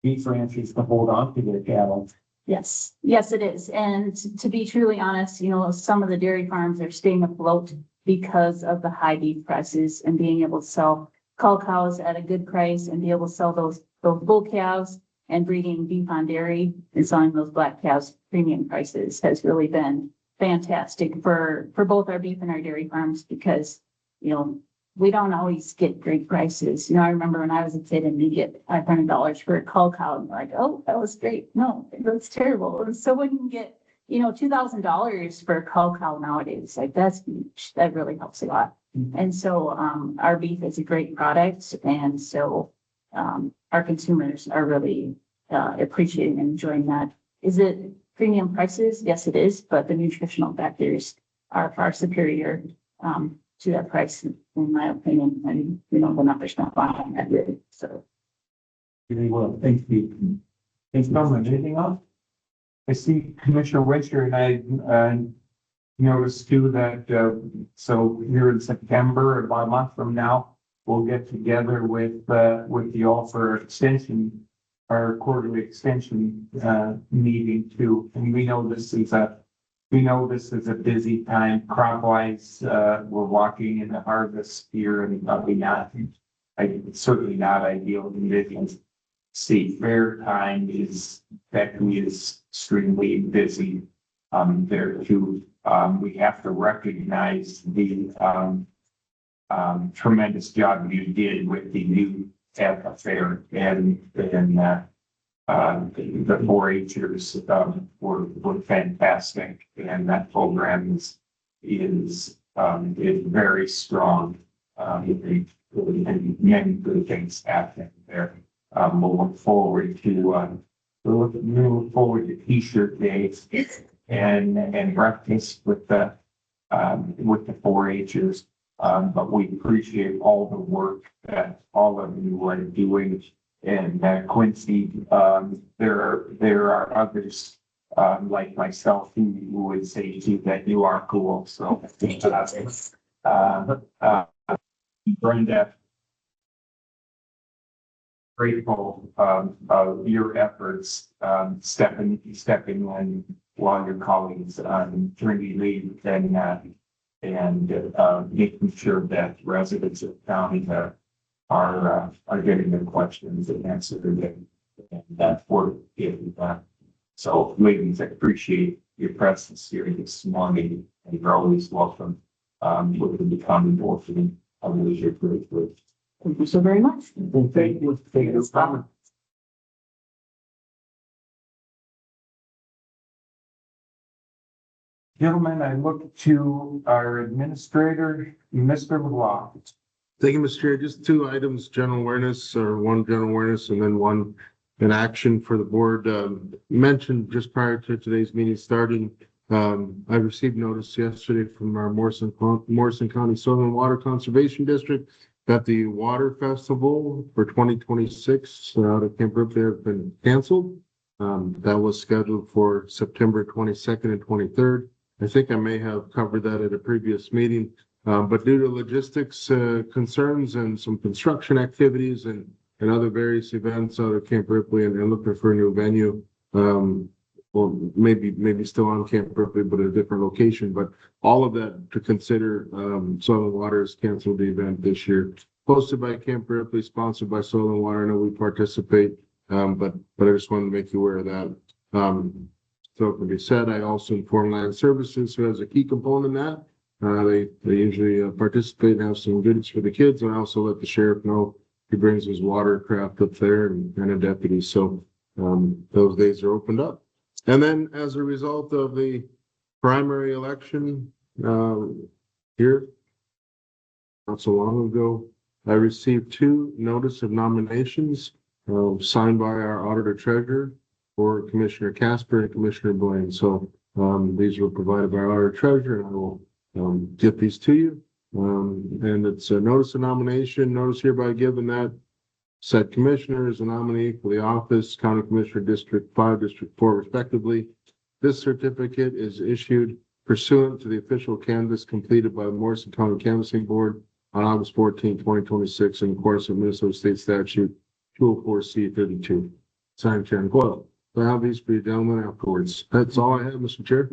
beef ranchers to hold on to their cattle. Yes, yes, it is. And to be truly honest, you know, some of the dairy farms are staying afloat because of the high beef prices and being able to sell cull cows at a good price and be able to sell those bull calves and breeding beef on dairy and selling those black calves premium prices has really been fantastic for both our beef and our dairy farms because, you know, we don't always get great prices. You know, I remember when I was a kid and you get $500 for a cull cow and you're like, oh, that was great. No, that's terrible. And so when you get, you know, $2,000 for a cull cow nowadays, like that's huge. That really helps a lot. And so our beef is a great product. And so our consumers are really appreciating and enjoying that. Is it premium prices? Yes, it is. But the nutritional factors are far superior to that price, in my opinion, and you know, the numbers not behind that really, so. Really well, thanks, Pete. Thanks, Norman. Anything else? I see Commissioner Winter and I noticed too that, so here in September, about a month from now, we'll get together with the all for extension, our quarterly extension, meeting too. And we know this is a busy time crop wise. We're walking in the harvest here and probably not, certainly not ideal conditions. See, fair time is extremely busy. There too, we have to recognize the tremendous job you did with the new fair and the 4-Hers were fantastic, and that program is very strong. And many good things happening there. We'll look forward to T-shirt days and breakfast with the 4-Hers. But we appreciate all the work that all of you are doing. And Quincy, there are others like myself who would say too that you are cool. So Brenda, grateful of your efforts stepping in while your colleagues on maternity leave and making sure that residents of the county are getting their questions and answered and that work getting done. So ladies, I appreciate your presence here this morning and you're always welcome within the county board and I really appreciate it. Thank you so very much. Thank you. Thank you. Gentlemen, I look to our administrator, Mr. LeBlanc. Thank you, Mr. Chair. Just two items, general awareness, or one general awareness and then one in action for the board. Mentioned just prior to today's meeting starting, I received notice yesterday from our Morrison County Soil and Water Conservation District that the Water Festival for 2026 out of Camp Ripley has been canceled. That was scheduled for September 22nd and 23rd. I think I may have covered that at a previous meeting. But due to logistics concerns and some construction activities and other various events out of Camp Ripley and looking for a new venue, well, maybe still on Camp Ripley, but at a different location. But all of that to consider, Soil and Water has canceled the event this year. Hosted by Camp Ripley, sponsored by Soil and Water. I know we participate, but I just wanted to make you aware of that. So it can be said, I also inform Land Services, who has a key component in that. They usually participate and have some goodies for the kids. And I also let the sheriff know he brings his watercraft up there and a deputy. So those days are opened up. And then as a result of the primary election here, not so long ago, I received 2 notice of nominations signed by our auditor treasurer for Commissioner Casper and Commissioner Blaine. So these were provided by our auditor treasurer, and I will get these to you. And it's a notice of nomination, notice hereby given that said commissioner is a nominee for the office, County Commissioner District 5, District 4 respectively. This certificate is issued pursuant to the official canvass completed by the Morrison County Canvassing Board on August 14, 2026 in accordance with Minnesota State Statute 204C32. Signed, Chairman Coyle. So I'll have these for you gentlemen afterwards. That's all I have, Mr. Chair.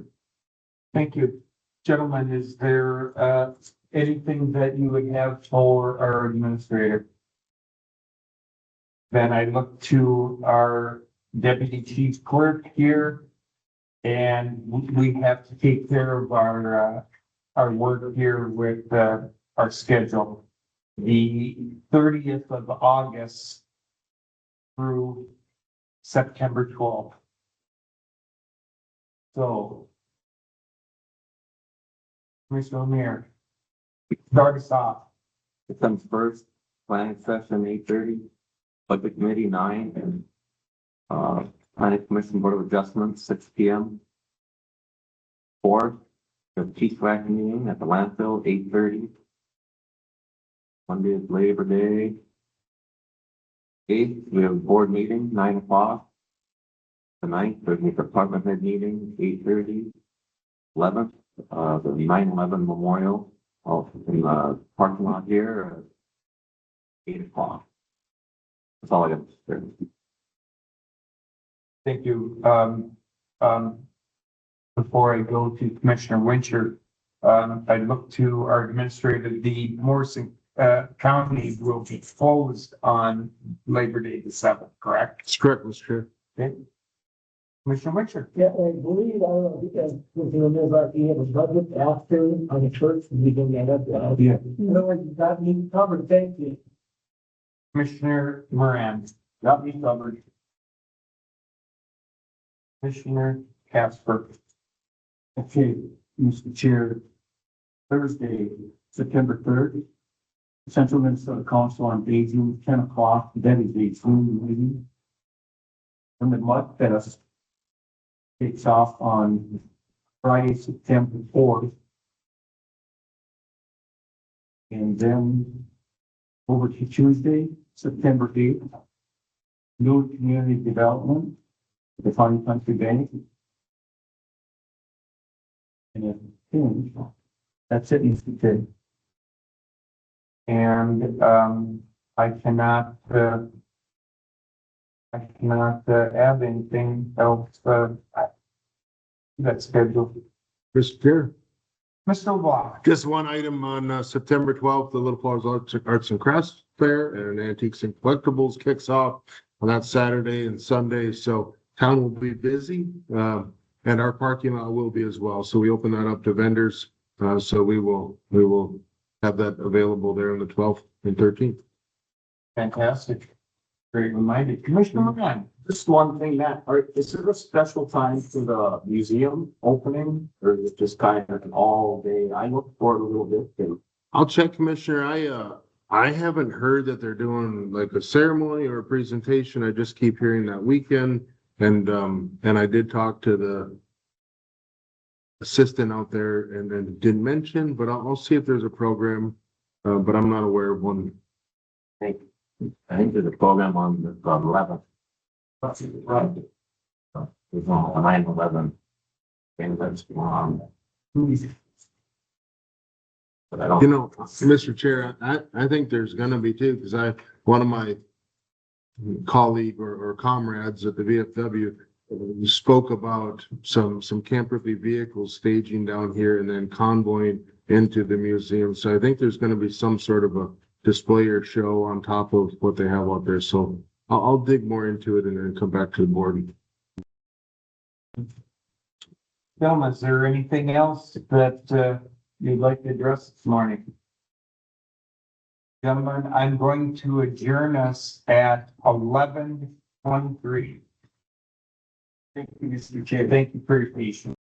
Thank you. Gentlemen, is there anything that you would have for our administrator? Then I look to our deputy chief clerk here. And we have to take care of our work here with our schedule. The 30th of August through September 12th. So, Commissioner O'Meara, start us off. September first, planning session 8:30, budget committee 9, and planning commission board of adjustments 6 p.m. 4th, the chief whack meeting at the landfill 8:30. Monday is Labor Day. 8th, we have a board meeting 9 o'clock. The 9th, there's a department head meeting 8:30. 11th, the 9/11 memorial in the parking lot here at 8 o'clock. That's all I got to say. Thank you. Before I go to Commissioner Wincher, I look to our administrator, the Morrison County will be closed on Labor Day the 7th, correct? That's correct, Mr. Chair. Okay. Commissioner Wincher. Yeah, I believe, because we have a budget after on the first, we can get up. Yeah. Otherwise, you got me covered, thank you. Commissioner Moran. Got me covered. Commissioner Casper. Okay, Mr. Chair, Thursday, September 3rd, Central Minnesota Council on Aging, 10 o'clock, that is a Zoom meeting. And the Mud Fest kicks off on Friday, September 4th. And then over to Tuesday, September 8th, new community development, the County Country Bank. And I think that's it, Mr. Chair. And I cannot add anything else that's scheduled. Mr. Chair. Mr. Block. Just one item on September 12th, the Little Falls Arts and Crafts Fair and Antiques and Collectibles kicks off on that Saturday and Sunday. So town will be busy and our parking lot will be as well. So we open that up to vendors. So we will have that available there on the 12th and 13th. Fantastic. Great reminder. Commissioner McGinn. Just one thing, Matt, is there a special time for the museum opening or is it just kind of an all day? I looked for it a little bit and I'll check, Commissioner. I haven't heard that they're doing like a ceremony or a presentation. I just keep hearing that weekend. And I did talk to the assistant out there and then didn't mention, but I'll see if there's a program. But I'm not aware of one. I think there's a program on the 11th. Right. It's on 9/11. And that's but I don't. You know, Mr. Chair, I think there's gonna be too, because one of my colleague or comrades at the VFW spoke about some camper-free vehicles staging down here and then convoying into the museum. So I think there's gonna be some sort of a display or show on top of what they have out there. So I'll dig more into it and then come back to the board. Gentlemen, is there anything else that you'd like to address this morning? Gentlemen, I'm going to adjourn us at 11:23. Thank you, Mr. Chair. Thank you for your patience.